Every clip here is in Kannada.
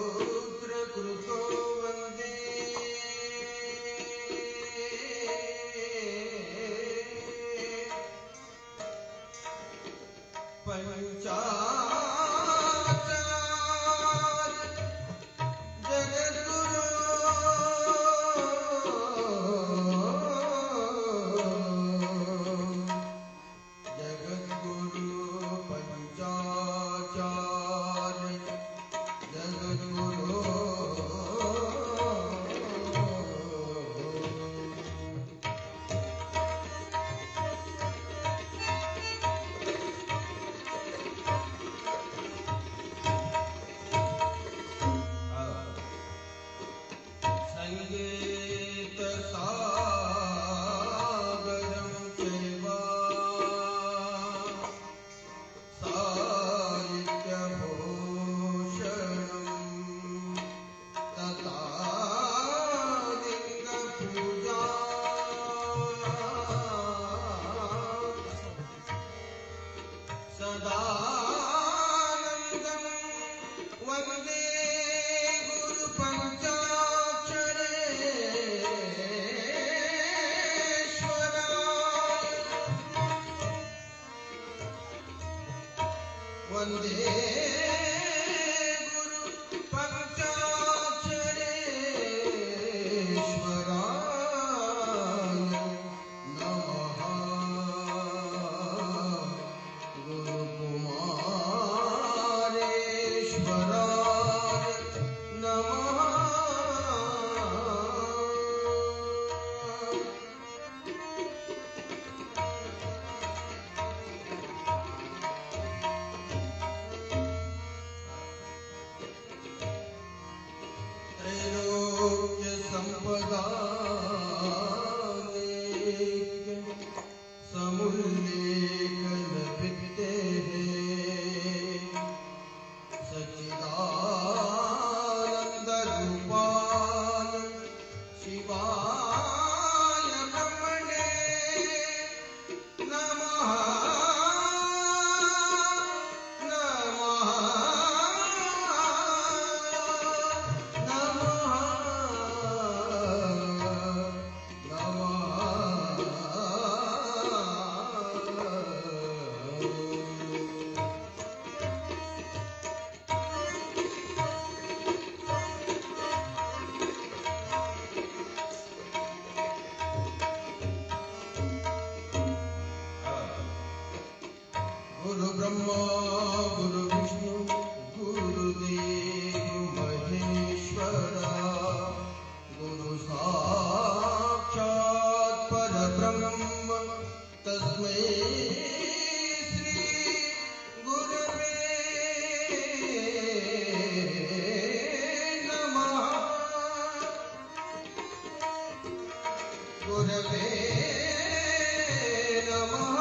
सूत्रकृतो वन्दे वन्दे गुरु पंचाक्षरेश्वराय नमः गुरुकुमारेश्वराय नमः समुल्लेखन वित्ते सच्चिदानंद रूपाय शिवाय ब्रह्मणे नमः नमः गुरु ब्रह्मा गुरु विष्णु गुरुदेव महेश्वरा गुरु साक्षात् परब्रह्म तस्मै श्री गुरवे नमः गुरवे नमः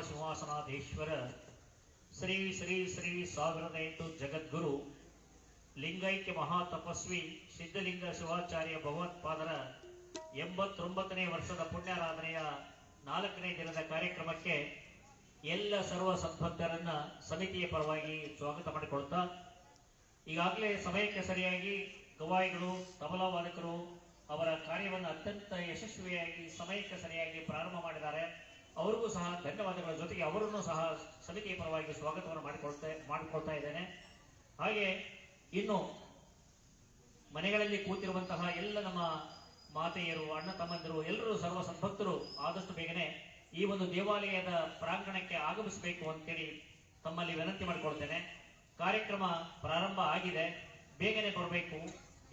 ಸಿಂಹಾಸನಾಧೀಶ್ವರ ಶ್ರೀ ಶ್ರೀ ಶ್ರೀ 1008 ಜಗದ್ಗುರು ಲಿಂಗೈಕ್ಯ ಮಹಾತಪಸ್ವಿ ಸಿದ್ಧಲಿಂಗ ಶಿವಾಚಾರ್ಯ ಭಗವತ್ಪಾದರ 89ನೇ ವರ್ಷದ ಪುಣ್ಯಾರಾಧನೆಯ 4ನೇ ದಿನದ ಕಾರ್ಯಕ್ರಮಕ್ಕೆ ಎಲ್ಲ ಸರ್ವ ಸದ್ಭಕ್ತರನ್ನ ಸಮಿತಿಯ ಪರವಾಗಿ ಸ್ವಾಗತ ಮಾಡಿಕೊಳ್ತಾ, ಈಗಾಗಲೇ ಸಮಯಕ್ಕೆ ಸರಿಯಾಗಿ ಗವಾಯಿಗಳು ತಬಲಾ ವಾದಕರು ಅವರ ಕಾರ್ಯವನ್ನು ಅತ್ಯಂತ ಯಶಸ್ವಿಯಾಗಿ ಸಮಯಕ್ಕೆ ಸರಿಯಾಗಿ ಪ್ರಾರಂಭ ಮಾಡಿದ್ದಾರೆ. ಅವರಿಗೂ ಸಹ ಧನ್ಯವಾದಗಳ ಜೊತೆಗೆ ಅವರನ್ನು ಸಹ ಸಮಿತಿಯ ಪರವಾಗಿ ಸ್ವಾಗತವನ್ನು ಮಾಡಿಕೊಳ್ತಾ ಇದ್ದೇನೆ. ಹಾಗೆ ಇನ್ನು ಮನೆಗಳಲ್ಲಿ ಕೂತಿರುವಂತಹ ಎಲ್ಲ ನಮ್ಮ ಮಾತೆಯರು, ಅಣ್ಣ ತಮ್ಮಂದಿರು, ಎಲ್ಲರೂ ಸರ್ವ ಸದ್ಭಕ್ತರು ಆದಷ್ಟು ಬೇಗನೆ ಈ ಒಂದು ದೇವಾಲಯದ ಪ್ರಾಂಗಣಕ್ಕೆ ಆಗಮಿಸಬೇಕು ಅಂತೇಳಿ ತಮ್ಮಲ್ಲಿ ವಿನಂತಿ ಮಾಡಿಕೊಳ್ತೇನೆ. ಕಾರ್ಯಕ್ರಮ ಪ್ರಾರಂಭ ಆಗಿದೆ, ಬೇಗನೆ ಬರಬೇಕು.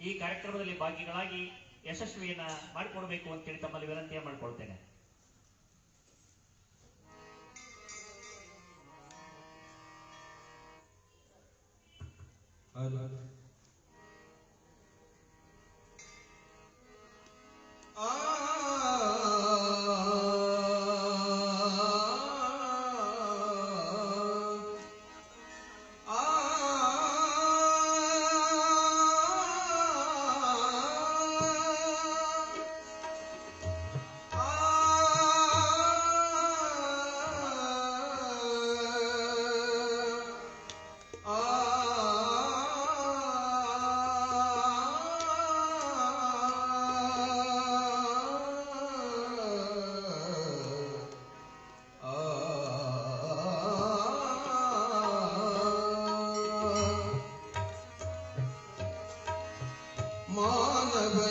ಈ ಕಾರ್ಯಕ್ರಮದಲ್ಲಿ ಭಾಗಿಗಳಾಗಿ ಯಶಸ್ವಿಯನ್ನ ಮಾಡಿಕೊಡ್ಬೇಕು ಅಂತೇಳಿ ತಮ್ಮಲ್ಲಿ ವಿನಂತಿಯ ಮಾಡಿಕೊಳ್ತೇನೆ.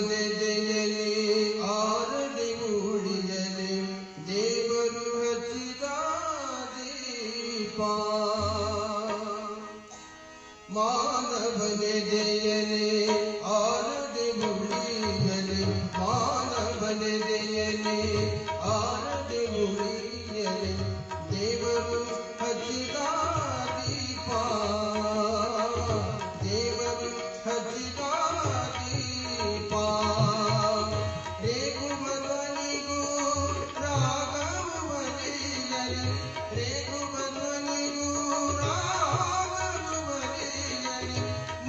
ಬನೆದೆಯಲಿ ಆರಡಿ ಮೂಡಿಯಲಿ ದೇವರು ಹಚ್ಚಿದ ದೀಪ ಮಾನವನೆದೆಯಲಿ ಆರಡಿ ಮೂಡಿಯಲಿ ಮಾನವನೆದೆಯಲಿ ಆರಡಿ ಮೂಡಿಯಲಿ ದೇವರು ಹಚ್ಚಿದ ದೀಪ ದೇವರು ಹಚ್ಚಿದ ದೀಪ ರೇಗುಮನಿಗೂ ರಾಗವನಿಯಲಿ ರೇಗುಮನಿಗೂ ರಾಗವನಿಯಲಿ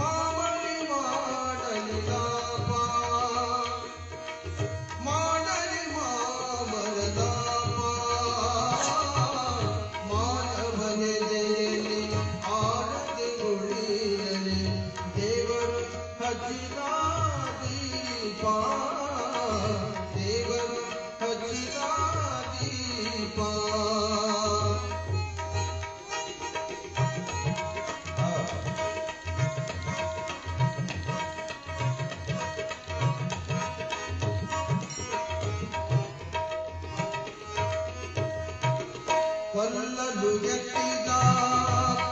ಮಾಮಲಿ ಮಾಡಲಿ ಲಾಪ ಮಾಡಲಿ ಮಾಮಲ ಲಾಪ ಮಾನವನೆದೆಯಲಿ ಆರತಿ ಉಳಿಯಲಿ ದೇವರು ಹಚ್ಚಿದ ದೀಪ ದೇವರು ಹಚ್ಚಿದ ದೀಪ ಕೊಲ್ಲಲು ಎತ್ತಿದ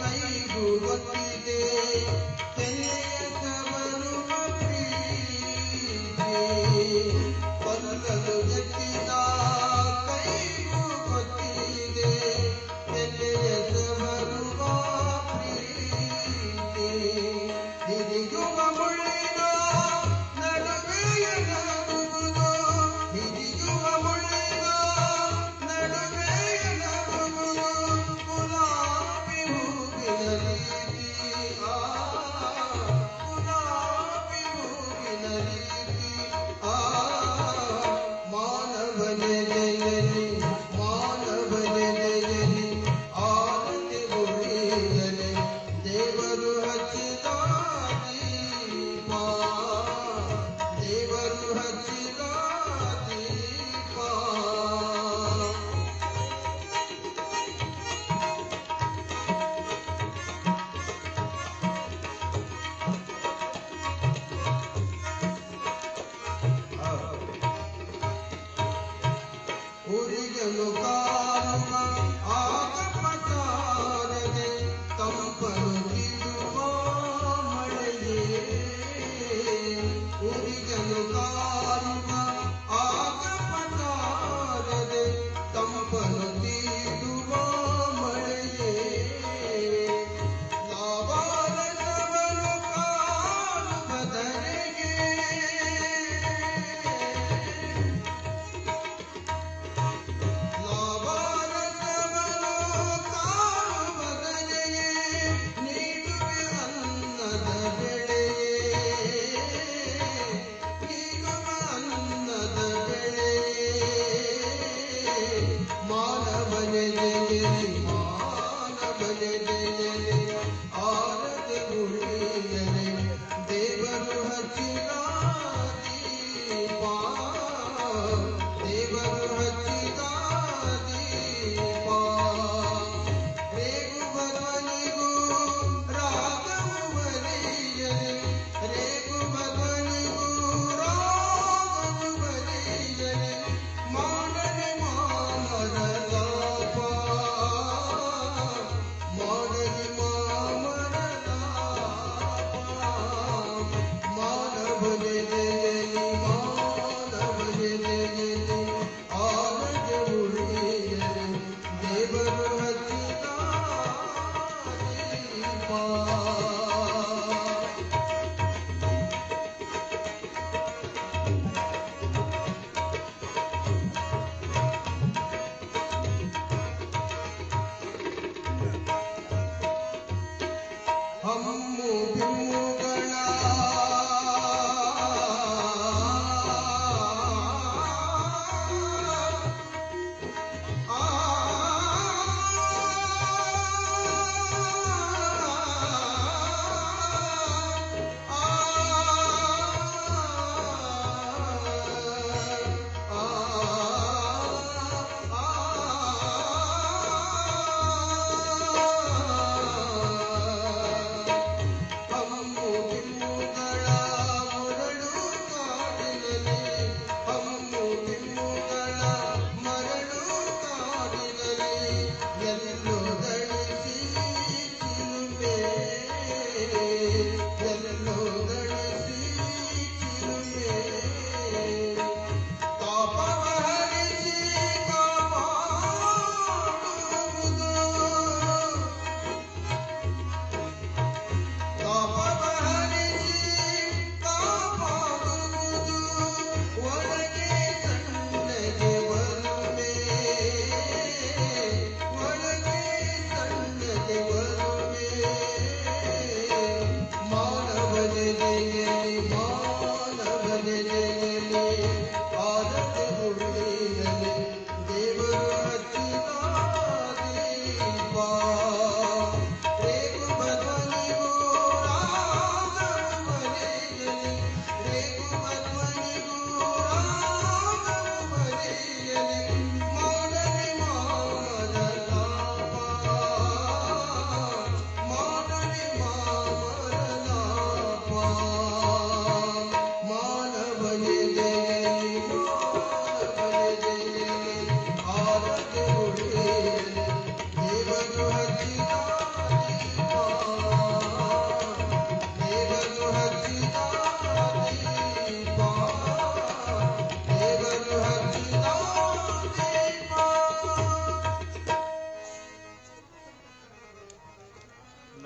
ಕೈಗೂ ಗೊತ್ತಿದೆ ತೆನೆಯ ಸವರುವ ಪ್ರೀತಿ ಕೊಲ್ಲಲು ಎತ್ತಿದ ಕೈಗೂ ಗೊತ್ತಿದೆ ತೆನೆಯ ಸವರುವ ಪ್ರೀತಿ ಹಿರಿಯುವ ಮುಳ್ಳಿನ ನಡುವೆಯ ನಗುವುದು ಹಿರಿಯುವ ಮುಳ್ಳಿನ ನಡುವೆಯ ನಗುವುದು ಗುಲಾಬಿ ಹೂವಿನ ರೀತಿ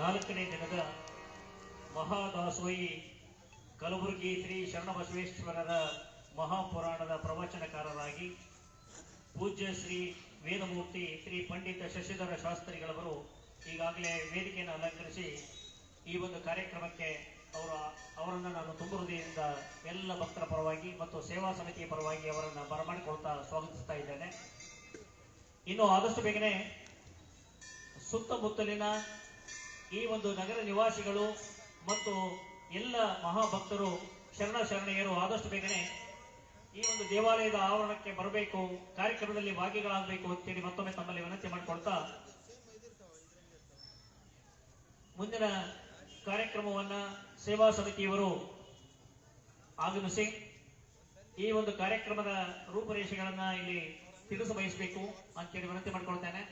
4ನೇ ದಿನದ ಮಹಾದಾಸೋಹಿ ಕಲಬುರಗಿ ಶ್ರೀ ಶರಣಬಸವೇಶ್ವರರ ಮಹಾಪುರಾಣದ ಪ್ರವಚನಕಾರರಾಗಿ ಪೂಜ್ಯ ಶ್ರೀ ವೇದಮೂರ್ತಿ ಶ್ರೀ ಪಂಡಿತ ಶಶಿಧರ ಶಾಸ್ತ್ರಿಗಳವರು ಈಗಾಗಲೇ ವೇದಿಕೆಯನ್ನು ಅಲಂಕರಿಸಿ ಈ ಒಂದು ಕಾರ್ಯಕ್ರಮಕ್ಕೆ ಅವರನ್ನು ನಾನು ತುಂಬ ಹೃದಯದಿಂದ ಎಲ್ಲ ಭಕ್ತರ ಪರವಾಗಿ ಮತ್ತು ಸೇವಾ ಸಮಿತಿಯ ಪರವಾಗಿ ಅವರನ್ನು ಬರಮಾಡಿಕೊಳ್ತಾ ಸ್ವಾಗತಿಸ್ತಾ ಇದ್ದೇನೆ. ಇನ್ನು ಆದಷ್ಟು ಬೇಗನೆ ಸುತ್ತಮುತ್ತಲಿನ ಈ ಒಂದು ನಗರ ನಿವಾಸಿಗಳು ಮತ್ತು ಎಲ್ಲ ಮಹಾಭಕ್ತರು ಶರಣೆಯರು ಆದಷ್ಟು ಬೇಗನೆ ಈ ಒಂದು ದೇವಾಲಯದ ಆವರಣಕ್ಕೆ ಬರಬೇಕು, ಕಾರ್ಯಕ್ರಮದಲ್ಲಿ ಭಾಗಿಗಳಾಗಬೇಕು ಅಂತೇಳಿ ಮತ್ತೊಮ್ಮೆ ತಮ್ಮಲ್ಲಿ ವಿನಂತಿ ಮಾಡಿಕೊಳ್ತಾ ಮುಂದಿನ ಕಾರ್ಯಕ್ರಮವನ್ನ ಸೇವಾ ಸಮಿತಿಯವರು ಆಗಮಿಸಿ ಈ ಒಂದು ಕಾರ್ಯಕ್ರಮದ ರೂಪರೇಷೆಗಳನ್ನ ಇಲ್ಲಿ ತಿಳಿಸಬಯಸಬೇಕು ಅಂತೇಳಿ ವಿನಂತಿ ಮಾಡಿಕೊಳ್ತೇನೆ.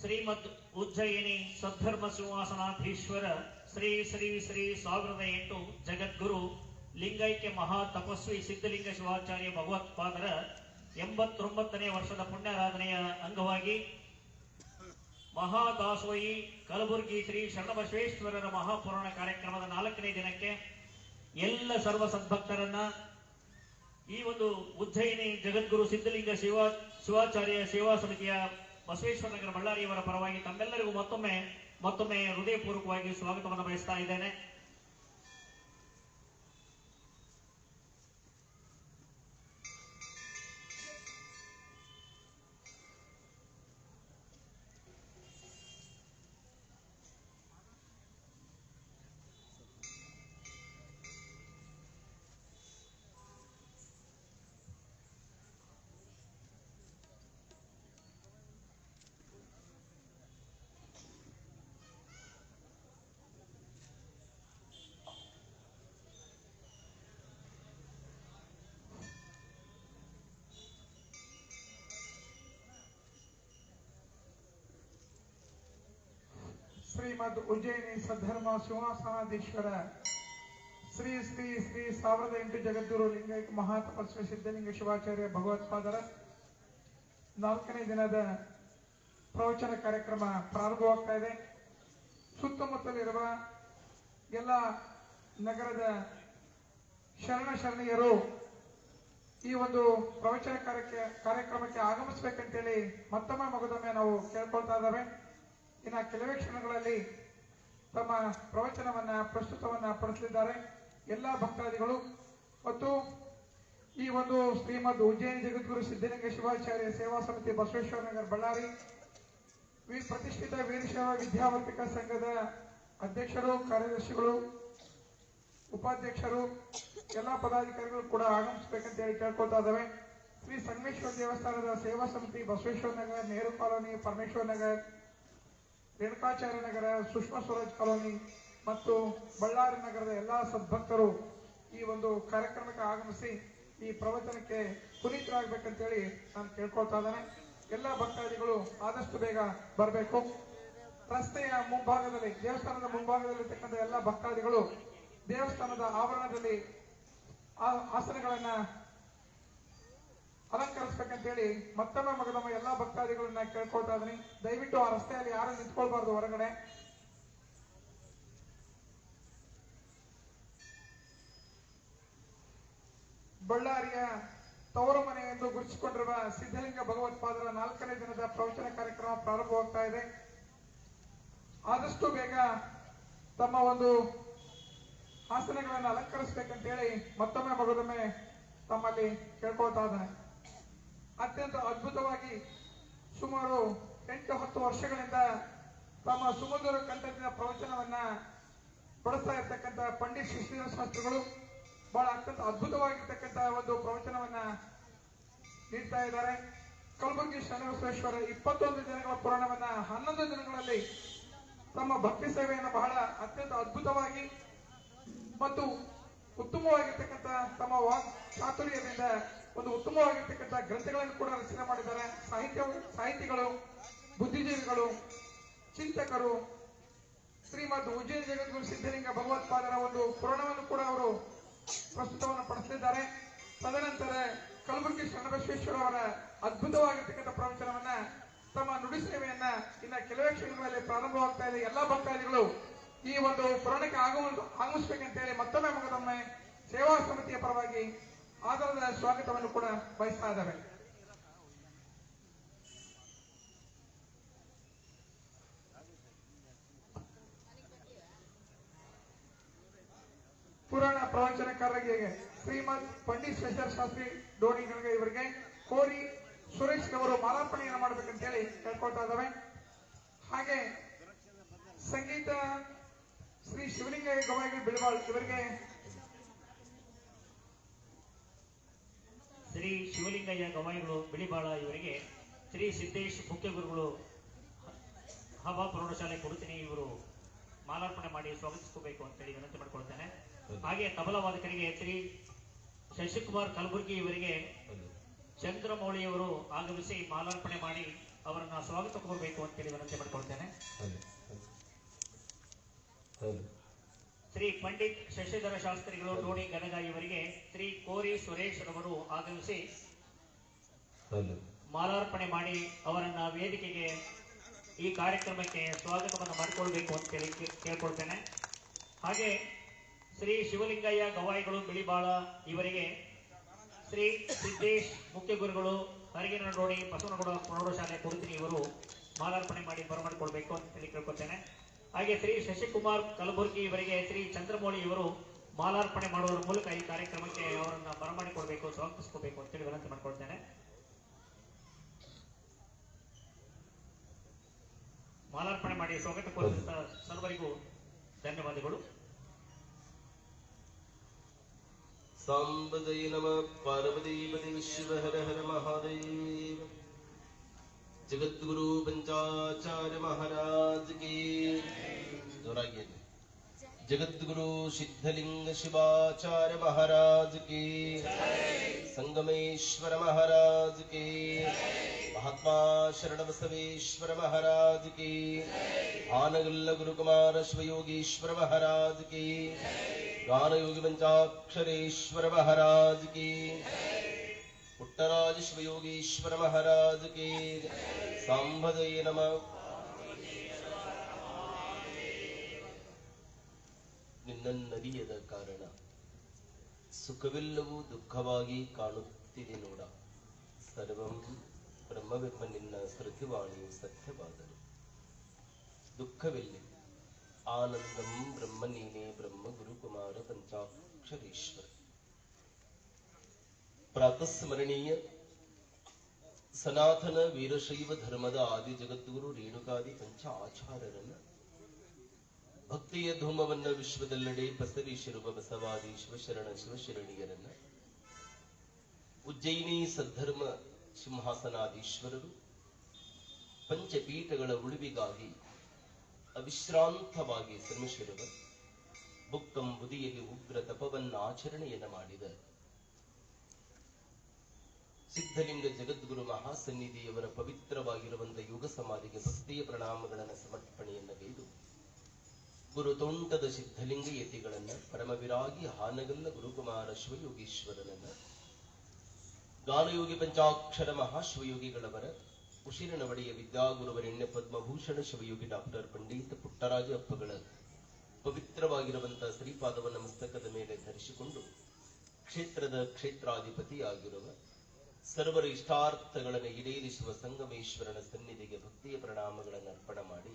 ಶ್ರೀಮದ್ ಉಜ್ಜಯಿನಿ ಸದ್ಧರ್ಮ ಸಿಂಹಾಸನಾಧೀಶ್ವರ ಶ್ರೀ ಶ್ರೀ ಶ್ರೀ 1008 ಜಗದ್ಗುರು ಲಿಂಗೈಕ್ಯ ಮಹಾ ತಪಸ್ವಿ ಸಿದ್ಧಲಿಂಗ ಶಿವಾಚಾರ್ಯ ಭಗವತ್ಪಾದರ 89ನೇ ವರ್ಷದ ಪುಣ್ಯಾರಾಧನೆಯ ಅಂಗವಾಗಿ ಮಹಾದಾಸೋಹಿ ಕಲಬುರಗಿ ಶ್ರೀ ಶರಣಬಸವೇಶ್ವರರ ಮಹಾಪುರಾಣ ಕಾರ್ಯಕ್ರಮದ 4ನೇ ದಿನಕ್ಕೆ ಎಲ್ಲ ಸರ್ವ ಸದ್ಭಕ್ತರನ್ನ ಈ ಒಂದು ಉಜ್ಜಯಿನಿ ಜಗದ್ಗುರು ಸಿದ್ಧಲಿಂಗ ಶಿವಾಚಾರ್ಯ ಸೇವಾ ಸಮಿತಿಯ ಬಸವೇಶ್ವರ ನಗರ ಬಳ್ಳಾರಿಯವರ ಪರವಾಗಿ ತಮ್ಮೆಲ್ಲರಿಗೂ ಮತ್ತೊಮ್ಮೆ ಹೃದಯಪೂರ್ವಕವಾಗಿ ಸ್ವಾಗತವನ್ನು ಬಯಸ್ತಾ ಇದ್ದೇನೆ. ಶ್ರೀಮದ್ ಉಜ್ಜಯಿನಿ ಸದ್ಧರ್ಮ ಸಿಂಹಾಸನಾಧೀಶ್ವರ ಶ್ರೀ ಶ್ರೀ ಶ್ರೀ 1008 ಜಗದ್ಗುರು ಲಿಂಗೈಕ್ಯ ಮಹಾತಪಸ್ವಿ ಸಿದ್ಧಲಿಂಗ ಶಿವಾಚಾರ್ಯ ಭಗವತ್ಪಾದರ 4ನೇ ದಿನದ ಪ್ರವಚನ ಕಾರ್ಯಕ್ರಮ ಪ್ರಾರಂಭವಾಗ್ತಾ ಇದೆ. ಸುತ್ತಮುತ್ತಲಿರುವ ಎಲ್ಲ ನಗರದ ಶರಣೆಯರು ಈ ಒಂದು ಪ್ರವಚನ ಕಾರ್ಯಕ್ರಮಕ್ಕೆ ಆಗಮಿಸಬೇಕಂತೇಳಿ ಮತ್ತೊಮ್ಮೆ ನಾವು ಕೇಳ್ಕೊಳ್ತಾ ಇದ್ದಾವೆ. ಇನ್ನು ಕೆಲವೇ ಕ್ಷಣಗಳಲ್ಲಿ ತಮ್ಮ ಪ್ರವಚನವನ್ನ ಪ್ರಸ್ತುತವನ್ನ ಪಡಿಸಲಿದ್ದಾರೆ. ಎಲ್ಲ ಭಕ್ತಾದಿಗಳು ಮತ್ತು ಈ ಒಂದು ಶ್ರೀಮದ್ ಉಜ್ಜಯಿನಿ ಜಗದ್ಗುರು ಸಿದ್ಧಲಿಂಗ ಶಿವಾಚಾರ್ಯ ಸೇವಾ ಸಮಿತಿ ಬಸವೇಶ್ವರ ನಗರ ಬಳ್ಳಾರಿ ಪ್ರತಿಷ್ಠಿತ ವೀರಶೈವ ವಿದ್ಯಾವರ್ತಿಕ ಸಂಘದ ಅಧ್ಯಕ್ಷರು, ಕಾರ್ಯದರ್ಶಿಗಳು, ಉಪಾಧ್ಯಕ್ಷರು, ಎಲ್ಲ ಪದಾಧಿಕಾರಿಗಳು ಕೂಡ ಆಗಮಿಸಬೇಕಂತ ಹೇಳಿ ಕೇಳ್ಕೊಳ್ತಾ ಇದ್ದಾವೆ. ಶ್ರೀ ಸಂಗಮೇಶ್ವರ ದೇವಸ್ಥಾನದ ಸೇವಾ ಸಮಿತಿ ಬಸವೇಶ್ವರ ನಗರ, ನೆಹರು ಕಾಲೋನಿ, ಪರಮೇಶ್ವರ ನಗರ್, ರೇಣುಕಾಚಾರ್ಯ ನಗರ, ಸುಷ್ಮಾ ಸ್ವರಾಜ್ ಕಾಲೋನಿ ಮತ್ತು ಬಳ್ಳಾರಿ ನಗರದ ಎಲ್ಲಾ ಸದ್ಭಕ್ತರು ಈ ಒಂದು ಕಾರ್ಯಕ್ರಮಕ್ಕೆ ಆಗಮಿಸಿ ಈ ಪ್ರವಚನಕ್ಕೆ ಪುನೀತರಾಗಬೇಕಂತೇಳಿ ನಾನು ಕೇಳ್ಕೊಳ್ತಾ ಇದ್ದೇನೆ. ಎಲ್ಲ ಭಕ್ತಾದಿಗಳು ಆದಷ್ಟು ಬೇಗ ಬರಬೇಕು. ರಸ್ತೆಯ ಮುಂಭಾಗದಲ್ಲಿ, ದೇವಸ್ಥಾನದ ಮುಂಭಾಗದಲ್ಲಿರ್ತಕ್ಕಂಥ ಎಲ್ಲ ಭಕ್ತಾದಿಗಳು ದೇವಸ್ಥಾನದ ಆವರಣದಲ್ಲಿ ಆಸನಗಳನ್ನ ಅಲಂಕರಿಸಬೇಕಂತೇಳಿ ಮತ್ತೊಮ್ಮೆ ಎಲ್ಲಾ ಭಕ್ತಾದಿಗಳನ್ನ ಕೇಳ್ಕೊಳ್ತಾ ಇದ್ದೀನಿ. ದಯವಿಟ್ಟು ಆ ರಸ್ತೆಯಲ್ಲಿ ಯಾರು ನಿಂತ್ಕೊಳ್ಬಾರ್ದು, ಹೊರಗಡೆ. ಬಳ್ಳಾರಿಯ ತವರು ಮನೆ ಎಂದು ಗುರುತಿಸಿಕೊಂಡಿರುವ ಸಿದ್ಧಲಿಂಗ ಭಗವತ್ಪಾದರ 4ನೇ ದಿನದ ಪ್ರವಚನ ಕಾರ್ಯಕ್ರಮ ಪ್ರಾರಂಭವಾಗ್ತಾ ಇದೆ. ಆದಷ್ಟು ಬೇಗ ತಮ್ಮ ಒಂದು ಆಸನಗಳನ್ನು ಅಲಂಕರಿಸಬೇಕಂತೇಳಿ ಮತ್ತೊಮ್ಮೆ ತಮ್ಮಲ್ಲಿ ಕೇಳ್ಕೊಳ್ತಾ ಇದ್ದಾನೆ. ಅತ್ಯಂತ ಅದ್ಭುತವಾಗಿ ಸುಮಾರು 8-10 ವರ್ಷಗಳಿಂದ ತಮ್ಮ ಸುಮಧುರ ಕಂಠದಿಂದ ಪ್ರವಚನವನ್ನ ಪಡಿಸ್ತಾ ಇರ್ತಕ್ಕಂಥ ಪಂಡಿತ್ ಶಶಿಧರ ಶಾಸ್ತ್ರಿಗಳು ಬಹಳ ಅತ್ಯಂತ ಅದ್ಭುತವಾಗಿರ್ತಕ್ಕಂಥ ಒಂದು ಪ್ರವಚನವನ್ನ ನೀಡ್ತಾ ಇದ್ದಾರೆ. ಕಲಬುರಗಿ ಶರಣಬಸವೇಶ್ವರ 21 ದಿನಗಳ ಪುರಾಣವನ್ನ 11 ದಿನಗಳಲ್ಲಿ ತಮ್ಮ ಭಕ್ತಿ ಸೇವೆಯನ್ನು ಬಹಳ ಅತ್ಯಂತ ಅದ್ಭುತವಾಗಿ ಮತ್ತು ಉತ್ತಮವಾಗಿರ್ತಕ್ಕಂಥ ತಮ್ಮ ವಾಕ್ ಚಾತುರ್ಯದಿಂದ ಒಂದು ಉತ್ತಮವಾಗಿರ್ತಕ್ಕಂಥ ಗ್ರಂಥಗಳನ್ನು ಕೂಡ ರಚನೆ ಮಾಡಿದ್ದಾರೆ. ಸಾಹಿತಿಗಳು, ಬುದ್ಧಿಜೀವಿಗಳು, ಚಿಂತಕರು ಶ್ರೀಮದ್ ಉಜ್ಜಯಿನಿ ಜಗದ್ಗುರು ಸಿದ್ಧಲಿಂಗ ಭಗವತ್ಪಾದರ ಒಂದು ಪುರಾಣವನ್ನು ಕೂಡ ಅವರು ಪ್ರಸ್ತುತವನ್ನು ಪಡಿಸಲಿದ್ದಾರೆ. ತದನಂತರ ಕಲಬುರಗಿ ಶರಣಬಸವೇಶ್ವರ ಅವರ ಅದ್ಭುತವಾಗಿರ್ತಕ್ಕಂಥ ಪ್ರವಚನವನ್ನ ತಮ್ಮ ನುಡಿ ಸೇವೆಯನ್ನ ಇನ್ನ ಕೆಲವೇ ಕ್ಷಣಗಳಲ್ಲಿ ಪ್ರಾರಂಭವಾಗ್ತಾ ಇದೆ. ಎಲ್ಲಾ ಭಕ್ತಾದಿಗಳು ಈ ಒಂದು ಪುರಾಣಕ್ಕೆ ಆಗಮಿಸಬೇಕಂತ ಹೇಳಿ ಮತ್ತೊಮ್ಮೆ ಮಗದೊಮ್ಮೆ ಸೇವಾ ಸಮಿತಿಯ ಪರವಾಗಿ ಆಧಾರದ ಸ್ವಾಗತವನ್ನು ಕೂಡ ಬಯಸ್ತಾ ಇದ್ದಾವೆ. ಪುರಾಣ ಪ್ರವಚನಕಾರರಿಗೆ ಶ್ರೀಮದ್ ಪಂಡಿತ್ ಶೇಷರ್ ಶಾಸ್ತ್ರಿ ಡೋಣಿ ಗಣಗ ಇವರಿಗೆ ಕೋರಿ ಸುರೇಶ್ ಅವರು ಮಾಲಾರ್ಪಣೆಯನ್ನು ಮಾಡಬೇಕಂತ ಹೇಳಿ ಕೇಳ್ಕೊಳ್ತಾ ಇದ್ದಾವೆ. ಹಾಗೆ ಸಂಗೀತ ಶ್ರೀ ಶಿವಲಿಂಗ ಗವಾಯಿಗಳು ಬಿಳವಾಳ್ ಇವರಿಗೆ ಶ್ರೀ ಶಿವಲಿಂಗಯ್ಯ ಗವಾಯಿಗಳು ಬಿಳಿಬಾಳ ಇವರಿಗೆ ಶ್ರೀ ಸಿದ್ದೇಶ್ ಮುಖ್ಯ ಗುರುಗಳು ಹವಾ ಪ್ರೌಢಶಾಲೆ ಕೊಡುತ್ತೀನಿ ಇವರು ಮಾಲಾರ್ಪಣೆ ಮಾಡಿ ಸ್ವಾಗತಿಸಬೇಕು ಅಂತೇಳಿ ವಿನಂತಿ ಮಾಡಿಕೊಳ್ತೇನೆ. ಹಾಗೆ ತಬಲಾ ವಾದಕರಿಗೆ ಶ್ರೀ ಶಶಿಕುಮಾರ್ ಕಲಬುರ್ಗಿ ಇವರಿಗೆ ಚಂದ್ರಮೌಳಿಯವರು ಆಗಮಿಸಿ ಮಾಲಾರ್ಪಣೆ ಮಾಡಿ ಅವರನ್ನ ಸ್ವಾಗತ ಕೋರಬೇಕು ಅಂತೇಳಿ ವಿನಂತಿ ಮಾಡಿಕೊಳ್ತೇನೆ. ಶ್ರೀ ಪಂಡಿತ್ ಶಶಿಧರ ಶಾಸ್ತ್ರಿಗಳು ಡೋಣಿ ಗದಗ ಇವರಿಗೆ ಶ್ರೀ ಕೋರಿ ಸುರೇಶ್ ರವರು ಆಗಮಿಸಿ ಮಾಲಾರ್ಪಣೆ ಮಾಡಿ ಅವರನ್ನ ವೇದಿಕೆಗೆ ಈ ಕಾರ್ಯಕ್ರಮಕ್ಕೆ ಸ್ವಾಗತವನ್ನು ಮಾಡಿಕೊಳ್ಬೇಕು ಅಂತೇಳಿ ಕೇಳ್ಕೊಳ್ತೇನೆ. ಹಾಗೆ ಶ್ರೀ ಶಿವಲಿಂಗಯ್ಯ ಗವಾಯಿಗಳು ಬಿಳಿಬಾಳ ಇವರಿಗೆ ಶ್ರೀ ಸಿದ್ದೇಶ್ ಮುಖ್ಯ ಗುರುಗಳು ಹರಗಿನ ಡೋಣಿ ಬಸವನಗೌಡ ಪ್ರೌಢಶಾಲೆ ಕೊಡುತ್ತೀನಿ ಇವರು ಮಾಲಾರ್ಪಣೆ ಮಾಡಿ ಬರಮಾಡಿಕೊಳ್ಬೇಕು ಅಂತ ಹೇಳಿ ಕೇಳ್ಕೊಳ್ತೇನೆ. ಹಾಗೆ ಶ್ರೀ ಶಶಿಕುಮಾರ್ ಕಲಬುರ್ಗಿ ಇವರಿಗೆ ಶ್ರೀ ಚಂದ್ರಮೌಳಿ ಇವರು ಮಾಲಾರ್ಪಣೆ ಮಾಡುವುದರ ಮೂಲಕ ಈ ಕಾರ್ಯಕ್ರಮಕ್ಕೆ ಅವರನ್ನ ಬರಮಾಡಿಕೊಳ್ಬೇಕು, ಸ್ವಾಗತಿಸ್ಕೋಬೇಕು ಅಂತೇಳಿ ವಿನಂತಿ ಮಾಡಿಕೊಳ್ತೇನೆ. ಮಾಲಾರ್ಪಣೆ ಮಾಡಿ ಸ್ವಾಗತ ಕೋರಿದಂತ ಸರ್ವರಿಗೂ ಧನ್ಯವಾದಗಳು. सांबदय नमः पार्वतीपति शिव हर हर महादेव। जगद्गुरु पंचाचार्य महाराज की जोरागिए। जगद्गुरु सिद्धलिंग शिवाचार्य महाराज की, संगमेश्वर महाराज की, महात्मा शरणबसवेश्वर महाराज की, आनगल्ल गुरुकुमार शिवयोगीश्वर महाराज की, ज्ञानयोगी पंचाक्षरेश्वर महाराज की, पुट्टराज शिवयोगीश्वर महाराज की, सांबदय नमः। ನಿನ್ನನ್ನರಿಯದ ಕಾರಣ ಸುಖವೆಲ್ಲವೂ ದುಃಖವಾಗಿ ಕಾಣುತ್ತಿದೆ ನೋಡ. ಸರ್ವಂ ಬ್ರಹ್ಮವೆಂಬ ನಿನ್ನ ಸ್ಮೃತಿವಾಣಿಯು ಸತ್ಯವಾದರು ದುಃಖವೆಲ್ಲಿ. ಆನಂದಂ ಬ್ರಹ್ಮ ನೀನೇ ಬ್ರಹ್ಮ ಗುರುಕುಮಾರ ಪಂಚಾಕ್ಷರೇಶ್ವರ. ಪ್ರಾತಸ್ಮರಣೀಯ ಸನಾತನ ವೀರಶೈವ ಧರ್ಮದ ಆದಿ ಜಗದ್ಗುರು ರೇಣುಕಾದಿ ಪಂಚ ಆಚಾರ್ಯರನ್ನ, ಭಕ್ತಿಯ ಧೂಮವನ್ನ ವಿಶ್ವದೆಲ್ಲೆಡೆ ಪಸರಿಸಿರುವ ಬಸವಾದಿ ಶಿವಶರಣ ಶಿವಶರಣೀಯರನ್ನ, ಉಜ್ಜಯಿನಿ ಸದ್ಧರ್ಮ ಸಿಂಹಾಸನಾಧೀಶ್ವರರು ಪಂಚಪೀಠಗಳ ಉಳಿವಿಗಾಗಿ ಅವಿಶ್ರಾಂತವಾಗಿ ಶ್ರಮಿಸಿರುವ, ಬುಕ್ಕಂಬುದಿಯಲ್ಲಿ ಉಗ್ರ ತಪವನ್ನಾಚರಣೆಯನ್ನ ಮಾಡಿದ ಸಿದ್ಧಲಿಂಗ ಜಗದ್ಗುರು ಮಹಾಸನ್ನಿಧಿಯವರ ಪವಿತ್ರವಾಗಿರುವಂತಹ ಯುಗ ಸಮಾಧಿಗೆ ಭಕ್ತಿಯ ಪ್ರಣಾಮಗಳನ್ನು ಸಮರ್ಪಣೆಯನ್ನ ಗೈದು, ಗುರು ತೋಂಟದ ಸಿದ್ಧಲಿಂಗ ಯತಿಗಳನ್ನ, ಪರಮವಿರಾಗಿ ಹಾನಗಲ್ಲ ಗುರುಕುಮಾರ ಶಿವಯೋಗೀಶ್ವರನನ್ನ, ಗಾನಯೋಗಿ ಪಂಚಾಕ್ಷರ ಮಹಾಶಿವಯೋಗಿಗಳವರ ಉಶಿರನ ಒಡೆಯ ವಿದ್ಯಾಗುರುವರೆಣ್ಯ ಪದ್ಮಭೂಷಣ ಶಿವಯೋಗಿ ಡಾಕ್ಟರ್ ಪಂಡಿತ ಪುಟ್ಟರಾಜ ಅಪ್ಪಗಳ ಪವಿತ್ರವಾಗಿರುವಂತಹ ಶ್ರೀಪಾದವನ್ನ ಮಸ್ತಕದ ಮೇಲೆ ಧರಿಸಿಕೊಂಡು ಕ್ಷೇತ್ರದ ಕ್ಷೇತ್ರಾಧಿಪತಿಯಾಗಿರುವ, ಸರ್ವರ ಇಷ್ಟಾರ್ಥಗಳನ್ನು ಈಡೇರಿಸುವ ಸಂಗಮೇಶ್ವರನ ಸನ್ನಿಧಿಗೆ ಭಕ್ತಿಯ ಪ್ರಣಾಮಗಳನ್ನು ಅರ್ಪಣ ಮಾಡಿ,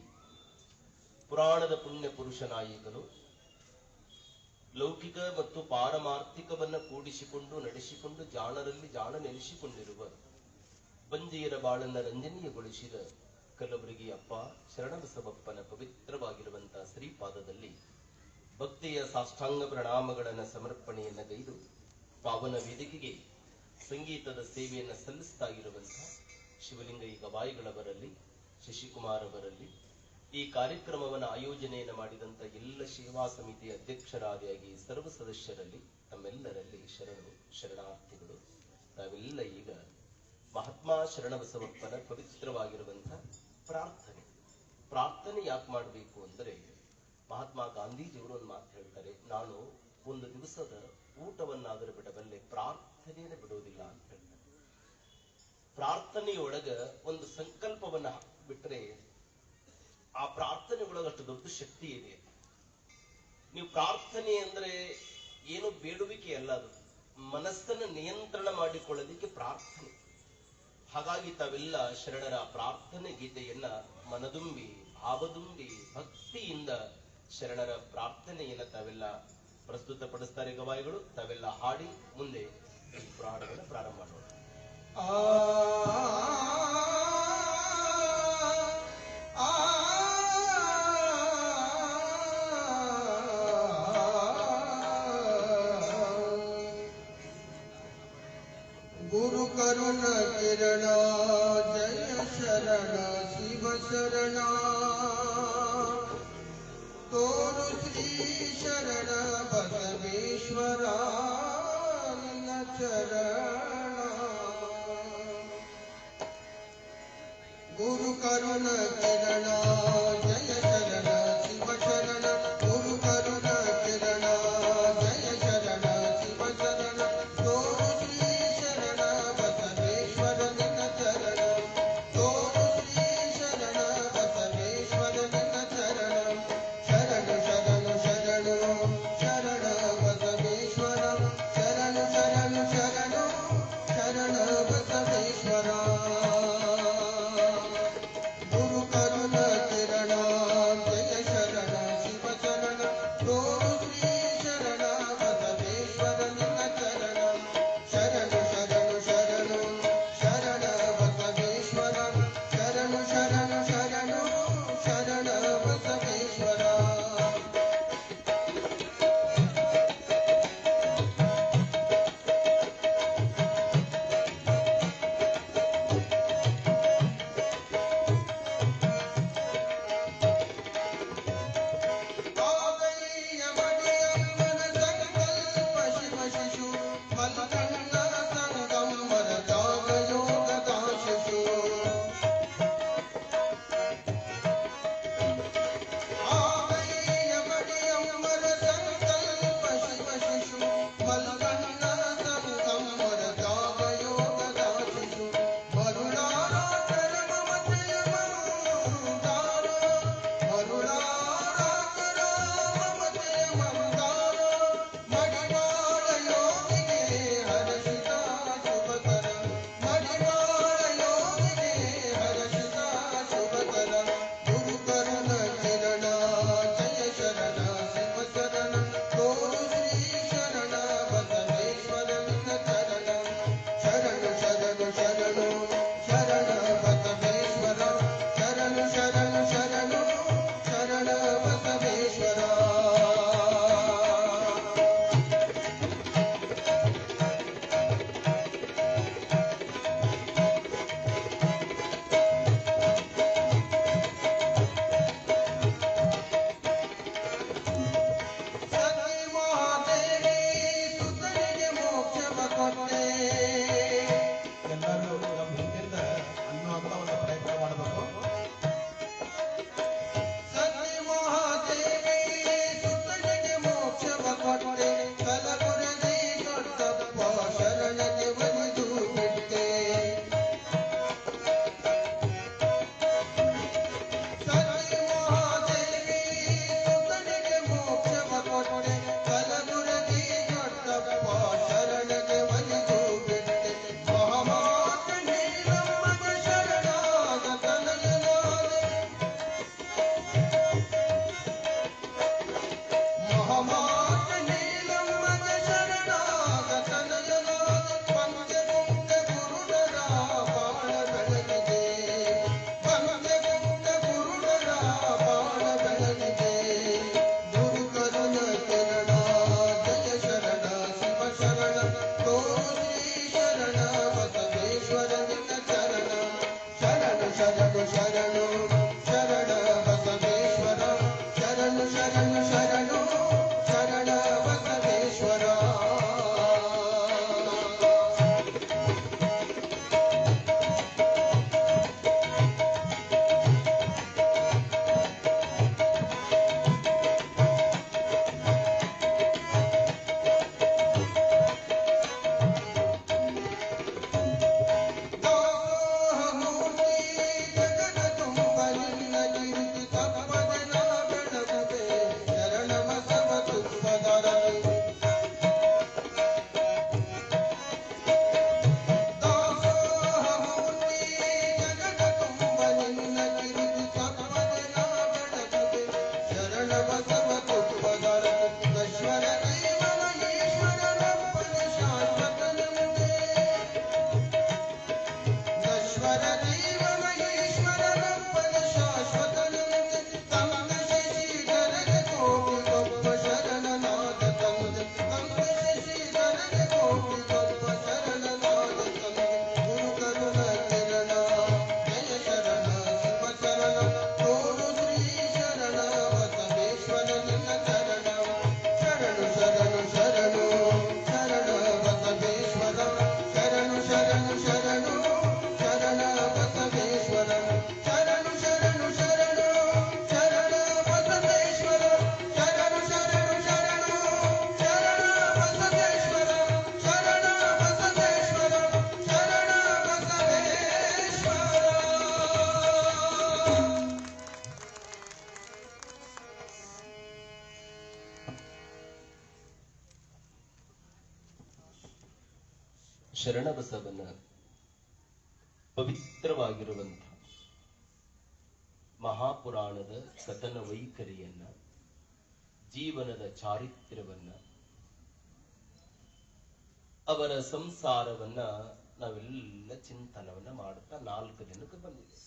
ಪುರಾಣದ ಪುಣ್ಯ ಪುರುಷ ನಾಯಕನು ಲೌಕಿಕ ಮತ್ತು ಪಾರಮಾರ್ಥಿಕವನ್ನ ಕೂಡಿಸಿಕೊಂಡು ನಡೆಸಿಕೊಂಡು ಜಾಣರಲ್ಲಿ ಜಾಣ ನೆಲೆಸಿಕೊಂಡಿರುವ, ಬಂಜೆಯರ ಬಾಳನ್ನ ರಂಜನೀಯಗೊಳಿಸಿದ ಕಲಬುರಗಿ ಅಪ್ಪ ಶರಣಬಸವಪ್ಪನ ಪವಿತ್ರವಾಗಿರುವಂತಹ ಶ್ರೀಪಾದದಲ್ಲಿ ಭಕ್ತಿಯ ಸಾಷ್ಟಾಂಗ ಪ್ರಣಾಮಗಳನ್ನು ಸಮರ್ಪಣೆಯನ್ನ ಗೈದು, ಪಾವನ ವೇದಿಕೆಗೆ ಸಂಗೀತದ ಸೇವೆಯನ್ನು ಸಲ್ಲಿಸ್ತಾ ಇರುವಂತಹ ಶಿವಲಿಂಗಯ್ಯ ಗವಾಯಿಗಳವರಲ್ಲಿ, ಶಶಿಕುಮಾರ್ ಅವರಲ್ಲಿ, ಈ ಕಾರ್ಯಕ್ರಮವನ್ನು ಆಯೋಜನೆಯನ್ನು ಮಾಡಿದಂತ ಎಲ್ಲ ಸೇವಾ ಸಮಿತಿಯ ಅಧ್ಯಕ್ಷರಾದಿಯಾಗಿ ಸರ್ವ ಸದಸ್ಯರಲ್ಲಿ ತಮ್ಮೆಲ್ಲರಲ್ಲಿ ಶರಣು ಶರಣಾರ್ಥಿಗಳು. ನಾವೆಲ್ಲ ಈಗ ಮಹಾತ್ಮ ಶರಣಬಸವಪ್ಪನ ಪವಿತ್ರವಾಗಿರುವಂತಹ ಪ್ರಾರ್ಥನೆ ಯಾಕೆ ಮಾಡಬೇಕು ಅಂದರೆ, ಮಹಾತ್ಮ ಗಾಂಧೀಜಿಯವರು ಒಂದು ಮಾತು ಹೇಳ್ತಾರೆ, ನಾನು ಒಂದು ದಿವಸದ ಅನ್ನಕೂಟವನ್ನಾದರೂ ಬಿಡಬಲ್ಲೆ, ಪ್ರಾರ್ಥನೆಯನ್ನು ಬಿಡುವುದಿಲ್ಲ ಅಂತ ಹೇಳ್ತಾರೆ. ಪ್ರಾರ್ಥನೆಯೊಳಗ ಒಂದು ಸಂಕಲ್ಪವನ್ನ ಬಿಟ್ರೆ ಆ ಪ್ರಾರ್ಥನೆ ಒಳಗ ಅಷ್ಟು ದೊಡ್ಡ ಶಕ್ತಿ ಇದೆ. ನೀವು ಪ್ರಾರ್ಥನೆ ಅಂದ್ರೆ ಏನು ಬೇಡುವಿಕೆ ಅಲ್ಲ, ಅದು ಮನಸ್ಸನ್ನು ನಿಯಂತ್ರಣ ಮಾಡಿಕೊಳ್ಳಲಿಕ್ಕೆ ಪ್ರಾರ್ಥನೆ. ಹಾಗಾಗಿ ತಾವೆಲ್ಲ ಶರಣರ ಪ್ರಾರ್ಥನೆ ಗೀತೆಯನ್ನ ಮನದುಂಬಿ ಭಾವದುಂಬಿ ಭಕ್ತಿಯಿಂದ ಶರಣರ ಪ್ರಾರ್ಥನೆಯನ್ನ ತಾವೆಲ್ಲ ಪ್ರಸ್ತುತಪಡಿಸ್ತಾರೆ ಗವಾಯಿಗಳು. ತಾವೆಲ್ಲ ಹಾಡಿ ಮುಂದೆ ಈ ಪುರಾಣವನ್ನು ಪ್ರಾರಂಭ ಮಾಡೋಣ. ಗುರು ಕರುಣ ಕಿರಣ ಜಯ ಶರಣ ಶಿವ ಶರಣ ತೋರು ಶ್ರೀ ಶರಣ ಬಸವೇಶ್ವರ ನಿನ್ನ ಚರಣ. ಗುರು ಕರುಣ ಕಿರಣ ಜಯ ಶರಣ ಶಿವ ಶರಣ ಗುರು ಕರುಣ ಕಿರಣ ಜಯ ಶರಣ ಶಿವ ಶರಣ ತೋರು ಶ್ರೀ ಶರಣ ಬಸವೇಶ್ವರ ನಿನ್ನ ಚರಣ ತೋರು ಶ್ರೀ ಶರಣ ಬಸವೇಶ್ವರ ನಿನ್ನ ಚರಣ. ಶರಣು ಶರಣು ಶರಣು ಶರಣ ಬಸವೇಶ್ವರ ಶರಣು ಶರಣು ಶರಣು ಶರಣ ಬಸವೇಶ್ವರ. ಗುರು ಕರುಣ ಶರಣಬಸವನ ಪವಿತ್ರವಾಗಿರುವಂಥ ಮಹಾಪುರಾಣದ ಕಥನ ವೈಖರಿಯನ್ನ, ಜೀವನದ ಚಾರಿತ್ರ್ಯವನ್ನ, ಅವರ ಸಂಸಾರವನ್ನ ನಾವೆಲ್ಲ ಚಿಂತನವನ್ನ ಮಾಡುತ್ತಾ 4 ದಿನಕ್ಕೆ ಬಂದಿದೆ.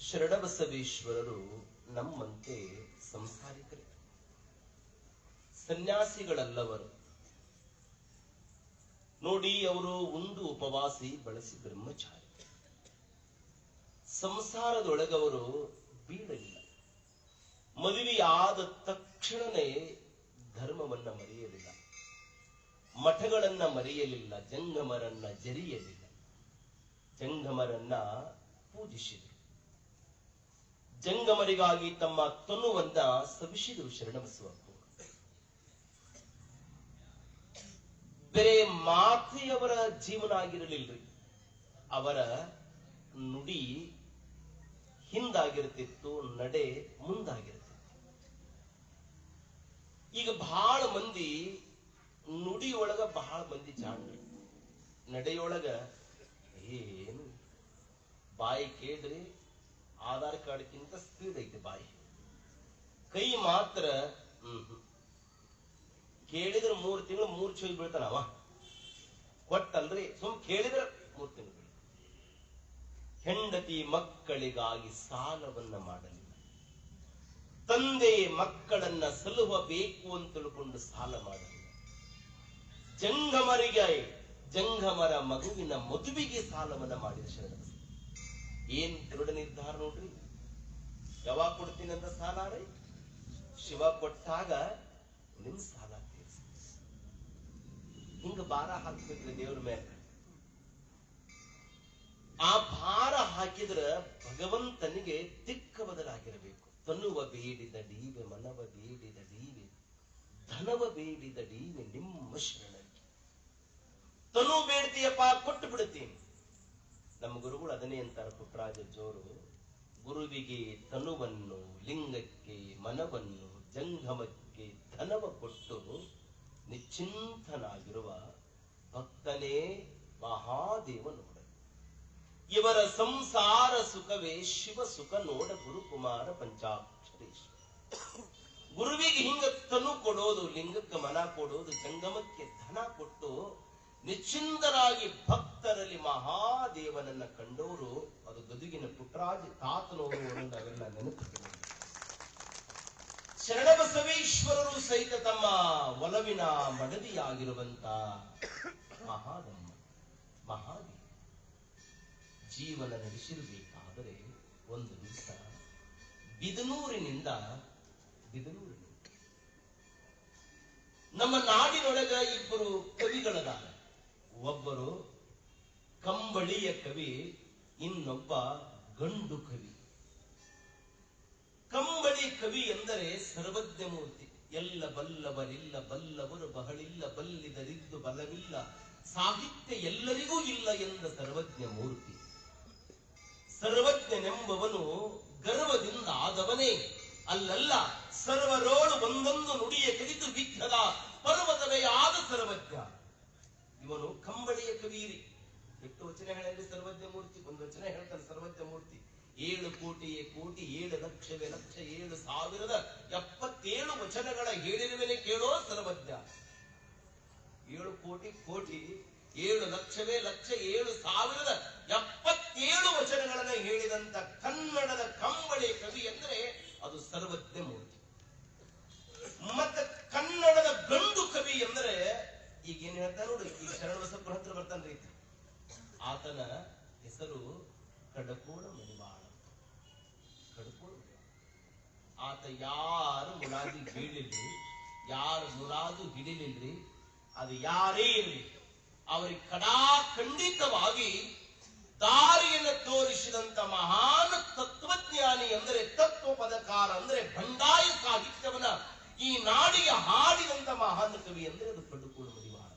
ಶರಣಬಸವೇಶ್ವರರು ನಮ್ಮಂತೆ ಸಂಸಾರಿಕರೇ, ಸನ್ಯಾಸಿಗಳಲ್ಲವರು. ನೋಡಿ, ಅವರು ಒಂದು ಉಪವಾಸಿ ಬಳಸಿ ಬ್ರಹ್ಮಚಾರಿ. ಸಂಸಾರದೊಳಗವರು ಬೀಳಲಿಲ್ಲ. ಮದುವೆಯಾದ ತಕ್ಷಣವೇ ಧರ್ಮವನ್ನ ಮರೆಯಲಿಲ್ಲ, ಮಠಗಳನ್ನ ಮರೆಯಲಿಲ್ಲ, ಜಂಗಮರನ್ನ ಜರಿಯಲಿಲ್ಲ, ಜಂಗಮರನ್ನ ಪೂಜಿಸಿದರು. ಜಂಗಮರಿಗಾಗಿ ತಮ್ಮ ತನುವನ್ನ ಸವಿಸಿದರು ಶರಣಬಸವ. ಬೇರೆ ಮಾತೆಯವರ ಜೀವನ ಆಗಿರಲಿಲ್ರಿ, ಅವರ ನುಡಿ ಹಿಂದಾಗಿರ್ತಿತ್ತು, ನಡೆ ಮುಂದಾಗಿರ್ತಿತ್ತು. ಈಗ ಬಹಳ ಮಂದಿ ನುಡಿಯೊಳಗ ಬಹಳ ಮಂದಿ ಜಾಣ್ರಿ, ನಡೆಯೊಳಗ ಏನು ಬಾಯಿ ಕೇಳ್ರಿ, ಆಧಾರ್ ಕಾರ್ಡ್ಗಿಂತ ಸ್ಪೀಡ್ ಐತಿ ಬಾಯಿ. ಕೈ ಮಾತ್ರ ಕೇಳಿದ್ರೆ 3 ತಿಂಗಳು 3 ಚೋಯ್ ಬೀಳ್ತಾನವ, ಕೊಟ್ಟಲ್ರಿ ಸುಮ್ ಕೇಳಿದ್ರೆ 3 ತಿಂಗಳು. ಹೆಂಡತಿ ಮಕ್ಕಳಿಗಾಗಿ ಸಾಲವನ್ನ ಮಾಡಲಿಲ್ಲ, ತಂದೆ ಮಕ್ಕಳನ್ನ ಸಲುಹಬೇಕು ಅಂತ ತಿಳ್ಕೊಂಡು ಸಾಲ ಮಾಡಲಿಲ್ಲ. ಜಂಗಮರ ಮಗುವಿನ ಮದುವೆಗೆ ಸಾಲವನ್ನ ಮಾಡಿದ ಶರಣಬಸವ. ಏನ್ ದೃಢ ನಿರ್ಧಾರ ನೋಡ್ರಿ. ಯಾವಾಗ ಕೊಡ್ತೀನಿ ಅಂತ ಸಾಲ ರೀ, ಶಿವ ಕೊಟ್ಟಾಗ ನಿಮ್ ಸಾಲ ತೀರಿಸ. ಹಿಂಗ ಭಾರ ಹಾಕ್ಬೇಕ್ರಿ ದೇವ್ರ ಮೇಲೆ. ಆ ಭಾರ ಹಾಕಿದ್ರ ಭಗವಂತನಿಗೆ ದಿಕ್ಕ ಬದಲಾಗಿರಬೇಕು. ತನುವ ಬೇಡಿದ ಡೀವೆ, ಮನವ ಬೇಡಿದ ಡೀವೆ, ಧನವ ಬೇಡಿದ ಡೀವೆ ನಿಮ್ಮ ಶರಣಕ್ಕೆ. ತನು ಬೇಡ್ತೀಯಪ್ಪ, ಕೊಟ್ಟು ಬಿಡುತ್ತೀನಿ. ನಮ್ಮ ಗುರುಗಳು ಅದನ್ನೇ ಅಂತಾರೆ, ಪುಟ್ಟರಾಜ ಜೋರು. ಗುರುವಿಗೆ ತನುವನ್ನು, ಲಿಂಗಕ್ಕೆ ಮನವನ್ನು, ಜಂಗಮಕ್ಕೆ ಧನವ ಕೊಟ್ಟು ನಿಶ್ಚಿಂತನಾಗಿರುವ ಭಕ್ತನೇ ಮಹಾದೇವ ನೋಡ. ಇವರ ಸಂಸಾರ ಸುಖವೇ ಶಿವ ಸುಖ ನೋಡ ಗುರುಕುಮಾರ ಪಂಚಾಕ್ಷರೇಶ್ವರ. ಗುರುವಿಗೆ ಹಿಂಗ ತನು ಕೊಡೋದು, ಲಿಂಗಕ್ಕೆ ಮನ ಕೊಡೋದು, ಜಂಗಮಕ್ಕೆ ಧನ ಕೊಟ್ಟು ನಿಶ್ಚಿಂತರಾಗಿ ಭಕ್ತರಲ್ಲಿ ಮಹಾದೇವನನ್ನ ಕಂಡವರು ಅದು ಗದುಗಿನ ಪುಟ್ಟರಾಜ ತಾತನವರು ನಾವೆಲ್ಲ ನೆನಪಿದ್ದೇವೆ. ಶರಣಬಸವೇಶ್ವರರು ಸಹಿತ ತಮ್ಮ ಒಲವಿನ ಮಡದಿಯಾಗಿರುವಂತ ಮಹಾದಮ್ಮ ಮಹಾದೇವ ಜೀವನ ನಡೆಸಿರಬೇಕಾದರೆ ಒಂದು ದಿವಸ ಬಿದನೂರಿನಿಂದ ನಮ್ಮ ನಾಡಿನೊಳಗ ಇಬ್ಬರು ಕವಿಗಳದಾರ. ಒಬ್ಬರು ಕಂಬಳಿಯ ಕವಿ, ಇನ್ನೊಬ್ಬ ಗಂಡು ಕವಿ. ಕಂಬಳಿ ಕವಿ ಎಂದರೆ ಸರ್ವಜ್ಞ ಮೂರ್ತಿ. ಎಲ್ಲ ಬಲ್ಲವರಿಲ್ಲ, ಬಲ್ಲವರು ಬಹಳಿಲ್ಲ, ಬಲ್ಲಿದರಿದ್ದು ಬಲವಿಲ್ಲ, ಸಾಹಿತ್ಯ ಎಲ್ಲರಿಗೂ ಇಲ್ಲ ಎಂದ ಸರ್ವಜ್ಞ ಮೂರ್ತಿ. ಸರ್ವಜ್ಞನೆಂಬವನು ಗರ್ವದಿಂದ ಆದವನೇ ಅಲ್ಲಲ್ಲ, ಸರ್ವರೋಳು ಒಂದೊಂದು ನುಡಿಯ ಕಲಿತು ವಿಘ್ನದ ಪರ್ವತವೇ ಆದ ಸರ್ವಜ್ಞ. ಇವನು ಕಂಬಳಿಯ ಕವೀರಿ. 8 ವಚನಗಳಲ್ಲಿ ಸರ್ವಜ್ಞ ಮೂರ್ತಿ, 1 ವಚನ ಹೇಳ್ತಾನೆ ಸರ್ವಜ್ಞ ಮೂರ್ತಿ. 7 ಕೋಟಿಯೇ ಕೋಟಿ, 7 ಲಕ್ಷವೇ ಲಕ್ಷ, 7,077 ವಚನಗಳ ಹೇಳಿರುವೆನೆ ಕೇಳೋ ಸರ್ವಜ್ಞ. 7 ಕೋಟಿ ಕೋಟಿ, 7 ಲಕ್ಷವೇ ಲಕ್ಷ, 7,077 ವಚನಗಳನ್ನ ಹೇಳಿದಂತ ಕನ್ನಡದ ಕಂಬಳಿ ಕವಿ ಎಂದರೆ ಅದು ಸರ್ವಜ್ಞ ಮೂರ್ತಿ. ಮತ್ತೆ ಕನ್ನಡದ ಗಂಡು ಕವಿ ಎಂದರೆ ಈಗೇನ್ ಹೇಳ್ತಾರೆ ನೋಡಿ, ಈಗ ಶರಣಬಸಪ್ಪರ ಹತ್ರ ಬರ್ತಾನ್ರಿ, ಆತನ ಹೆಸರು ಕಡಕೋಳ ಮಣಿವಾಳ. ಆತ ಯಾರು ಮುರಾದಿ ಹೇಳಿಲ್ರಿ, ಯಾರು ಮುರಾದು ಹಿಡಿಲಿಲ್ರಿ, ಅದು ಯಾರೇ ಇರಲಿ ಅವರಿಗೆ ಖಂಡಿತವಾಗಿ ದಾರಿಯನ್ನು ತೋರಿಸಿದಂತ ಮಹಾನ್ ತತ್ವಜ್ಞಾನಿ ಅಂದರೆ ತತ್ವ ಪದಕಾರ ಅಂದರೆ ಬಂಡಾಯ ಸಾಹಿತ್ಯವನ್ನ ಈ ನಾಡಿಗೆ ಹಾಡಿದಂತ ಮಹಾನ್ ಕವಿ ಅಂದರೆ ಅದು ಕಡುಕೋಳ ಮಡಿವಾಳ.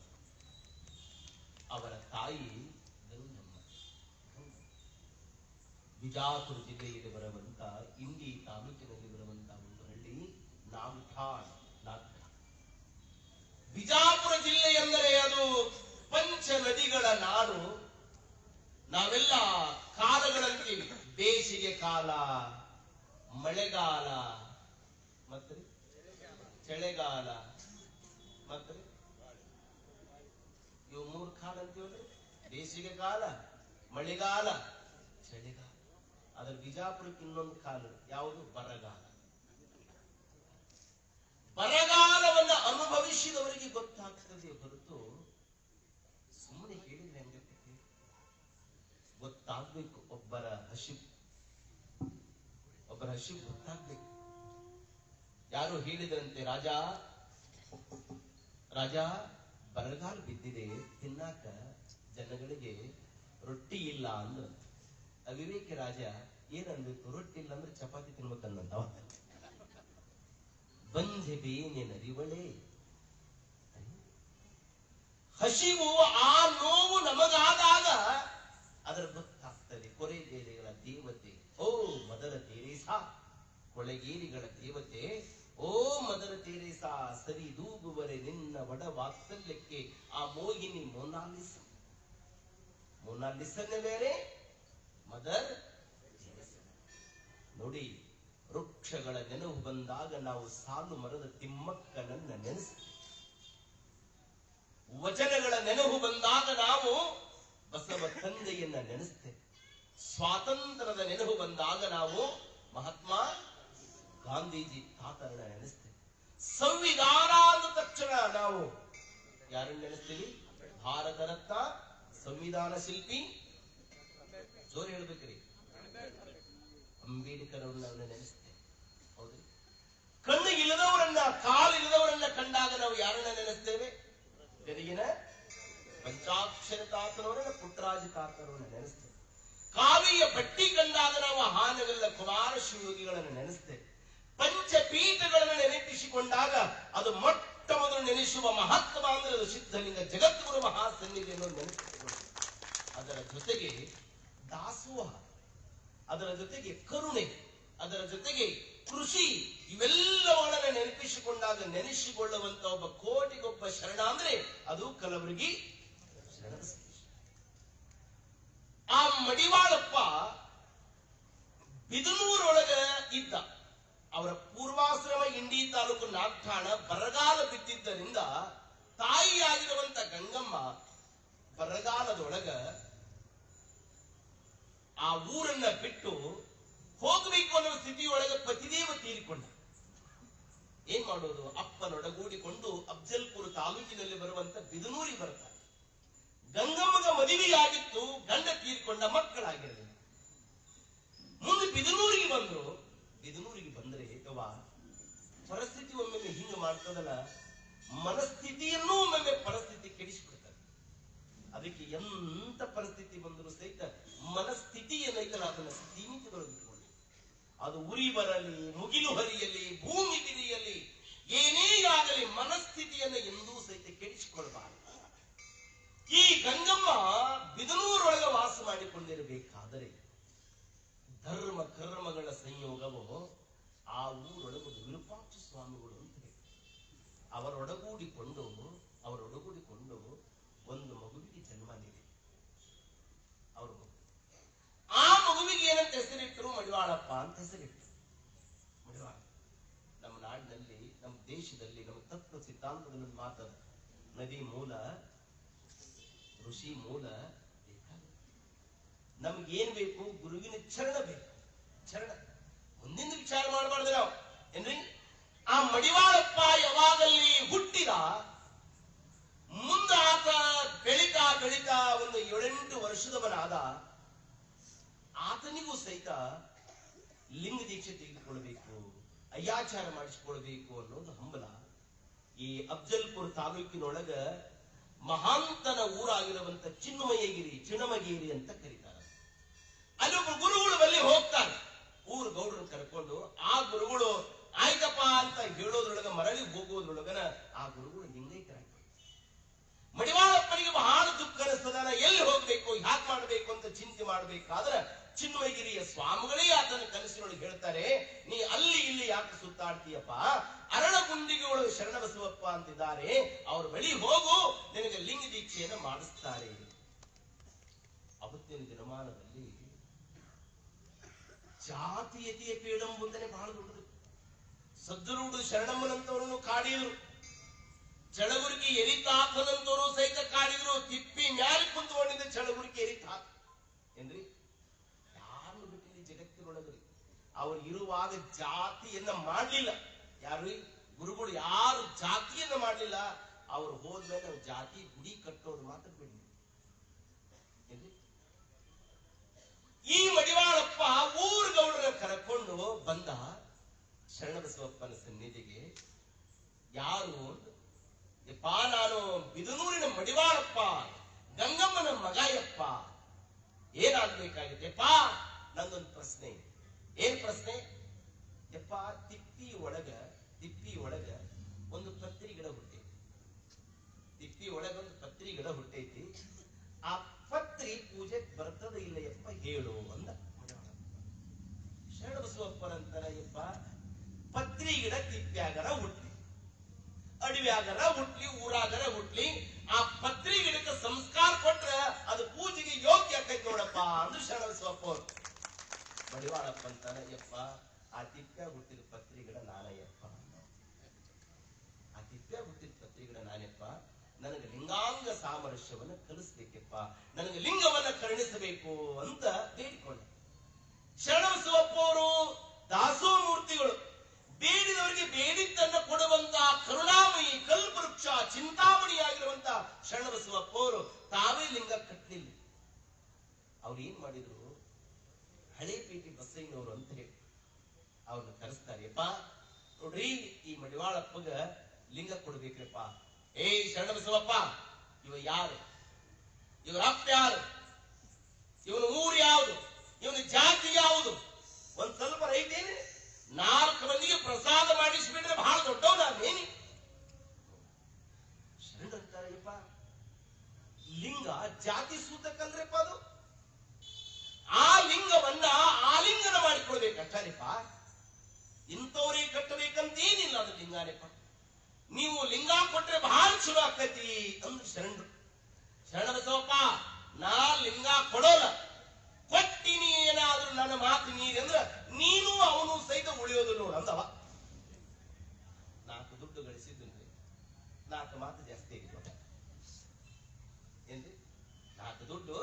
ಅವರ ತಾಯಿ ಗಂಗಮ್ಮ. ಬಿಜಾಪುರ ಜಿಲ್ಲೆಯಲ್ಲಿ ಬರುವಂತ ಇಂಡಿ ತಾಲೂಕಿನಲ್ಲಿ ಬರುವಂತ ಒಂದು ಹಳ್ಳಿ ನಾಗಠಾಣ್. ನಾಡು. ನಾವೆಲ್ಲ ಕಾಲಗಳಂತೀವಿ. ಬೇಸಿಗೆ ಕಾಲ, ಮಳೆಗಾಲ, ಮತ್ತೆ ಚಳಿಗಾಲ, ಮತ್ತೆ ಇವು 3 ಕಾಲ ಅಂತೀವಲ್ರಿ. ಬೇಸಿಗೆ ಕಾಲ, ಮಳೆಗಾಲ, ಚಳಿಗಾಲ. ಅದರ ಬಿಜಾಪುರಕ್ಕೆ ಇನ್ನೊಂದು ಕಾಲ ಯಾವುದು? ಬರಗಾಲ. ಬರಗಾಲವನ್ನ ಅನುಭವಿಸಿದವರಿಗೆ ಗೊತ್ತಾಗ್ತದೆ ಹೊರತು ಸುಮ್ಮನೆ ಹೇಳಿದ್ರೆ ಹೆಂಗತ್ತೆ? ಗೊತ್ತಾಗ್ಬೇಕು. ಒಬ್ಬರ ಹಸಿವು ಗೊತ್ತಾಗ್ಬೇಕು. ಯಾರು ಹೇಳಿದ್ರಂತೆ, ರಾಜ ಬರಗಾಲ ಬಿದ್ದಿದೆ, ತಿನ್ನಾಕ ಜನಗಳಿಗೆ ರೊಟ್ಟಿ ಇಲ್ಲ ಅಂದ್ರ. ಅವಿವೇಕಿ ರಾಜ ಏನನ್ಬೇಕು? ರೊಟ್ಟಿ ಇಲ್ಲ ಅಂದ್ರೆ ಚಪಾತಿ ತಿನ್ಬೇಕಂದಂತ. ಬಂಜೆ ಬೇನೆನರಿವಳೆ. ಹಸಿವು, ಆ ನೋವು ನಮಗಾದಾಗ ಅದರ ಗೊತ್ತಾಗ್ತದೆ. ಕೊರೆ ಬೇಲೆಗಳ ದೇವತೆ ಓ ಮದರ ತೆರೇಸಾ, ಕೊಳೆಗೇರಿಗಳ ದೇವತೆ ಓ ಮದರ ತೆರೇಸಾ, ಸರಿ ದೂಗುವರೆ ನಿನ್ನ ಒಡ ವಾತ್ಸಲ್ಯಕ್ಕೆ ಆ ಮೋಹಿನಿ ಮೊನಾಲಿಸನೆ ಬೇರೆ, ಮದರ್ ನೋಡಿ. ವೃಕ್ಷಗಳ ನೆನಪು ಬಂದಾಗ ನಾವು ಸಾಲು ಮರದ ತಿಮ್ಮಕ್ಕನನ್ನ ನೆನೆಸ್ತೀವಿ. ವಚನಗಳ ನೆನಪು ಬಂದಾಗ ನಾವು ಬಸವ ತಂದೆಯನ್ನ ನೆನೆಸ್ತೇವೆ. ಸ್ವಾತಂತ್ರ್ಯದ ನೆನಪು ಬಂದಾಗ ನಾವು ಮಹಾತ್ಮ ಗಾಂಧೀಜಿ ತಾತರನ್ನ ನೆನೆಸ್ತೇವೆ. ಸಂವಿಧಾನ ಅಂದ ತಕ್ಷಣ ನಾವು ಯಾರನ್ನ ನೆನೆಸ್ತೀವಿ? ಭಾರತ ರತ್ನ ಸಂವಿಧಾನ ಶಿಲ್ಪಿ ಜೋರು ಹೇಳ್ಬೇಕ್ರಿ, ಅಂಬೇಡ್ಕರ್ ಅವ್ರನ್ನ ನೆನೆಸ್ತೇವೆ. ಹೌದ್ರಿ. ಕಣ್ಣು ಇಲ್ಲದವರನ್ನ, ಕಾಲಿಲ್ಲದವರನ್ನ ಕಂಡಾಗ ನಾವು ಯಾರನ್ನ ನೆನೆಸ್ತೇವೆ? ಗದಗಿನ ಪಂಚಾಕ್ಷರ ತಾತನವರನ್ನ, ಪುಟ್ಟರಾಜ ತಾತನವರನ್ನ ನೆನೆಸ್ತೇವೆ. ಕಾವಿಯ ಬಟ್ಟಿ ಕಂಡಾಗ ನಾವು ಹಾನಗಲ್ಲ ಕುಮಾರ ಶಿವಯೋಗಿಗಳನ್ನು ನೆನೆಸ್ತೇವೆ. ಪಂಚಪೀಠಗಳನ್ನು ನೆನಪಿಸಿಕೊಂಡಾಗ ಅದು ಮೊಟ್ಟ ಮೊದಲು ನೆನೆಸುವ ಮಹಾತ್ಮ ಅಂದ್ರೆ ಅದು ಸಿದ್ಧಲಿಂಗ ಜಗದ್ಗುರು ಮಹಾಸನ್ನಿಧಿಯನ್ನು ನೆನೆಸಿಕೊಂಡು, ಅದರ ಜೊತೆಗೆ ದಾಸೋಹ, ಅದರ ಜೊತೆಗೆ ಕರುಣೆ, ಅದರ ಜೊತೆಗೆ ಕೃಷಿ, ಇವೆಲ್ಲವುಗಳನ್ನು ನೆನಪಿಸಿಕೊಂಡಾಗ ನೆನೆಸಿಕೊಳ್ಳುವಂತ ಒಬ್ಬ ಕೋಟಿಗೊಬ್ಬ ಶರಣ ಅಂದ್ರೆ ಅದು ಕಲಬುರಗಿ ಶರಣರ. ಆ ಮಡಿವಾಳಪ್ಪ ಬಿದನೂರೊಳಗ ಇದ್ದ. ಅವರ ಪೂರ್ವಾಶ್ರಮ ಇಂಡಿ ತಾಲೂಕು ನಾಗ್ಠಾಣ. ಬರಗಾಲ ಬಿದ್ದಿದ್ದರಿಂದ ತಾಯಿಯಾಗಿರುವಂತ ಗಂಗಮ್ಮ ಬರಗಾಲದೊಳಗ ಆ ಊರನ್ನ ಬಿಟ್ಟು ಹೋಗಬೇಕು ಅನ್ನೋ ಸ್ಥಿತಿಯೊಳಗೆ ಪತಿದೇವ ತೀರಿಕೊಂಡ. ಏನ್ ಮಾಡೋದು? ಅಪ್ಪನೊಡಗೂಡಿಕೊಂಡು ಅಫ್ಜಲ್ಪುರ ತಾಲೂಕಿನಲ್ಲಿ ಬರುವಂತ ಬಿದನೂರಿಗೆ ಬರ್ತಾರೆ. ಗಂಗಮ್ಮಗ ಮದುವೆಯಾಗಿತ್ತು, ಗಂಡ ತೀರಿಕೊಂಡ, ಮಕ್ಕಳಾಗಿರಲಿಲ್ಲ. ಮುಂದೆ ಬಿದನೂರಿಗೆ ಬಂದ್ರು. ಬಿದನೂರಿಗೆ ಬಂದ್ರೆ ಪರಿಸ್ಥಿತಿ ಒಮ್ಮೆ ಹಿಂಗ ಮಾಡ್ತದಲ್ಲ, ಮನಸ್ಥಿತಿಯನ್ನೂ ಒಮ್ಮೆ ಪರಿಸ್ಥಿತಿ ಕೆಡಿಸಿಬಿಡ್ತದೆ. ಅದಕ್ಕೆ ಎಂತ ಪರಿಸ್ಥಿತಿ ಬಂದರೂ ಸಹಿತ ಮನಸ್ಥಿತಿ ಏನೈತಲ್ಲ ಅದನ್ನ ಸೀಮಿತಗೊಳಿಸಿಕೊಳ್ಳಿ. ಅದು ಉರಿ ಬರಲಿ, ಮುಗಿಲು ಹರಿಯಲಿ, ಭೂಮಿ ಬಿರಿಯಲಿ, ಏನೇ ಆಗಲಿ ಮನಸ್ಥಿತಿಯನ್ನು ಎಂದೂ ಸಹಿತ ಕೆಡಿಸಿಕೊಳ್ಳಬಾರದು. ಈ ಗಂಗಮ್ಮ ಬಿದನೂರೊಳಗೆ ವಾಸ ಮಾಡಿಕೊಂಡಿರಬೇಕಾದರೆ ಧರ್ಮ ಕರ್ಮಗಳ ಸಂಯೋಗವು ಆ ಊರೊಳಗೆ ವಿರೂಪಾಕ್ಷ ಸ್ವಾಮಿಗಳು ಅಂತ ಅವರೊಡಗೂಡಿಕೊಂಡು ಒಂದು ಮಗುವಿಗೆ ಜನ್ಮ ನೀಡಿ. ಅವ್ರ ಮಗು, ಆ ಮಗುವಿಗೆ ಏನಂತ ಹೆಸರಿಟ್ಟರು? ಮಡಿವಾಳಪ್ಪ ಅಂತ ಹೆಸರಿಟ್ಟರು. ಮಡಿವಾಳ ನಮ್ಮ ನಾಡಿನಲ್ಲಿ, ನಮ್ಮ ದೇಶದಲ್ಲಿ, ನಮ್ಮ ತತ್ವ ಸಿದ್ಧಾಂತದಲ್ಲಿ ಮಾತದ ನದಿ ಮೂಲ, ಋಷಿ ಮೂಲ ಬೇಕಾಗುತ್ತೆ. ನಮ್ಗೇನ್ ಬೇಕು? ಗುರುವಿನ ಚರಣ ಬೇಕು. ಚರಣ ಮುಂದಿನ ವಿಚಾರ ಮಾಡಬಾರ್ದು ನಾವು. ಏನ್ರಿ? ಆ ಮಡಿವಾಳಪ್ಪ ಯಾವಾಗಲ್ಲಿ ಹುಟ್ಟಿದ, ಮುಂದ ಆತ ಬೆಳಿತಾ ಒಂದು 7-8 ವರ್ಷದವನಾದ. ಆತನಿಗೂ ಸಹಿತ ಲಿಂಗ ದೀಕ್ಷೆ ತೆಗೆದುಕೊಳ್ಬೇಕು, ಅಯ್ಯಾಚಾರ ಮಾಡಿಸಿಕೊಳ್ಬೇಕು ಅನ್ನೋದು ಹಂಬಲ. ಈ ಅಫ್ಜಲ್ಪುರ ತಾಲೂಕಿನೊಳಗ ಮಹಾಂತನ ಊರಾಗಿರುವಂತ ಚಿನ್ನಮಗೇರಿ ಅಂತ ಕರೀತಾರೆ. ಅಲ್ಲೊಬ್ಬ ಗುರುಗಳು ಬಲ್ಲಿ ಹೋಗ್ತಾರೆ, ಊರು ಗೌಡರನ್ನು ಕರ್ಕೊಂಡು. ಆ ಗುರುಗಳು ಆಯ್ತಪ್ಪ ಅಂತ ಹೇಳೋದ್ರೊಳಗ, ಮರಳಿ ಹೋಗೋದ್ರೊಳಗನ ಆ ಗುರುಗಳು ಲಿಂಗೈಕ್ಯರಾಗ್ತಾರೆ. ಮಡಿವಾಳಪ್ಪನಿಗೆ ಬಹಳ ದುಃಖ ಅನಿಸ್ತದ. ಎಲ್ಲಿ ಹೋಗ್ಬೇಕು, ಹ್ಯಾಕ್ ಮಾಡ್ಬೇಕು ಅಂತ ಚಿಂತೆ ಮಾಡ್ಬೇಕಾದ್ರೆ ಚಿನ್ಮಯಗಿರಿಯ ಸ್ವಾಮಿಗಳೇ ಆತನ ಕನಸಿನೊಳಗೆ ಹೇಳ್ತಾರೆ, ನೀ ಅಲ್ಲಿ ಇಲ್ಲಿ ಯಾಕೆ ಸುತ್ತಾಡ್ತೀಯಪ್ಪ? ಅರಳಗುಂಡಿಗೆ ಒಳಗೆ ಶರಣಬಸವಪ್ಪ ಅಂತಿದ್ದಾರೆ, ಅವ್ರ ಬಳಿ ಹೋಗು, ನಿನಗೆ ಲಿಂಗ ದೀಕ್ಷೆಯನ್ನು ಮಾಡಿಸ್ತಾರೆ. ಅವತ್ತಿನ ದಿನಮಾನದಲ್ಲಿ ಜಾತೀಯತೆಯ ಪೀಡಂಬುಂದನೆ ಬಹಳ ದೊಡ್ಡದು. ಸದ್ಗುರುಡು ಶರಣಮ್ಮನಂತವರನ್ನು ಕಾಡಿದ್ರು, ಚಳಗುರಿಗೆ ಎರಿತಾತನಂತವರು ಸಹಿತ ಕಾಡಿದ್ರು. ತಿಪ್ಪಿ ಮ್ಯಾಲೆ ಕುಂತ್ಕೊಂಡಿದ್ದ ಚಳಗುರಿಗೆ ಎರಿತಾತ ಏನ್ರಿ, ಯಾರನ್ನು ಬಿಟ್ಟಿಲ್ಲ ಜಗತ್ತಿನೊಳಗ್ರಿ. ಅವರು ಇರುವಾಗ ಜಾತಿಯನ್ನ ಮಾಡ್ಲಿಲ್ಲ. ಯಾರು ಗುರುಗಳು ಯಾರು ಜಾತಿಯನ್ನ ಮಾಡ್ಲಿಲ್ಲ. ಅವ್ರು ಹೋದ್ಮೇಲೆ ನಾವು ಜಾತಿ ಗುಡಿ ಕಟ್ಟೋದು ಮಾತ್ರ ಬಿಡಿ. ಈ ಮಡಿವಾಳಪ್ಪ ಊರ್ ಗೌಡರ ಕರಕೊಂಡು ಬಂದ ಶರಣಬಸವಪ್ಪನ ಸನ್ನಿಧಿಗೆ. ಯಾರು ಯಪ್ಪ, ನಾನು ಬಿದನೂರಿನ ಮಡಿವಾಳಪ್ಪ, ಗಂಗಮ್ಮನ ಮಗಾಯಪ್ಪ, ಏನಾಗ್ಬೇಕಾಗಿತ್ತೆಪ್ಪ? ನಂದೊಂದು ಪ್ರಶ್ನೆ. ಏನ್ ಪ್ರಶ್ನೆ? ಯಪ್ಪ, ತಿಪ್ಪಿ ಒಳಗ ಒಂದು ಪತ್ರಿ ಗಿಡ ಹುಟ್ಟೈತಿ. ತಿಪ್ಪಿ ಒಳಗ ಒಂದು ಪತ್ರಿ ಗಿಡ ಹುಟ್ಟೈತಿ. ಆ ಪತ್ರಿ ಪೂಜೆಗೆ ಬರ್ತದ ಇಲ್ಲ ಯಪ್ಪ ಹೇಳು ಅಂದ ಶರಣಬಸವಪ್ಪನಂತರ. ಯಪ್ಪ, ಪತ್ರಿ ಗಿಡ ತಿಪ್ಪ್ಯಾಗರ ಹುಟ್ಲಿ, ಅಡವ್ಯಾಗರ ಹುಟ್ಲಿ, ಊರಾಗರ ಹುಟ್ಲಿ, ಆ ಪತ್ರಿ ಗಿಡಕ್ಕೆ ಸಂಸ್ಕಾರ ಕೊಟ್ರ ಅದು ಪೂಜೆಗೆ ಯೋಗ್ಯ ಆಕೈತಿ ನೋಡಪ್ಪ ಅಂದ್ರು ಶರಣಬಸವಪ್ಪ ಅವರು. ಮಡಿವಾಳಪ್ಪ ಅಂತಾನೆ, ಯಪ್ಪ, ಆ ತಿಪ್ಪ್ಯಾಗ ಹುಟ್ಟಿದ ಪತ್ರಿ ಗಿಡ ನಾನಯ್ಯಪ್ಪ, ಆ ತಿಪ್ಪ್ಯಾಗ ಹುಟ್ಟಿದ ಪತ್ರಿ ಗಿಡ ನಾನಪ್ಪ. ನನಗೆ ಲಿಂಗಾಂಗ ಸಾಮರಸ್ಯವನ್ನ ಕಲಿಸ್ಬೇಕಪ್ಪ, ನನಗೆ ಲಿಂಗವನ್ನ ಕರುಣಿಸಬೇಕು ಅಂತ ಬೇಡಿಕೊಂಡ. ಶರಣಬಸವಪ್ಪ ಅವರು ದಾಸೋಮೂರ್ತಿಗಳು, ಬೇಡಿದವರಿಗೆ ಬೇಡಿದ್ದನ್ನ ಕೊಡುವಂತಹ ಕರುಣಾಮಯಿ ಕಲ್ಪವೃಕ್ಷ ಚಿಂತಾಮಣಿಯಾಗಿರುವಂತಹ ಶರಣಬಸವಪ್ಪ ಅವರು ತಾವೇ ಲಿಂಗ ಕಟ್ಟಲಿಲ್ಲ. ಅವ್ರು ಏನ್ ಮಾಡಿದ್ರು, ಹಳೇಪೇಟೆ ಬಸಯ್ಯನವರು ಅಂತ ಹೇಳಿ ಅವ್ರನ್ನ ಕರೆಸ್ತಾರೆ. ಯಪ್ಪ ನೋಡ್ರಿ, ಈ ಮಡಿವಾಳಪ್ಪಗ ಲಿಂಗ ಕೊಡ್ಬೇಕ್ರಪ್ಪ. ಏ ಶರಣಬಸವಪ್ಪ, ಇವ ಯಾರು, ಇವರ ಅಪ್ಪ ಯಾರು, ಇವನ ಊರು ಯಾವುದು, ಇವನ ಜಾತಿ ಯಾವುದು, ಒಂದ್ ಸ್ವಲ್ಪ ರೈತೇನೆ 4 ಮಂದಿಗೆ ಪ್ರಸಾದ ಮಾಡಿಸ್ಬಿಟ್ರೆ ಬಹಳ ದೊಡ್ಡವ ನಾನೇನಿ. ಶರಣಂತಾರಯ್ಯಪ್ಪ, ಲಿಂಗ ಜಾತಿ ಸೂತಕಂದ್ರಪ್ಪ ಅದು. ಆ ಲಿಂಗವನ್ನ ಆಲಿಂಗನ ಮಾಡಿಕೊಡ್ಬೇಕಷ್ಟರಿಪ್ಪ, ಇಂಥವ್ರಿಗೆ ಕಟ್ಟಬೇಕಂತೇನಿಲ್ಲ. ಅದು ಲಿಂಗಾನಪ್ಪ, ನೀವು ಲಿಂಗ ಕೊಟ್ರೆ ಬಹಳ ಚಲೋ ಆಕೈತಿ ಅಂದ್ರು ಶರಣರು. ಶರಣಬಸವಪ್ಪ, ನಾ ಲಿಂಗ ಕೊಡೋಲ್ಲ, ಕೊಟ್ಟಿನಿ ಏನಾದ್ರೂ ನನ್ನ ಮಾತು ನೀರಿ ಅಂದ್ರ ನೀನು ಅವನು ಸಹಿತ ಉಳಿಯೋದು ನೋಡು ಅಂದವ. 4 ದುಡ್ಡು ಗಳಿಸಿದ್ರಿ, 4 ಮಾತು ಜಾಸ್ತಿ ಆಗಿತ್ತು ಏನ್ರಿ, 4 ದುಡ್ಡು.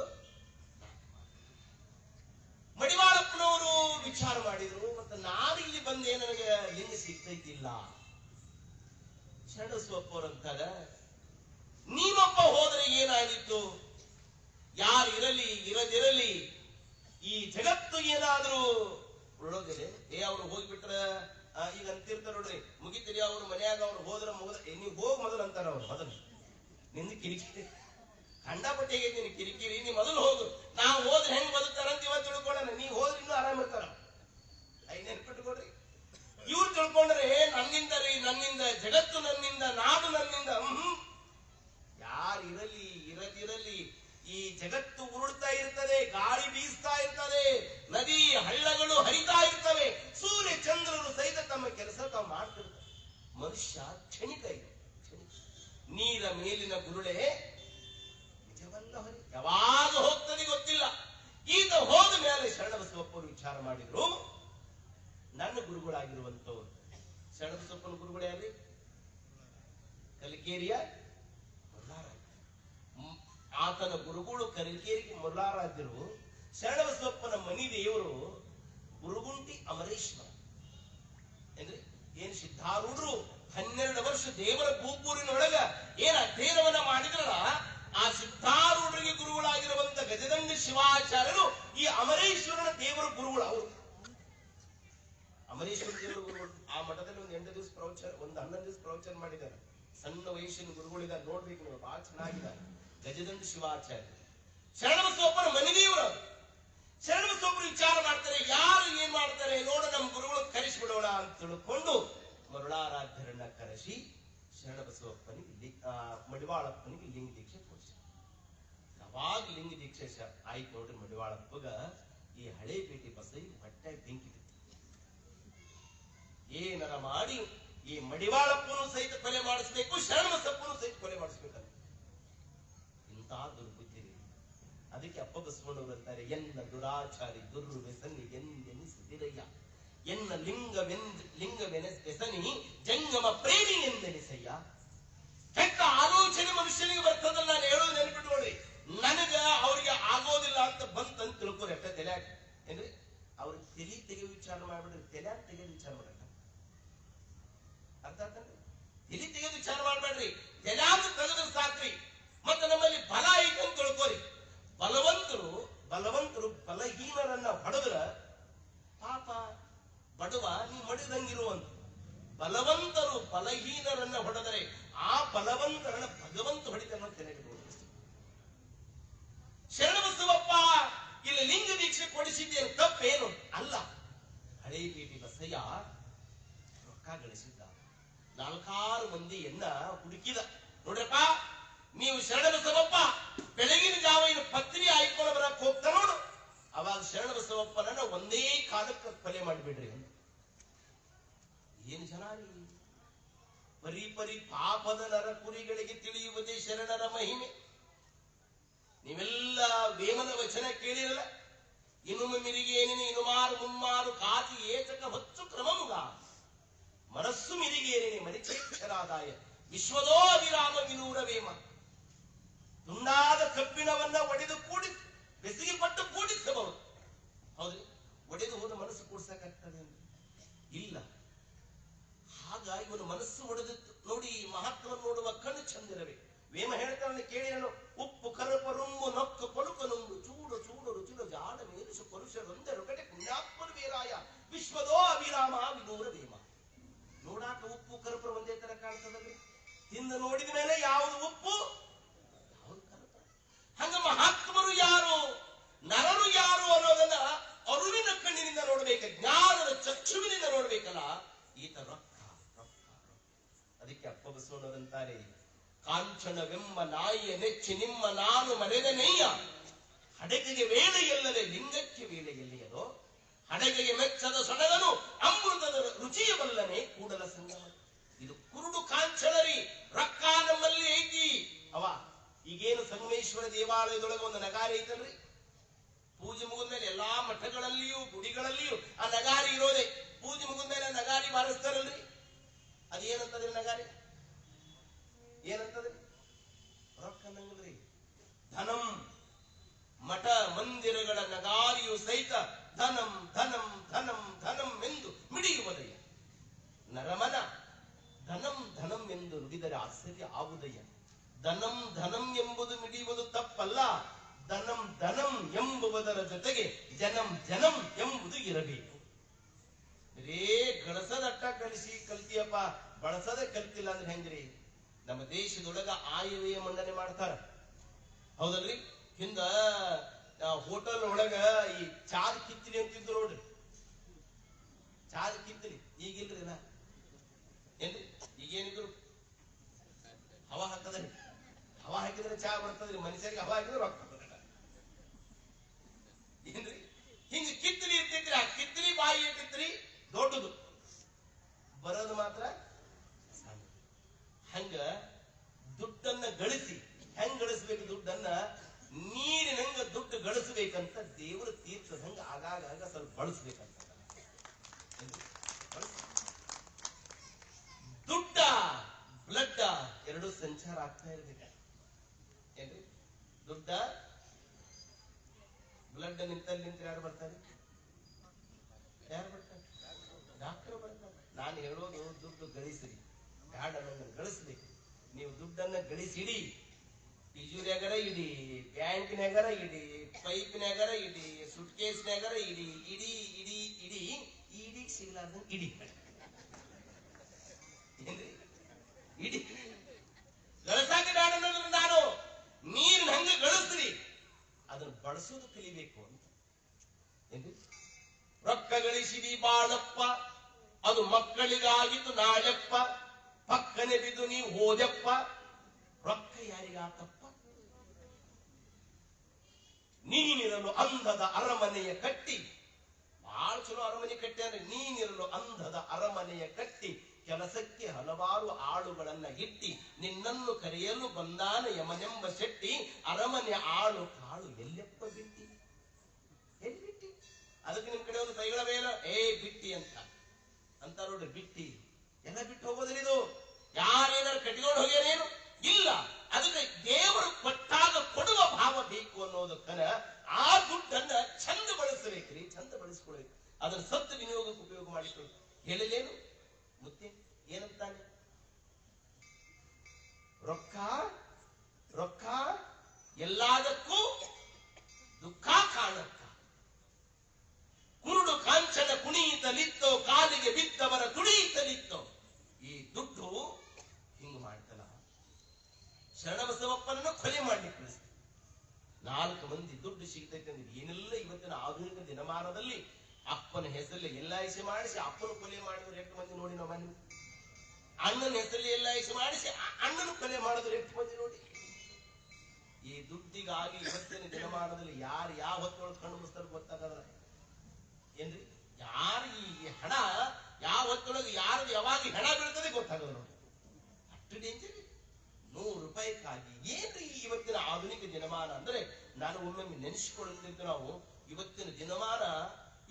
ಮಡಿವಾಳಪ್ಪನವರು ವಿಚಾರ ಮಾಡಿದ್ರು, ಮತ್ತೆ ನಾನು ಇಲ್ಲಿ ಬಂದೆ ನನಗೆ ಲಿಂಗ ಸಿಗ್ತೈತಿಲ್ಲ. ಶರಣಬಸವಪ್ಪ ಅವರಂತಾರ, ನೀನೊಬ್ಬ ಹೋದ್ರೆ ಏನಾಗಿತ್ತು, ಯಾರು ಇರಲಿ ಇರದಿರಲಿ ಈ ಜಗತ್ತು ಏನಾದ್ರೂ ಉಳೋದಿದೆ. ಅವ್ರು ಹೋಗ್ಬಿಟ್ರ ಈಗ ಅಂತಿರ್ತಾರ ನೋಡ್ರಿ, ಮುಗಿತೀರಿ ಅವ್ರ ಮನ್ಯಾಗ ಅವ್ರು ಹೋದ್ರ ಮುಗದ, ನೀವು ಹೋಗ್ ಮೊದಲು ಅಂತಾರ. ಅವ್ರು ಮೊದಲು ನಿಂದ ಕಿರಿಕಿರಿ ಕಂಡಪಟ್ಟಿಗೆ ನೀನು ಕಿರಿಕಿರಿ, ನೀ ಮೊದಲು ಹೋಗು, ನಾವು ಹೋದ್ರೆ ಹೆಂಗ್ ಬದುಕ್ತಾರಂತ ಇವತ್ತು ತಿಳ್ಕೊಳ್ಳೋಣ. ನೀವ್ ಹೋದ್ರೆ ಇನ್ನೂ ಆರಾಮ ಇರ್ತಾರ. ನೆನ್ಪಿಟ್ಕೊಡ್ರಿ, ಇವ್ರು ತಿಳ್ಕೊಂಡ್ರೆ ನನ್ನಿಂದ ರೀ, ನನ್ನಿಂದ ಜಗತ್ತು, ನನ್ನಿಂದ ನಾಡು, ನನ್ನಿಂದ. ಯಾರು ಇರಲಿ ಇರದಿರಲಿ ಈ ಜಗತ್ತು ಉರುಳ್ತಾ ಇರ್ತದೆ, ಗಾಳಿ ಬೀಸ್ತಾ ಇರ್ತದೆ, ನದಿ ಹಳ್ಳಗಳು ಹರಿತಾ ಇರ್ತವೆ, ಸೂರ್ಯ ಚಂದ್ರರು ಸಹಿತ ತಮ್ಮ ಕೆಲಸ ತಾವು ಮಾಡ್ತಿರ್ತಾರೆ. ಮನುಷ್ಯ ಕ್ಷಣಿಕ ಇದೆ, ನೀರ ಮೇಲಿನ ಗುರುಳೆ ನಿಜವಲ್ಲ ಹೊರಿ, ಯಾವಾಗ ಹೋಗ್ತದೆ ಗೊತ್ತಿಲ್ಲ. ಈತ ಹೋದ ಮೇಲೆ ಶರಣಬಸವಪ್ಪರು ವಿಚಾರ ಮಾಡಿದ್ರು, ನನ್ನ ಗುರುಗಳಾಗಿರುವಂತವ್ರು. ಶರಣಬಸವಪ್ಪನ ಗುರುಗಳು ಯಾರು? ಕಲಿಕೇರಿಯ ಮುಲ್ಲಾರಾಧ್ಯ. ಆತನ ಗುರುಗಳು ಕಲಿಕೇರಿಗೆ ಮುಲ್ಲಾರಾಧ್ಯರು. ಶರಣಬಸವಪ್ಪನ ಮನಿ ದೇವರು ಗುರುಗುಂಟಿ ಅಮರೇಶ್ವರ ಏನ್ರಿ, ಏನ್ ಸಿದ್ಧಾರೂಢರು 12 ವರ್ಷ ದೇವರ ಭೂಪೂರಿನೊಳಗ ಏನ್ ಅಧ್ಯಯನವನ್ನ ಮಾಡಿದ್ರಲ್ಲ, ಆ ಸಿದ್ಧಾರೂಢರಿಗೆ ಗುರುಗಳಾಗಿರುವಂತ ಗಜದಂಡ ಶಿವಾಚಾರ್ಯರು ಈ ಅಮರೇಶ್ವರನ ದೇವರ ಗುರುಗಳು. ಅವರು ಅಮರೇಶ್ವರ ದೇವರ ಗುರುಗಳು. ಆ ಮಠದಲ್ಲಿ ಒಂದು 8 ದಿವಸ ಪ್ರವಚನ, ಒಂದು 11 ದಿವಸ ಪ್ರವಚನ ಮಾಡಿದ್ದಾರೆ. ಸಣ್ಣ ವಯಸ್ಸಿನ ಗುರುಗಳಿದ್ದಾರೆ, ನೋಡ್ಬೇಕು ನೀವು, ಬಹಳ ಚೆನ್ನಾಗಿದ್ದಾರೆ. ಗಜದಂಡ ಶಿವಾಚಾರ್ಯ ಶರಣಬಸವಪ್ಪನ ಮನೆದೇವರು. ಶರಣಬಸವಪ್ಪರು ವಿಚಾರ ಮಾಡ್ತಾರೆ, ಯಾರು ಏನ್ ಮಾಡ್ತಾರೆ ನೋಡ, ನಮ್ಮ ಗುರುಗಳು ಕರೆಸಿಬಿಡೋಣ ಅಂತ ತಿಳ್ಕೊಂಡು ಮರುಳಾರಾಧ್ಯರನ್ನ ಕರೆಸಿ ಶರಣಬಸವಪ್ಪನಿಗೆ ಮಡಿವಾಳಪ್ಪನಿಗೆ ಲಿಂಗ ದೀಕ್ಷೆ ಕೊಡಿಸಿ. ಯಾವಾಗ ಲಿಂಗ ದೀಕ್ಷೆ ಆಯ್ತು ನೋಡ್ರಿ, ಮಡಿವಾಳಪ್ಪಗ ಈ ಹಳೇಪೇಟೆ ಬಸೈ ಹೊಟ್ಟೆ ಬೆಂಕಿ ಏನಾರ ಮಾಡಿ ಈ ಮಡಿವಾಳಪ್ಪನು ಸಹಿತ ಕೊಲೆ ಮಾಡಿಸ್ಬೇಕು, ಶರಣಬಸಪ್ಪನು ಸಹಿತ ಕೊಲೆ ಮಾಡಿಸ್ಬೇಕಂತ. ಇಂತಹ ದುರ್ಬುದ್ಧಿ. ಅದೇ ಅದಕ್ಕೆ ಅಪ್ಪ ಬಸವಣ್ಣವರು ಅಂತಾರೆ, ಎನ್ನ ದುರಾಚಾರಿ ದುರ್ರು ವ್ಯಸನಿ ಎಂದೆನಿಸಿದಿರಯ್ಯ, ಎನ್ನ ಲಿಂಗವೆಸನಿ ಜಂಗಮ ಪ್ರೇಮಿ ಎಂದೆನಿಸಯ್ಯ. ಕೆಟ್ಟ ಆಲೋಚನೆ ಮನುಷ್ಯನಿಗೆ ಬರ್ತದಲ್ಲ, ನಾನು ಹೇಳೋದು ನೆನಪಿಟ್ಟು ನೋಡ್ರಿ. ನನಗ ಅವ್ರಿಗೆ ಆಗೋದಿಲ್ಲ ಅಂತ ಬಂತಂತ ತಿಳ್ಕೊರಿ. ಅಷ್ಟ ತಲೆ ಏನ್ರಿ, ಅವ್ರಿಗೆ ತಲೆ ತೆಗೆದು ವಿಚಾರ ಮಾಡ್ಬಿಡ್ರಿ, ತಲೆ ತೆಗೆದು ವಿಚಾರ ಮಾಡಲ್ಲ. ಅರ್ಥ ಆಗ್ತಂದ್ರೆ ತಲೆ ತೆಗೆದು ವಿಚಾರ ಮಾಡ್ಬೇಡ್ರಿ, ತಲೆ ತೆಗೆದ್ರೆ ಸಾಕ್ರಿ. ಮತ್ತೆ ನಮ್ಮಲ್ಲಿ ಬಲ ಐತೆ ಅಂತ ತಿಳ್ಕೊರಿ. ಬಲವಂತರು ಬಲಹೀನರನ್ನ ಹೊಡೆದ್ರ ಪಾಪ ಬಡವ ನೀ ಮಡಿದಂಗಿರುವಂತ. ಬಲವಂತರು ಬಲಹೀನರನ್ನ ಹೊಡೆದರೆ ಆ ಬಲವಂತರನ್ನ ಭಗವಂತ ಹೊಡಿತಾನ ತೆರೆಗಿರುವುದು. ಶರಣಬಸವಪ್ಪ ಇಲ್ಲಿ ಲಿಂಗ ದೀಕ್ಷೆ ಕೊಡಿಸಿದ್ದೇನು ತಪ್ಪೇನು ಅಲ್ಲ. ಹಳೇ ಪೇಟೆ ಬಸಯ್ಯ ರೊಕ್ಕ ಗಳಿಸಿದ್ದ, 4 ಮಂದಿಯನ್ನ ಹುಡುಕಿದ. ನೋಡ್ರಪ್ಪ, ನೀವು ಶರಣಬಸವಪ್ಪ ಬೆಳಗಿನ ಜಾವ ಇನ್ನು ಪತ್ನಿ ಆಯ್ಕೊಂಡು ಬರಕ್ ಹೋಗ್ತಾ ನೋಡು, ಅವಾಗ ಶರಣಬಸವಪ್ಪನನ್ನ ಒಂದೇ ಕಾಲಕ್ಕೆ ಕೊಲೆ ಮಾಡಿಬಿಡ್ರಿ ಅಂತ. ಏನು ಜನ ರೀ, ಪರಿ ಪಾಪದ ನರ ಕುರಿಗಳಿಗೆ ತಿಳಿಯುವುದೇ ಶರಣರ ಮಹಿಮೆ. ನೀವೆಲ್ಲ ವೇಮನ ವಚನ ಕೇಳಿರಲ್ಲ. ಇನ್ನೊಮ್ಮೆ ಮಿರಿಗೆ ಏನೇನು ಇನುಮಾರು ಮುಮ್ಮಾರು ಕಾತಿ ಏಚಕ ಹೊತ್ತು ಕ್ರಮಮುಗ ಮನಸ್ಸು ಮಿರಿಗೇರಿನಿ ಮರಿಚೇಕ್ಷರಾದಾಯ ವಿಶ್ವದೋ ವಿರಾಮ ವಿನೂರ ವೇಮ. ತುಂಡಾದ ಕಬ್ಬಿಣವನ್ನ ಒಡೆದು ಕೂಡಿ ಬೆಸಿಗೆ ಪಟ್ಟು ಕೂಡಿಸಬಹುದು. ಹೌದು, ಒಡೆದು ಹೋದ ಮನಸ್ಸು ಕೂಡ್ಸಕ್ಕಾಗ್ತದೆ ಇಲ್ಲ. ಆಗ ಇವನು ಮನಸ್ಸು ಒಡೆದಿತ್ತು ನೋಡಿ. ಮಹಾತ್ಮ ನೋಡುವ ಕಣ್ಣು ಚಂದಿರಬೇಕು. ವೇಮ ಹೇಳ್ತಾನೆ ಕೇಳಿ, ನಾನು ಉಪ್ಪು ಕರಪ ರುಂಬು ನೊಕ್ಕು ಕೊಳುಕ ನುಂಗು ಚೂಡು ಚೂಡು ರುಚಿಲು ಜಾಡ ಮೇಲಿಸು ಪರುಷರೊಂದರು ಕಡೆ ಪುಣ್ಯಾತ್ಮರು ವೀರಾಯ ವಿಶ್ವದೋ ಅಭಿರಾಮ ವಿನೂರ ವೇಮ. ನೋಡಾಕ ಉಪ್ಪು ಕರಪರ ಒಂದೇ ತರ ಕಾಣ್ತದಲ್ಲಿ, ತಿಂದು ನೋಡಿದ ಮೇಲೆ ಯಾವುದು ಉಪ್ಪು ಯಾವುದು ಕರಪರ. ಹಂಗ ಮಹಾತ್ಮರು ಯಾರು, ನರರು ಯಾರು ಅನ್ನೋದನ್ನ ಅರುವಿನ ಕಣ್ಣಿನಿಂದ ನೋಡ್ಬೇಕ, ಜ್ಞಾನದ ಚಕ್ಷುವಿನಿಂದ ನೋಡ್ಬೇಕಲ್ಲ. ಈತ ರೊಕ್ಕ. ಅದಕ್ಕೆ ಅಪ್ಪ ಬಸವಣ್ಣರಂತಾರೆ, ಕಾಂಚನವೆಂಬ ನಾಯಿಯ ನೆಚ್ಚಿ ನಿಮ್ಮ ನಾನು ಮರೆದನೆಯ್ಯ, ಹಡಗಿಗೆ ವೇಳೆಯಲ್ಲದೆ ಲಿಂಗಕ್ಕೆ ವೇಳೆ ಎಲ್ಲಿಯದೋ, ಹಡಗಿಗೆ ಮೆಚ್ಚದ ಸೊಡಗನು ಅಮೃತದ ರುಚಿಯ ಬಲ್ಲನೆ ಕೂಡಲ ಸಂಗಮ. ಇದು ಕುರುಡು ಕಾಂಚನರಿ, ರೊಕ್ಕ ನಮ್ಮಲ್ಲಿ ಐತಿ. ಅವ ಈಗೇನು ಸಂಗಮೇಶ್ವರ ದೇವಾಲಯದೊಳಗೆ ಒಂದು ನಗಾರಿ ಐತಲ್ರಿ, ಪೂಜೆ ಮುಗಿದ ಮೇಲೆ ಎಲ್ಲಾ ಮಠಗಳಲ್ಲಿಯೂ ಗುಡಿಗಳಲ್ಲಿಯೂ ಆ ನಗಾರಿ ಇರೋದೆ. ಪೂಜೆ ಮುಗಿದ ಮೇಲೆ ನಗಾರಿ ಬಾರಿಸ್ತಾರಲ್ರಿ, ಅದೇನಂತದ್ರಿ ನಗಾರಿ? ಏನಂತದ್ರಿ? ರೊಕ್ಕ ನಂಗಲ್ರಿ. ಧನಂ ಮಠ ಮಂದಿರಗಳ ನಗಾರಿಯು ಸಹಿತ ಧನಂ ಧನಂ ಧನಂ ಧನಂ ಎಂದು ಮಿಡಿಯುವುದಯ್ಯ. ನರಮನ ಧನಂ ಧನಂ ಎಂದು ನುಡಿದರೆ ಆಶ್ಚರ್ಯ ಆಗುವುದಯ್ಯ. ಧನಂ ಧನಂ ಎಂಬುದು ಮಿಡಿಯುವುದು ತಪ್ಪಲ್ಲ, ಧನಂ ಧನಂ ಎಂಬುವುದರ ಜೊತೆಗೆ ಜನಂ ಜನಂ ಎಂಬುದು ಇರಬೇಕು. ಬರೇ ಗಳಸದಟ್ಟ ಕಲ್ತಿಯಪ್ಪ, ಬಳಸದ ಕಲ್ತಿಲ್ಲ ಅಂದ್ರೆ ಹೆಂಗ್ರಿ? ನಮ್ಮ ದೇಶದೊಳಗ ಆಯವ್ಯಯ ಮಂಡನೆ ಮಾಡ್ತಾರ, ಹೌದಲ್ರಿ? ಹಿಂದ ಹೋಟೆಲ್ ಒಳಗ ಈ ಚಾದ ಕಿತ್ತಲಿ ಅಂತಿದ್ರು ನೋಡ್ರಿ, ಚಾದ ಕಿತ್ತಲಿ. ಈಗಿಲ್ರಿ ನಾ ಏನ್ರಿ? ಈಗೇನಿದ್ರು ಹವಾ ಹಾಕದ್ರಿ, ಹವಾ ಹಾಕಿದ್ರೆ ಚಾ ಬರ್ತದ್ರಿ, ಮನುಷ್ಯರಿಗೆ ಹವಾ ಹಾಕಿದ್ರೆ ರೊಕ್ಕ ಏನ್ರಿ? ಹಿಂಗ ಕಿತ್ತಲಿ ಇರ್ತಿದ್ರಿ. ಆ ಕಿತ್ತಲಿ ಬಾಯಿ ಇರ್ತಿತ್ರಿ ದೊಡ್ಡದು, ಬರೋದು ಮಾತ್ರ ಸಣ್ಣ. ಹಂಗ ದುಡ್ಡನ್ನ ಗಳಿಸಿ, ಹೆಂಗ್ ಗಳಿಸ್ಬೇಕು ದುಡ್ಡನ್ನ? ನೀರಿನಂಗ ದುಡ್ಡು ಗಳಿಸ್ಬೇಕಂತ ದೇವರ ತೀರ್ಥದ ಹಂಗ ಆಗಾಗ ಸ್ವಲ್ಪ ಬಳಸ್ಬೇಕಂತ. ದುಡ್ಡ ಬ್ಲಡ್ ಎರಡು ಸಂಚಾರ ಆಗ್ತಾ ಇರ್ಬೇಕ ಏನ್ರಿ? ದುಡ್ಡ ಬ್ಲಡ್ ನಿಂತಲ್ಲಿ ಯಾರು ಬರ್ತಾರೆ? ಯಾರು ಬರ್ತಾರೆ? ಡಾಕ್ಟರ್ ಬರ್ತಾರೆ. ನಾನು ಹೇಳೋದು ದುಡ್ಡು ಗಳಿಸ್ರಿ, ಬ್ಯಾಡ ನನ್ನ ಗಳಿಸ್ಬೇಕು. ನೀವು ದುಡ್ಡನ್ನ ಗಳಿಸಿಡಿ, ತಿಜೂರಿಯಾಗರ ಇಡಿ, ಬ್ಯಾಂಕ್ನಾಗರ ಇಡಿ, ಪೈಪ್ನಾಗರ ಇಡಿ, ಸುಟ್ಕೇಸ್ನಾಗರ ಇಡಿ, ಇಡಿ ಇಡಿ ಇಡಿ ಇಡಿ ಸಿಗ್ಲಾರ್ದ ಇಡಿ ಏನ್ರಿ? ಇಡಿ ಗಳಸಾಕ ಬ್ಯಾಡ ಅನ್ನೋದ್ರ ನಾನು ನೀರಿನ ಹಂಗ ಗಳಿಸ್ರಿ, ಅದನ್ನ ಬಳಸೋದು ಕಲಿಬೇಕು ಅಂತ ಏನ್ರಿ? ರೊಕ್ಕ ಗಳಿಸಿದಿ ಬಾಳಪ್ಪ, ಅದು ಮಕ್ಕಳಿಗಾಗಿದ್ದು ನಾಳೆಪ್ಪ, ಪಕ್ಕನೆ ಬಿದ್ದು ನೀವು ಹೋದಪ್ಪ, ರೊಕ್ಕ ಯಾರಿಗಾತಪ್ಪ? ನೀನಿರಲು ಅಂಧದ ಅರಮನೆಯ ಕಟ್ಟಿ, ಬಹಳ ಚಲೋ ಅರಮನೆ ಕಟ್ಟಿ ಅಂದ್ರೆ, ನೀನಿರಲು ಅಂಧದ ಅರಮನೆಯ ಕಟ್ಟಿ ಕೆಲಸಕ್ಕೆ ಹಲವಾರು ಆಳುಗಳನ್ನ ಇಟ್ಟಿ ನಿನ್ನನ್ನು ಕರೆಯಲು ಬಂದಾನ ಯಮನೆಂಬ ಶೆಟ್ಟಿ ಅರಮನೆ ಆಳು ಕಾಳು ಎಲ್ಲೆಪ್ಪ ಬಿಟ್ಟಿ ಎಲ್ಲಿ ಬಿಟ್ಟಿ ಅದಕ್ಕೆ ನಿಮ್ ಕಡೆ ಒಂದು ಕೈಗಳ ಮೇಲೆ ಬಿಟ್ಟಿ ಅಂತ ನೋಡ್ರಿ ಬಿಟ್ಟಿ ಎಲ್ಲ ಬಿಟ್ಟು ಹೋಗೋದಿಲ್ಲ ಇದು ಯಾರೇನಾರು ಕಟ್ಕೊಂಡು ಹೋಗ್ಯಾರೇನು ಇಲ್ಲ ಅದಕ್ಕೆ ದೇವರು ಕೊಟ್ಟಾಗ ಕೊಡುವ ಭಾವ ಬೇಕು ಅನ್ನೋದಕ್ಕನ ಆ ದುಡ್ಡನ್ನ ಚಂದ ಬಳಸಬೇಕ್ರಿ ಚಂದ ಬಳಸ್ಕೊಳ್ಬೇಕು ಅದನ್ನ ಸತ್ತು ವಿನಿಯೋಗಕ್ಕೆ ಉಪಯೋಗ ಮಾಡಿಕೊಳ್ಳಿ ಹೇಳಿಲ್ಲೇನು ಮುತ್ತೆ ಏನಂತಾನೆ ರೊಕ್ಕ ರೊಕ್ಕ ಎಲ್ಲದಕ್ಕೂ ದುಃಖ ಕಾಣಕ್ಕ ಕುರುಡು ಕಾಂಚನ ಕುಣಿಯಿತಲಿತ್ತೋ ಕಾಲಿಗೆ ಬಿದ್ದವರ ತುಡಿಯಿತಲಿತ್ತೋ ಈ ದುಡ್ಡು ಹಿಂಗ ಮಾಡ್ತಲ್ಲ ಶರಣಬಸವಪ್ಪನನ್ನು ಕೊಲೆ ಮಾಡ್ಲಿಕ್ಕೆ ಕಳಿಸ್ತಾರೆ 4 ಮಂದಿ ದುಡ್ಡು ಸಿಗ್ತೈತೆ ಅಂದ್ರೆ ಏನೆಲ್ಲ ಇವತ್ತಿನ ಆಧುನಿಕ ದಿನಮಾನದಲ್ಲಿ ಅಪ್ಪನ ಹೆಸರಲ್ಲಿ LIC ಮಾಡಿಸಿ ಅಪ್ಪನ ಕೊಲೆ ಮಾಡಿದ್ರು ಎಷ್ಟು ಮಂದಿ ನೋಡಿ ನಾವು ಮನೆ ಅಣ್ಣನ ಹೆಸರಲ್ಲಿ LIC ಮಾಡಿಸಿ ಅಣ್ಣನ ಕೊಲೆ ಮಾಡಿದ್ರು ಎಷ್ಟು ಮಂದಿ ನೋಡಿ ಈ ದುಡ್ಡಿಗಾಗಿ ಇವತ್ತಿನ ದಿನಮಾನದಲ್ಲಿ ಯಾರು ಯಾವ ಹೊತ್ತೊಳಗೆ ಕಣ್ಣು ಮುಸ್ತಾರೆ ಗೊತ್ತಾಗಲ್ಲ ಏನ್ರಿ ಯಾರು ಈ ಹಣ ಯಾವ ಹೊತ್ತೊಳಗೆ ಯಾರು ಯಾವಾಗ ಹಣ ಬೀಳ್ತದೆ ಗೊತ್ತಾಗಲ್ಲ ನೋಡಿ ಅಷ್ಟು ಡೇಂಜರ್ 100 ರೂಪಾಯಿಗಾಗಿ ಏನ್ರಿ ಇವತ್ತಿನ ಆಧುನಿಕ ದಿನಮಾನ ಅಂದ್ರೆ ನಾನು ಒಮ್ಮೊಮ್ಮೆ ನೆನೆಸಿಕೊಳ್ಳುತ್ತಿದ್ದು ನಾವು ಇವತ್ತಿನ ದಿನಮಾನ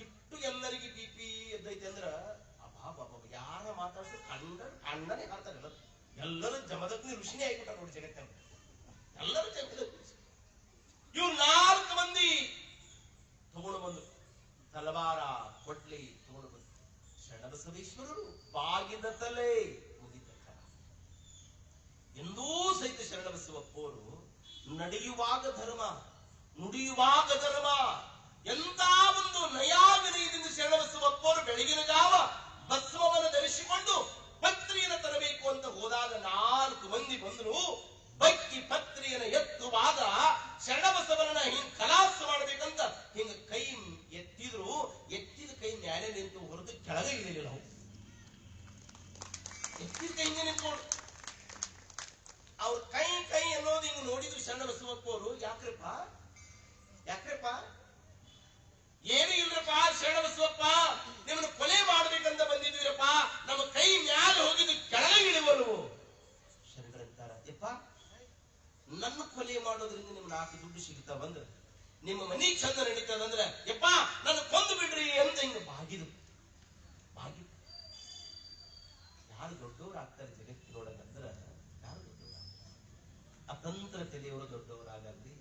ಇಟ್ಟು ಎಲ್ಲರಿಗೆ BP ಎದ್ದೈತೆ ಅಂದ್ರ ಅಬಾಬಾಬ ಯಾರ ಮಾತಾಡ್ತಾರೆ ಅಣ್ಣನೇ ಹಾಕ್ತಾರೆ ಎಲ್ಲರೂ ಜಮದಗ್ನಿ ಋಷಿನೇ ಆಗಿಬಿಟ್ಟ ನೋಡಿ ಜಗತ್ತ ಎಲ್ಲರೂ ಜಮದಗ್ನಿ ಇವ್ರು 4 ಮಂದಿ ತಗೊಂಡು ಬಂದ್ರು ತಲವಾರ ಕೊಡ್ಲಿ ತಗೊಂಡು ಬಂದ್ರು ಶರಣಬಸವೇಶ್ವರರು ಬಾಗಿದ ತಲೆ ಮುಗಿದ ಕರ ಎಂದೂ ಸಹಿತ ಶರಣಬಸವಪ್ಪವರು ನಡೆಯುವಾಗ ಧರ್ಮ ನುಡಿಯುವಾಗ ಧರ್ಮ ಎಂತ ಒಂದು ನಯಾವಿನಯದಿಂದ ಶರಣಬಸವಪ್ಪವರು ಬೆಳಗಿನ ಜಾವ ಭಸ್ಮವನ್ನು ಧರಿಸಿಕೊಂಡು ಪತ್ರಿಯನ್ನು ತರಬೇಕು ಅಂತ ಹೋದಾಗ 4 ಮಂದಿ ಬಂದ್ರು ಬಕ್ಕಿ ಪತ್ರಿಯನ್ನು ಎತ್ತುವಾಗ ಶರಣಬಸವನ ಹಿಂಗ್ ಖಲಾಸ ಮಾಡಬೇಕಂತ ಹಿಂಗ ಕೈ ಎತ್ತಿದ್ರು ಎತ್ತಿದ ಕೈ ಮ್ಯಾಲೆ ನಿಂತು ಹೊರತು ಕೆಳಗೆ ಇಳಿಲಿಲ್ಲ ನಾವು ಎತ್ತಿದ ಕೈ ನಿಂತ್ಕೊಂಡು ಅವ್ರ ಕೈ ಅನ್ನೋದು ಹಿಂಗ್ ನೋಡಿದ್ರು ಶರಣಬಸವಪ್ಪವರು ಯಾಕ್ರಪ್ಪ ಏನು ಇಲ್ರಪ್ಪ ಶರಣಬಸವಪ್ಪ ನಿಮ್ಮನ್ನು ಕೊಲೆ ಮಾಡ್ಬೇಕಂತ ಬಂದಿದ್ವಿರಪ್ಪ ನಮ್ಮ ಕೈ ಮ್ಯಾಲೆ ಹೋಗಿದ್ದು ಕೆಳಗೆ ಇಳಿವಲು ಶರಣರಂತಾರ ಯಪ್ಪ ನನ್ನ ಕೊಲೆ ಮಾಡೋದ್ರಿಂದ ನಿಮ್ 4 ದುಡ್ಡು ಸಿಗ್ತಾ ಬಂದ್ರೆ ನಿಮ್ಮ ಮನಿ ಚಂದ ನಡೀತದಂದ್ರೆ ಯಪ್ಪ ನನ್ನ ಕೊಂದು ಬಿಡ್ರಿ ಅಂತ ಹಿಂಗ ಬಾಗಿದು ಯಾರು ದೊಡ್ಡವರಾಗ್ತಾರೆ ಜಗತ್ತಿನೊಳಗಂದ್ರ ಯಾರು ದೊಡ್ಡವರಾಗ್ತಾರೆ ಅತಂತ್ರ ತಲೆಯವರು ದೊಡ್ಡವರಾಗಲ್ರಿ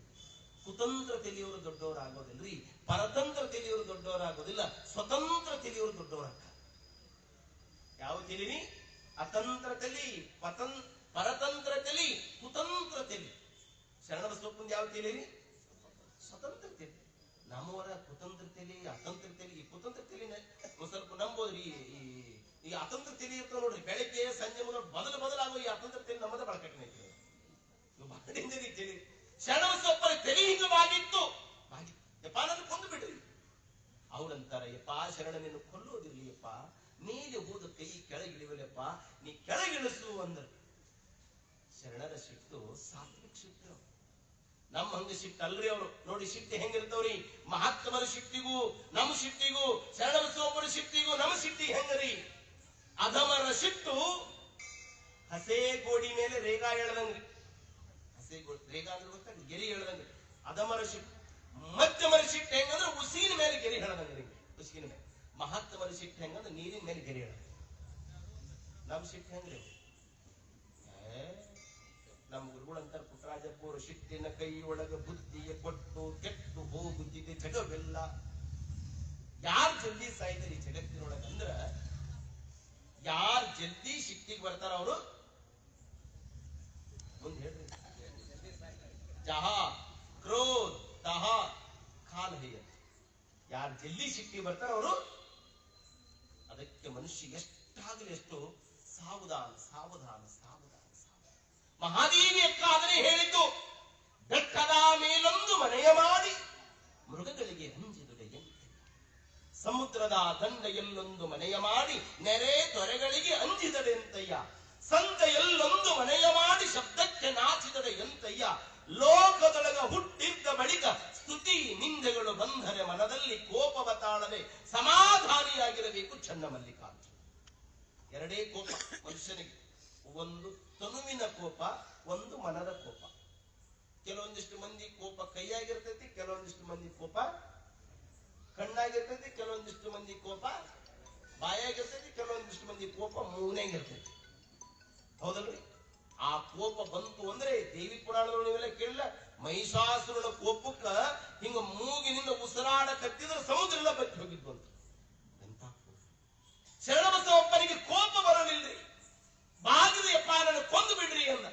ಕುತಂತ್ರ ತಲೆಯವರು ದೊಡ್ಡವರಾಗೋದಿಲ್ರಿ ಪರತಂತ್ರ ತಲೆಯವರು ದೊಡ್ಡವರಾಗೋದಿಲ್ಲ ಸ್ವತಂತ್ರ ತಲೆಯವರು ದೊಡ್ಡವರಾಗ್ತಾರೆ ಯಾವ ತಿಳಿರಿ ಅತಂತ್ರ ತಲಿ ಪರತಂತ್ರ ತಲಿ ಕುತಂತ್ರ ತಲಿ ಶರಣಬಸವಪ್ಪಂದು ಯಾವ ತಿಳಿರಿ ಸ್ವತಂತ್ರ ತಲಿ ನಮ್ಮವರ ಕುತಂತ್ರ ತಲಿ ಅತಂತ್ರ ತಲಿ ಈ ಕುತಂತ್ರ ತಲಿನ ಒಂದ್ ಸ್ವಲ್ಪ ನಂಬೋದ್ರಿ ಈ ಅತಂತ್ರ ತಲಿ ಇರ್ತಾವ ನೋಡ್ರಿ ಬೆಳಗ್ಗೆ ಸಂಜೆ ಮುಂದೆ ಬದಲಾಗೋ ಈ ಅತಂತ್ರ ತಲಿ ನಮ್ಮದ ಬಳಕಟ್ಟನೆ ತಲಿ ಶರಣಬಸವಪ್ಪರ ತಲಿ ಹಿಂಗವಾಗಿತ್ತು ಯಪ್ಪ ನನ್ನ ಕೊಂದು ಬಿಡ್ರಿ ಅವಳಂತಾರ ಯಪ್ಪ ಶರಣನನ್ನು ಕೊಲ್ಲೋದಿರ್ಲಿ ಯಪ್ಪ ಮೇಲೆ ಹೋದ ಕೈ ಕೆಳಗಿಳಿವಲ್ಲಪ್ಪ ನೀ ಕೆಳಗಿಳಿಸು ಅಂದ್ರ ಶರಣರ ಸಿಟ್ಟು ಸಾತ್ವಿಕ ಸಿಟ್ಟು ನಮ್ಮ ಹಂಗ ಸಿಟ್ಟು ಅಲ್ರಿ ಅವರು ನೋಡಿ ಸಿಟ್ಟು ಹೆಂಗಿರ್ತಾವ್ರಿ ಮಹಾತ್ಮರ ಸಿಟ್ಟಿಗೂ ನಮ್ಮ ಸಿಟ್ಟಿಗೂ ಶರಣಬಸವಪ್ಪರ ಸಿಟ್ಟಿಗೂ ನಮ್ಮ ಸಿಟ್ಟಿ ಹೆಂಗರಿ ಅಧಮರ ಸಿಟ್ಟು ಹಸೆ ಗೋಡಿ ಮೇಲೆ ರೇಗಾ ಎಳದಂಗ್ರಿ ಹಸೆ ರೇಗಾ ಅಂದ್ರೆ ಗೊತ್ತಾಗ ಗೆರಿ ಎಳದಂಗ್ರಿ ಅಧಮರ ಸಿಟ್ಟು ಮಧ್ಯಮರ ಸಿಟ್ಟು ಹೆಂಗಂದ್ರೆ ಉಸಿನ ಮೇಲೆ ಗೆರಿ ಹೇಳದಂಗ್ರಿ ಉಸಿನ ಮೇಲೆ ಮಹಾತ್ಮರ ಸಿಟ್ಟು ಹೆಂಗಂದ್ರೆ ನೀರಿನ ಮೇಲೆ ಗೆರಿ ಹೇಳ ನಮ್ ಸಿಟ್ಟು ಹೆಂಗ್ರಿ ನಮ್ಮ ಗುರುಗಳಂತರ ಪುಟ್ಟರಾಜಪ್ಪವರು ಸಿಟ್ಟಿನ ಕೈ ಒಳಗ ಬುದ್ಧಿಯ ಕೊಟ್ಟು ಕೆಟ್ಟು ಹೋಗುತ್ತಿದೆ ಜಗವೆಲ್ಲ ಯಾರು ಜಲ್ದಿ ಸಾಯ್ತಾರೆ ಈ ಜಗತ್ತಿನೊಳಗ ಅಂದ್ರ ಯಾರು ಜಲ್ದಿ ಸಿಟ್ಟಿಗೆ ಬರ್ತಾರ ಅವರು ಮುಂದೆ ಹೇಳ್ರಿ ಜಹ ಕ್ರೋಧ ದಹ ಕಾಲ್ ಹೇಯ ಯಾರು ಜಲ್ದಿ ಸಿಟ್ಟಿಗೆ ಬರ್ತಾರ ಅವರು ಅದಕ್ಕೆ ಮನುಷ್ಯ ಎಷ್ಟಾಗಲಿ ಎಷ್ಟು ಸಾವಧಾನ ಮಹಾದೇವಿ ಅಕ್ಕಾದರೆ ಹೇಳಿದ್ದು ಬೆಟ್ಟದ ಮೇಲೊಂದು ಮನೆಯ ಮಾಡಿ ಮೃಗಗಳಿಗೆ ಅಂಜಿದುಡೆಯಂತೆ ಸಮುದ್ರದ ದಂಡೆಯಲ್ಲೊಂದು ಮನೆಯ ಮಾಡಿ ನೆರೆ ತೊರೆಗಳಿಗೆ ಅಂಜಿದಡೆ ಎಂತಯ್ಯ ಸಂತೆಯಲ್ಲೊಂದು ಮನೆಯ ಮಾಡಿ ಶಬ್ದಕ್ಕೆ ನಾಚಿದಡೆ ಎಂತಯ್ಯ ಲೋಕದೊಳಗ ಹುಟ್ಟಿದ್ದ ಬಳಿಕ ಸ್ತುತಿ ನಿಂದೆಗಳು ಬಂದರೆ ಮನದಲ್ಲಿ ಕೋಪವ ತಾಳದೆ ಸಮಾಧಾನಿಯಾಗಿರಬೇಕು ಚನ್ನಮಲ್ಲಿಕಾರ್ಜುನ ಎರಡೇ ಕೋಪ ಮನುಷ್ಯನಿಗೆ, ಒಂದು ತನುವಿನ ಕೋಪ, ಒಂದು ಮನದ ಕೋಪ. ಕೆಲವೊಂದಿಷ್ಟು ಮಂದಿ ಕೋಪ ಕೈಯಾಗಿರ್ತೈತಿ, ಕೆಲವೊಂದಿಷ್ಟು ಮಂದಿ ಕೋಪ ಕಣ್ಣಾಗಿರ್ತೈತಿ, ಕೆಲವೊಂದಿಷ್ಟು ಮಂದಿ ಕೋಪ ಬಾಯಾಗಿರ್ತೈತಿ, ಕೆಲವೊಂದಿಷ್ಟು ಮಂದಿ ಕೋಪ ಮೂಗ್ನಾಗಿರ್ತೈತಿ. ಹೌದಲ್ರಿ? ಆ ಕೋಪ ಬಂತು ಅಂದ್ರೆ ದೇವಿ ಪುರಾಣದೊಳಗೆ ನೀವೆಲ್ಲ ಕೇಳಿಲ್ಲ, ಮಹಿಷಾಸುರನ ಕೋಪಕ್ಕ ಹಿಂಗ ಮೂಗಿನಿಂದ ಉಸಿರಾಡ ಕತ್ತಿದ್ರೆ ಸಮುದ್ರ ಎಲ್ಲ ಬತ್ತಿ ಹೋಗಿದ್ವು ಅಂತ. ಎಂತ ಶರಣಬಸವಪ್ಪನಿಗೆ ಕೋಪ ಬರಲಿಲ್ರಿ, ಬಾಗಿದೆಯಪ್ಪ ನನ್ನ ಕೊಂದು ಬಿಡ್ರಿ ಅಂದ.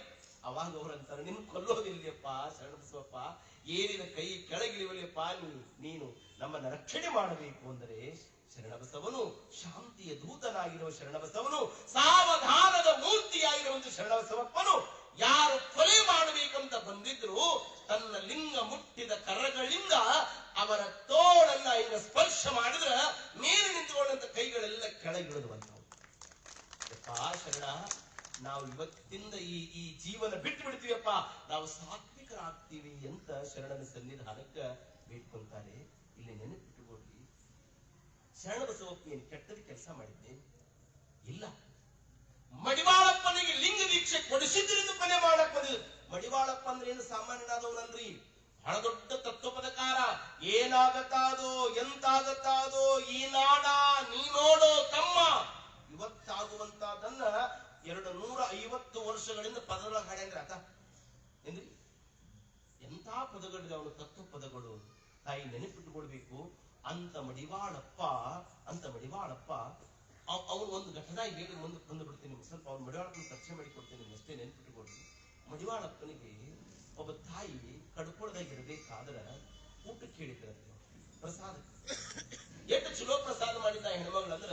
ಅವಾಗ ಅವ್ರಂತಾರೆ, ನಿನ್ ಕೊಲ್ಲೋದಿಲ್ಲಪ್ಪ ಶರಣಬಸವಪ್ಪ, ಏನಿನ ಕೈ ಕೆಳಗಿಳಿವಲಿಯಪ್ಪ, ನೀನು ನಮ್ಮನ್ನ ರಕ್ಷಣೆ ಮಾಡಬೇಕು ಅಂದರೆ ಶರಣಬಸವನು ಶಾಂತಿಯ ದೂತನಾಗಿರುವ ಶರಣಬಸವನು, ಸಾವಧಾನದ ಮೂರ್ತಿಯಾಗಿರುವಂತ ಶರಣಬಸವಪ್ಪನು ಯಾರು ಕೊಲೆ ಮಾಡಬೇಕಂತ ಬಂದಿದ್ರು ತನ್ನ ಲಿಂಗ ಮುಟ್ಟಿದ ಕರಗಳಿಂದ ಅವರ ತೋಳನ್ನ ಈಗ ಸ್ಪರ್ಶ ಮಾಡಿದ್ರ ಮೇಲೆ ನಿಂತುಕೊಂಡಂತ ಕೈಗಳೆಲ್ಲ ಕೆಳಗಿಳಿದುವಂತವು. ಶರಣ, ನಾವು ಇವತ್ತಿಂದ ಈ ಜೀವನ ಬಿಟ್ಟು ಬಿಡ್ತೀವಪ್ಪ, ನಾವು ಸಾತ್ವಿಕರಾಗ್ತೀವಿ ಅಂತ ಶರಣನ ಸನ್ನಿಧಾನಕ್ಕೆ ಬೇಡ್ಕೊಂತಾರೆ. ಇಲ್ಲಿ ನೆನಪಿಟ್ಟುಕೊಳ್ಳಿ, ಶರಣ ಬಸವಪ್ಪ ಏನ್ ಕೆಟ್ಟದ ಕೆಲಸ ಮಾಡಿದ್ದೆ ಇಲ್ಲ. ಮಡಿವಾಳಪ್ಪನಿಗೆ ಲಿಂಗ ದೀಕ್ಷೆ ಕೊಡಿಸಿದ್ರಿಂದ ಕೊಲೆ ಮಾಡಕ್ ಬಂದಿದ್ರು. ಮಡಿವಾಳಪ್ಪ ಅಂದ್ರೆ ಏನು ಸಾಮಾನ್ಯನಾದವನಲ್ರಿ, ಬಹಳ ದೊಡ್ಡ ತತ್ವಪದಕಾರ. ಏನಾಗತ್ತಾದೋ ಎಂತಾಗತ್ತಾದೋ ಈ ನಾಡ ನೀ ನೋಡೋ ತಮ್ಮ, ಇವತ್ತಾಗುವಂತದನ್ನ 250 ವರ್ಷಗಳಿಂದ ಪದಗಳ ಹಾಡೆ ಅಂದ್ರೆ ಆತ ಏನ್ರಿ, ಎಂತ ಪದಗಳಿದೆ ಅವನು, ತತ್ವ ಪದಗಳು. ತಾಯಿ ನೆನಪಿಟ್ಟುಕೊಳ್ಬೇಕು. ಅಂತ ಮಡಿವಾಳಪ್ಪ ಅವನು ಒಂದು ಘಟನಾ ಹೇಳಿ ಮುಂದೆ ಬಂದುಬಿಡ್ತೀನಿ. ಸ್ವಲ್ಪ ಅವ್ನು ಮಡಿವಾಳಪ್ಪನ ಪರಿಚಯ ಮಾಡಿ ಕೊಡ್ತೀನಿ, ಅಷ್ಟೇ ನೆನಪಿಟ್ಟುಕೊಳ್ರಿ. ಮಡಿವಾಳಪ್ಪನಿಗೆ ಒಬ್ಬ ತಾಯಿ ಕಡ್ಕೊಳ್ದಾಗಿರ್ಬೇಕಾದ್ರೆ ಊಟಕ್ಕೆ ಹೇಳಿದ್ರಂತೆ, ಪ್ರಸಾದ. ಎಷ್ಟು ಚಲೋ ಪ್ರಸಾದ ಮಾಡಿದ್ದ ಹೆಣ್ಮಗಳು ಅಂದ್ರ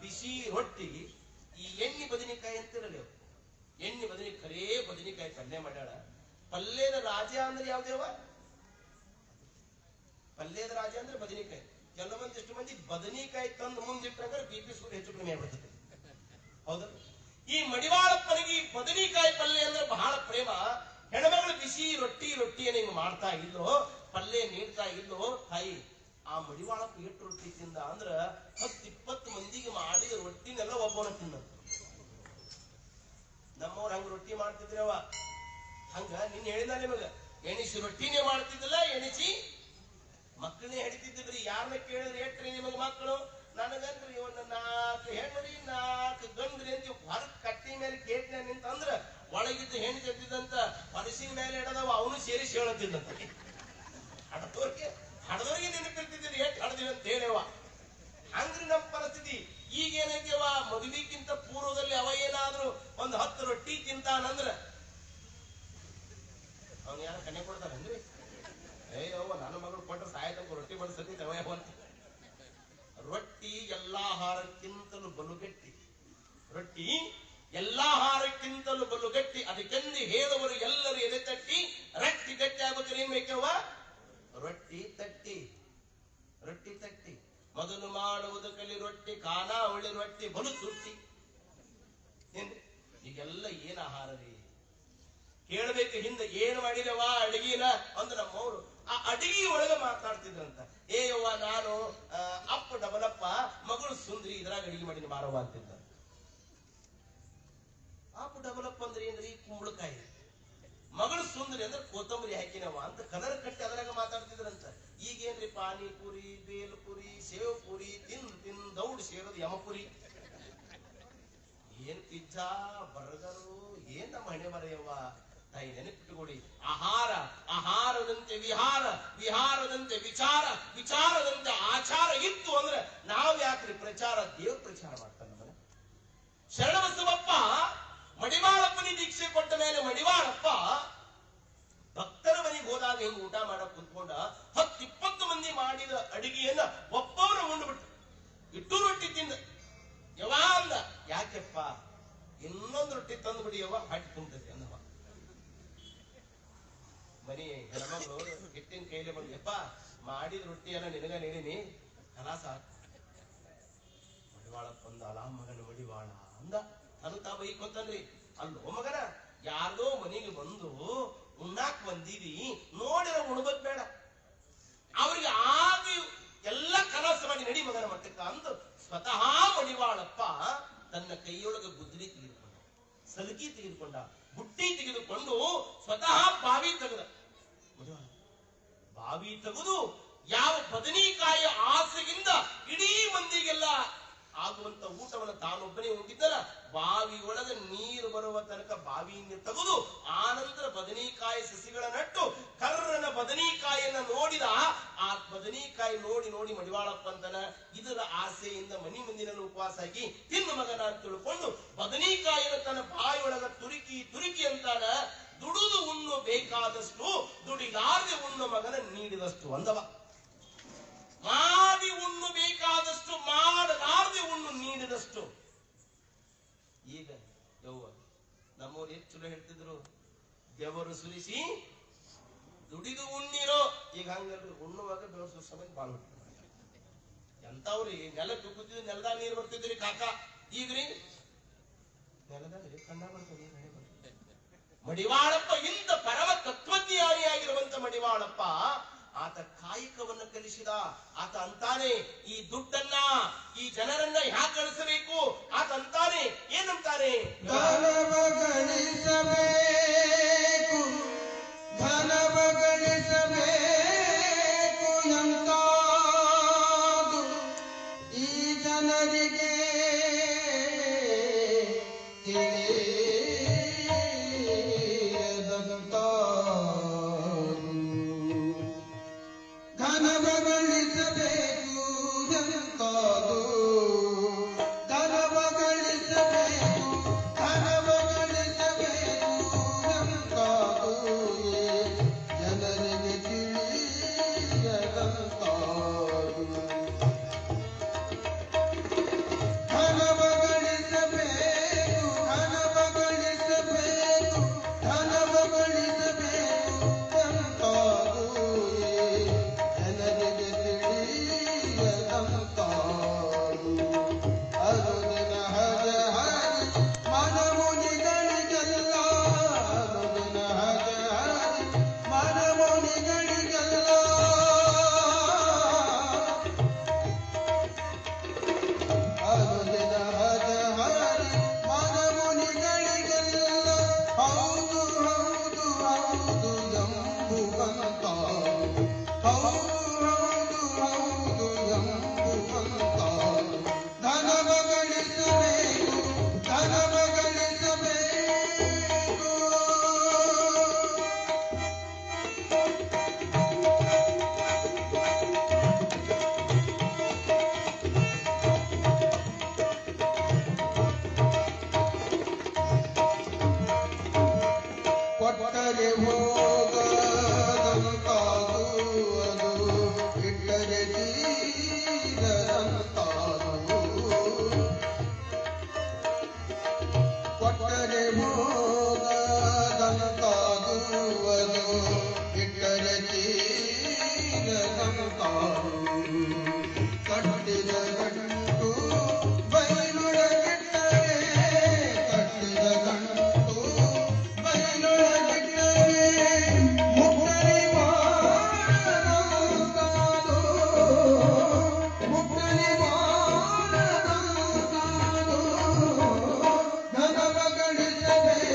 ಬಿಸಿ ರೊಟ್ಟಿ, ಈ ಎಣ್ಣೆ ಬದನೆಕಾಯಿ ಅಂತಿರಲಿ, ಎಣ್ಣೆ ಬದನೆಕಾಯಿ, ಖರೇ ಬದನೆಕಾಯಿ ಪಲ್ಯ ಮಾಡ್ಯಾಳ. ಪಲ್ಯದ ರಾಜ ಅಂದ್ರೆ ಯಾವ್ದೇವ? ಪಲ್ಯದ ರಾಜ ಅಂದ್ರೆ ಬದನೆಕಾಯಿ. ಕೆಲವೊಂದಿಷ್ಟು ಮಂದಿ ಬದನೆಕಾಯಿ ತಂದು ಮುಂದಿಟ್ಟಂದ್ರೆ BP ಶುಗರ್ ಹೆಚ್ಚು ಕಡಿಮೆ ಆಗ್ಬಿಡ್ತದೆ. ಹೌದಾ? ಈ ಮಡಿವಾಳಪ್ಪನಿಗೆ ಬದನೆಕಾಯಿ ಪಲ್ಯ ಅಂದ್ರೆ ಬಹಳ ಪ್ರೇಮ. ಹೆಣ್ಮಗಳು ಬಿಸಿ ರೊಟ್ಟಿಯನ್ನು ಹಿಂಗ್ ಮಾಡ್ತಾ ಇದ್ಲು, ಪಲ್ಯ ನೀಡ್ತಾ ಇದ್ಲು. ತಾಯಿ ಆ ಮಡಿವಾಳಪ್ಪ ಎಷ್ಟು ರೊಟ್ಟಿ ತಿಂದ ಅಂದ್ರ 10-20 ಮಂದಿಗೆ ಮಾಡಿದ ರೊಟ್ಟಿನೆಲ್ಲ ಒಬ್ಬನ ತಿನ್ನ. ನಮ್ಮವ್ರು ಹಂಗ ರೊಟ್ಟಿ ಮಾಡ್ತಿದ್ರವ, ಹಂಗ ನಿನ್ ಹೇಳಿದ ನಿಮಗ ಎಣಿಸಿ ರೊಟ್ಟಿನೇ ಮಾಡ್ತಿದ್ದಿಲ್ಲ, ಎಣಿಸಿ ಮಕ್ಕಳನ್ನೇ ಹಿಡಿತಿದ್ರಿ. ಯಾರನ್ನ ಕೇಳಿದ್ರೆ ಏಟ್ರಿ ನಿಮಗ ಮಕ್ಕಳು? ನನಗಂದ್ರಿ ಒಂದು 4 ಹೆಣ್ಮರಿ 4 ಗಂಡ್ರಿ ಅಂತ ಹೊರಗ್ ಕಟ್ಟಿ ಮೇಲೆ ಕೇಟ್ನ ನಿಂತಂದ್ರ ಒಳಗಿದ್ದು ಹೆಣ್ಣು ತೆಗ್ದಿದ್ದಂತ ಹೊರಸಿನ ಮೇಲೆ ಇಡದವ ಅವನು ಸೇರಿಸಿ ಹೇಳತ್ತಿದ್ದಂತ. ಹಡದವ್ರಿಗೆ ನೆನಪಿರ್ತಿದ್ರಿ ಎಷ್ಟು ಹಡದಿವಿ ಅಂತ ಹೇಳವ. ಹಂಗ್ರಿ ನಮ್ಮ ಪರಿಸ್ಥಿತಿ. ಈಗ ಏನೈತಿವ, ಮದುವೆಗಿಂತ ಪೂರ್ವದಲ್ಲಿ ಅವ ಏನಾದ್ರು ಒಂದು 10 ರೊಟ್ಟಿ ತಿಂತಾನಂದ್ರ ಅವ್ನು ಯಾರು ಕನ್ನೆ ಕೊಡ್ತಾರನ್ರಿ? ಅವ್ವ ನನ್ನ ಮಗಳು ಕೊಟ್ರೆ ಸಾಯತಂಕ ರೊಟ್ಟಿ ಬಡಿಸತಿ ತವಯವ ಅಂತ. ರೊಟ್ಟಿ ಎಲ್ಲಾ ಆಹಾರಕ್ಕಿಂತಲೂ ಬಲುಗಟ್ಟಿ, ರೊಟ್ಟಿ ಎಲ್ಲಾ ಆಹಾರಕ್ಕಿಂತಲೂ ಬಲುಗಟ್ಟಿ. ಅದಕ್ಕೆಂದು ಹೇಳುವರು ಎಲ್ಲರೂ ಎದೆ ತಟ್ಟಿ ರೊಟ್ಟಿ ಗಟ್ಟಿ ಆಗ್ಬೇಕಾದ್ರೆ ಏನ್ ಬೇಕವ್ವ? ರೊಟ್ಟಿ ತಟ್ಟಿ, ರೊಟ್ಟಿ ತಟ್ಟಿ. ಮೊದಲು ಮಾಡುವುದು ಕಲಿ ರೊಟ್ಟಿ, ಖಾನಾವಳಿ ರೊಟ್ಟಿ ಬಲು ತುಟ್ಟಿ. ಏನ್ರಿ ಈಗೆಲ್ಲ ಏನ್ ಆಹಾರ ರೀ? ಕೇಳಬೇಕು, ಹಿಂದೆ ಏನ್ ಮಾಡಿದವ ಅಡಿಗೆನ ಅಂದ ನಮ್ಮವ್ರು ಆ ಅಡಿಗೆ ಒಳಗೆ ಮಾತಾಡ್ತಿದ್ರಂತ. ಏಯವ್ವ ನಾನು ಅಪ್ಪ ಡಬಲಪ್ಪ, ಮಗಳು ಸುಂದ್ರಿ, ಇದ್ರಾಗ ಅಡಿಗೆ ಮಾಡಿನ ಮಾರವ್ವ ಅಂತಿದ್ದ. ಅಪ್ಪ ಡಬಲಪ್ಪ ಅಂದ್ರೆ ಏನ್ರಿ? ಕುಂಬಳಕಾಯಿ. ಮಗಳು ಸುಂದರಿ ಅಂದ್ರೆ ಕೊತ್ತಂಬರಿ ಹಾಕಿನವ ಅಂತ ಕಲರ್ ಕಟ್ಟಿ ಅದರಾಗ ಮಾತಾಡ್ತಿದ್ರಂತ. ಈಗೇನ್ರಿ ಪಾನಿಪುರಿ, ಬೇಲ್ಪುರಿ, ಸೇವ್ ಪುರಿ ತಿಂದು ದೌಡ್ ಸೇರೋದು ಯಮಪುರಿ. ಏನ್ ಪಿಜ್ಜಾ, ಬರ್ಗರು, ಏನ್ ನಮ್ಮ ಹಣೆ ಬರೆಯವ್ವ. ತಾಯಿ ನೆನಪಿಟ್ಟುಕೊಡಿ, ಆಹಾರದಂತೆ ವಿಹಾರ, ವಿಹಾರದಂತೆ ವಿಚಾರ, ವಿಚಾರದಂತೆ ಆಚಾರ ಇತ್ತು ಅಂದ್ರೆ ನಾವ್ ಯಾಕ್ರಿ ಪ್ರಚಾರ? ದೇವ್ರ ಪ್ರಚಾರ ಮಾಡ್ತಾನೆ ನಮ್ಮನೆ. ಶರಣಬಸವಪ್ಪ ಮಡಿವಾಳಪ್ಪನಿ ದೀಕ್ಷೆ ಕೊಟ್ಟ ಮೇಲೆ ಮಡಿವಾಳಪ್ಪ ಭಕ್ತರ ಮನೆಗೆ ಹೋದಾಗ ಹಿಂಗ್ ಊಟ ಮಾಡಕ್ ಕುಂತ್ಕೊಂಡ 10-20 ಮಂದಿ ಮಾಡಿದ ಅಡಿಗೆಯನ್ನ ಒಬ್ಬವರ ಉಂಡ್ಬಿಟ್ಟು ಇಟ್ಟು ರೊಟ್ಟಿ ತಿಂದ. ಯವ ಅಂದ, ಯಾಕೆಪ್ಪ ಇನ್ನೊಂದು ರೊಟ್ಟಿ ತಂದು ಬಿಡಿ ಯವ, ಹಾಕಿ ಕುಂತೈತಿ ಅಂದವ. ಮನಿ ಹೆಣ್ಮಗಳು ಹಿಟ್ಟಿನ ಕೈಲಿ ಬಂದು, ಯಪ್ಪ ಮಾಡಿದ ರೊಟ್ಟಿಯನ್ನ ನಿನಗ ನೀಡಿನಿ, ಕಲಾಸ. ಮಡಿವಾಳಪ್ಪ ಅಂದ, ಅಲಾ ಮಗನ ಮಡಿವಾಳ ಅಂದ. ಅಂತ ಬೈಕೊಂತನ್ರಿ. ಅಲ್ಲೋ ಮಗನ, ಯಾರ್ದೋ ಮನೆಗೆ ಬಂದು ಉಣ್ಣಾಕ್ ಬಂದೀವಿ, ನೋಡಿರ ಉಣ್ಬಕ್ ಬೇಡ, ಅವ್ರಿಗೆ ಆಗಿ ಎಲ್ಲ ಕನಸು ಮಾಡಿ ನಡಿ ಮಗನ ಮಟ್ಟಕ್ಕ ಅಂದು ಸ್ವತಃ ಮಡಿವಾಳಪ್ಪ ತನ್ನ ಕೈಯೊಳಗೆ ಗುದ್ದಲಿ ತೆಗೆದುಕೊಂಡ, ಸಲಕಿ ತೆಗೆದುಕೊಂಡ, ಬುಟ್ಟಿ ತೆಗೆದುಕೊಂಡು ಸ್ವತಃ ಬಾವಿ ತೆಗೆದ. ಬಾವಿ ತೆಗೆದು ಯಾವ ಬದನೆಕಾಯಿ ಆಸೆಯಿಂದ ಇಡೀ ಮಂದಿಗೆಲ್ಲ ಆಗುವಂತ ಊಟವನ್ನು ತಾನೊಬ್ಬನೇ ಉಂಟಿದ್ದಲ್ಲ, ಬಾವಿ ಒಳಗೆ ನೀರು ಬರುವ ತನಕ ಬಾವಿಯಿಂದ ತೆಗೆದು ಆನಂತರ ಬದನೆಕಾಯಿ ಸಸಿಗಳ ನಟ್ಟು ಕರ್ರನ ಬದನೆಕಾಯಿಯನ್ನ ನೋಡಿದ. ಆ ಬದನೆಕಾಯಿ ನೋಡಿ ನೋಡಿ ಮಡಿವಾಳಪ್ಪ ಅಂತನ ಇದರ ಆಸೆಯಿಂದ ಮನಿ ಮುಂದಿನಲ್ಲಿ ಉಪವಾಸ ಹಾಕಿ ತಿನ್ನು ಮಗನ ಅಂತ ತಿಳ್ಕೊಂಡು ಬದನೆಕಾಯಿನ ತನ್ನ ಬಾಯಿಯೊಳಗ ತುರುಕಿ ತುರುಕಿ ಅಂತಾನ. ದುಡಿದು ಉಣ್ಣು ಬೇಕಾದಷ್ಟು, ದುಡಿಲಾರದೆ ಉಣ್ಣು ಮಗನ ನೀಡಿದಷ್ಟು ಅಂದವ. ಮಾಡಿ ಉಣ್ಣು ಬೇಕಾದಷ್ಟು, ಮಾಡಲಾರದೆ ಉಣ್ಣು ನೀಡಿದಷ್ಟು. ಈಗ ಯವ್ವ ನಮ್ಮವ್ರು ಎಷ್ಟು ಚಲೋ ಹೇಳ್ತಿದ್ರು, ಬೆವರು ಸುರಿಸಿ ದುಡಿದು ಉಣ್ಣಿರೋ. ಈಗ ಹಂಗಲ್ರಿ, ಉಣ್ಣುವಾಗ ಬೆವರು ಸುರಿಸೋದು ಬಾಳ್ ಎಂತವ್ರಿ ನೆಲಕ್ಕೆ ಕೂತಿದ್ರು, ನೆಲದಾಗ ನೀರು ಬರ್ತಿದ್ರಿ ಕಾಕ. ಈಗ್ರಿ ನೆಲದಾಗ ಕಣ್ಣ ಬರ್ತದೆ. ಮಡಿವಾಳಪ್ಪ ಇಂಥ ಪರಮ ತತ್ವಜ್ಞಾನಿಯಾಗಿರುವಂತ ಮಡಿವಾಳಪ್ಪ ಆತ ಕಾಯಕವನ್ನು ಕಲಿಸಿದ. ಆತ ಅಂತಾನೆ ಈ ದುಡ್ಡನ್ನ, ಈ ಜನರನ್ನ ಯಾಕೆ ಗಳಿಸಬೇಕು ಆತ ಅಂತಾನೆ. ಏನಂತಾನೆ? ಧನವ ಗಳಿಸಬೇಕು, ಧನವ ಗಳಿಸಬೇಕು ಎಂತಾದು ಈ ಜನರಿಗೆ ಕೊಟ್ಟರೆ ಹೋಗದಂತಾದು, ಅದು ಇಟ್ಟರೆ ತೀರದಂತಾದು. ಕೊಟ್ಟರೆ ಹೋಗದಂತಾದು, ಅದು ಇಟ್ಟರೆ ತೀರದಂತಾದು. ಕಟ್ಟಿದ ಗಂಟು ಬೈಲೊಳಗಿಟ್ಟರೆ, ಕಟ್ಟಿದ ಗಂಟು ಬೈಲೊಳಗಿಟ್ಟರೆ ಮುಕ್ಕರಿ ಮಾಡದಂತಾದು, ಮುಕ್ಕರಿ ಮಾಡದಂತಾದು. ಧನವ ಗಳಿಸಬೇಕು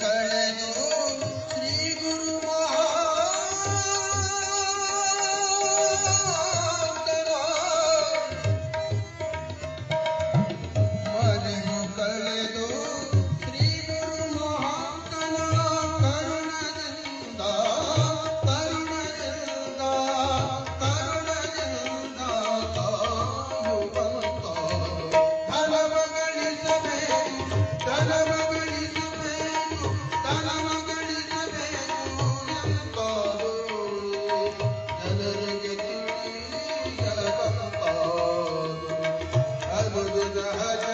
ಕಳೆದು ಶ್ರೀ ಗುರು ಮರೆವು ಕಳೆದು ಶ್ರೀ ಗುರು ಮಹಾಂತನ ಕರುಣದಿಂದ ಕಾಯುವಂತ ಧನವ ಗಳಿಸಬೇಕು ಎಂತಾರು ಜನರಿಗೆ ತಿಳಿಸದಂತಾರು ಅನುದು ಸಹಜ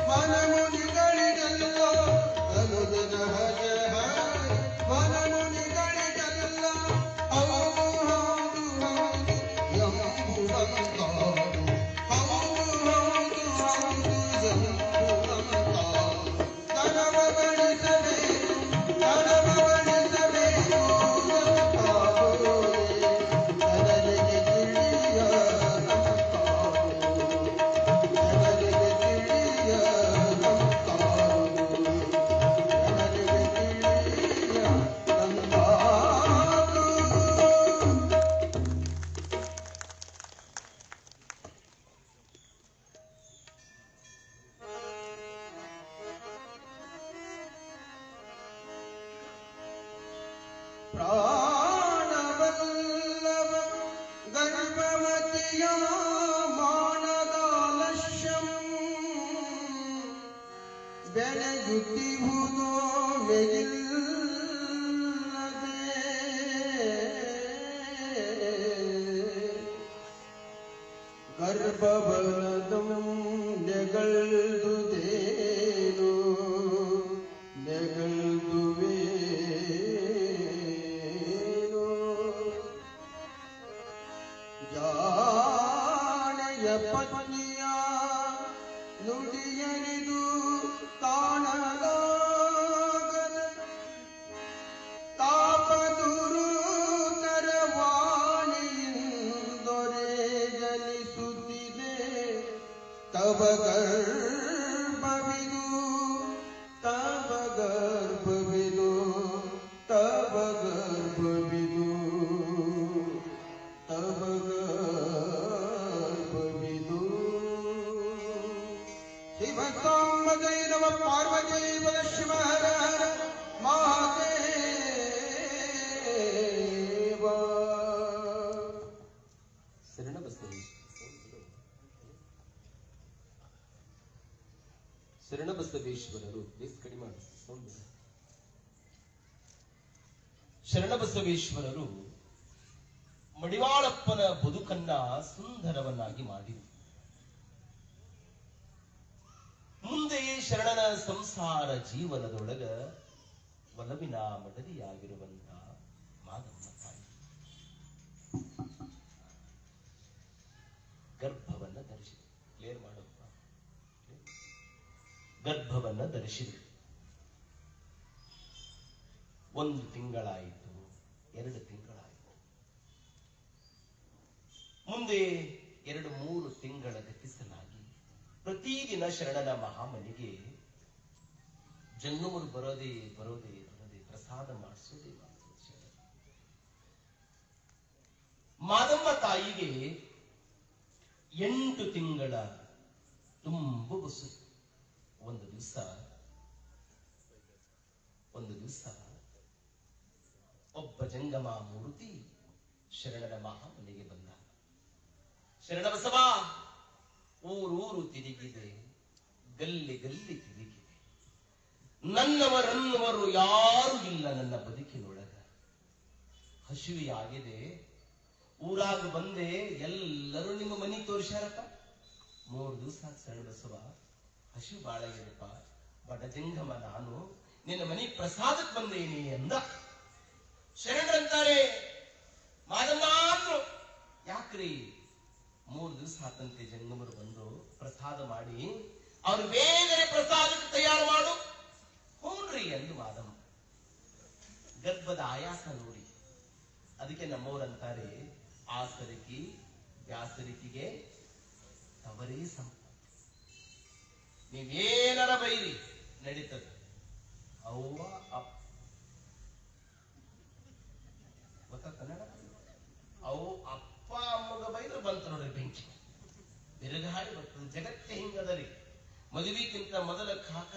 ಮನಮುನಿಗಳಿಗೆಲ್ಲ ಅನುದು ಸಹಜ ಮನಮುನಿಗಳಿಗೆಲ್ಲ ಹೌದು ಹೌದು ಹೌದು ಎಂಬುವಂತಾರು ಹೌದು ಹೌದು ಹೌದು ಎಂಬುವಂತಾರು ಧನವ ಗಳಿಸಬೇಕು ಎಂತಾರು ಜನರಿಗೆ ಪ್ರಾಣವಲ್ಲವ ಗರ್ಭವತಿಯ ಮಾನದಾಲಶ್ಯಂ ಬೆಳೆಯುತ್ತಿಹುದೋ ವೆಗಿಲ್ಲದೆ ಗರ್ಭಬಲದಂ ನೆಗಳ್ದುದೇನು ನೆಗಳ್ದುವೇನು ಜಾಣೆಯ ಪತ್ನಿಯ ನುಡಿಯರಿದು ಕಾಣಲಾಗದ ತಾಪದುರುತರ ವಾಣಿಯಿಂದೊರೆ ಜನಿಸುತ್ತಿದೆ ತವ ಗರ್ಭವಿದು ತವ ಗರ್ಭವಿದು ತವ ಗರ್ಭವಿದು ತವ ಗರ್ಭವಿದು ಶಿವ ಸಾಂಬ ಜೈನವ ಪಾರ್ವತಿ ಪದ ಶಿವ ಹರ ಹರ ಮಹಾದೇವ ಶರಣಬಸವೇಶ್ವರರು ಕಡಿಮೆ ಶರಣಬಸವೇಶ್ವರರು ಮಡಿವಾಳಪ್ಪನ ಬದುಕನ್ನ ಸುಂದರವನ್ನಾಗಿ ಮಾಡಿದರು. ಮುಂದೆ ಶರಣನ ಸಂಸಾರ ಜೀವನದೊಳಗ ಒಲವಿನ ಮಡದಿಯಾಗಿರುವಂತ ಮಾದಮ್ಮ ತಾಯಿ ಗರ್ಭವನ್ನ ಧರಿಸಿದರು. ಕ್ಲಿಯರ್ ಮಾಡಪ್ಪ. ಗರ್ಭವನ್ನ ಧರಿಸಿದರು. 1 ತಿಂಗಳಾಯಿತು, 2 ತಿಂಗಳಾಯಿತು. ಮುಂದೆ 2-3 ತಿಂಗಳ ಗತಿಸಲಾಗಿ ಪ್ರತಿದಿನ ಶರಣನ ಮಹಾಮನಿಗೆ ಜಂಗಮರು ಬರೋದೇ ಪ್ರಸಾದ ಮಾಡಿಸೋದೇ ಮಾದಮ್ಮ ತಾಯಿಗೆ 8 ತಿಂಗಳ ತುಂಬ ಬಸು. ಒಂದು ದಿವಸ ಒಬ್ಬ ಜಂಗಮ ಮೂರ್ತಿ ಶರಣನ ಮಹಾಮನೆಗೆ ಬಂದ. ಶರಣ ಬಸವ, ಊರೂರು ತಿರುಗಿದೆ, ಗಲ್ಲಿ ಗಲ್ಲಿ ತಿರುಗಿದೆ, ನನ್ನವರನ್ನವರು ಯಾರು ಇಲ್ಲ ನನ್ನ ಬದುಕಿನೊಳಗ. ಹಸಿವೆಯಾಗಿದೆ, ಊರಾಗ ಬಂದೆ, ಎಲ್ಲರೂ ನಿಮ್ಮ ಮನೆ ತೋರಿಸ್ಯಾರಪ್ಪ. 3 ದಿವಸ ಶರಣ ಬಸವ, ಹಸಿವು ಬಾಳಾಗಿದೆಪ್ಪ, ಬಡ ಜಂಗಮ ನಾನು, ನಿನ್ನ ಮನೆ ಪ್ರಸಾದಕ್ಕೆ ಬಂದೇನಿ ಅಂದ. ಶರಣರಂತಾರೆ, ಮಾದಮ್ಮ ಅಂದ್ರು. ಯಾಕ್ರಿ? 3 ದಿವಸ ಆತಂತೆ ಜಂಗಮರು ಬಂದು ಪ್ರಸಾದ ಮಾಡಿ ಅವ್ರು ಬೇಗನೆ ಪ್ರಸಾದಕ್ಕೆ ತಯಾರು ಮಾಡು. ಹೂನ್ರಿ ಅಂದು ಮಾದಮ್ಮ. ಗರ್ಭದ ಆಯಾಸ ನೋಡಿ. ಅದಕ್ಕೆ ನಮ್ಮವರಂತಾರೆ, ಆಸರಿಕಿ ಬ್ಯಾಸರಿಕಿಗೆ ತವರೇ ಸಂಪತ್ತು. ನೀವೇನರ ಬೈರಿ ನಡೀತದೆ. ಅವು ಮದುವೆಗಿಂತ ಮೊದಲ ಕಾಕ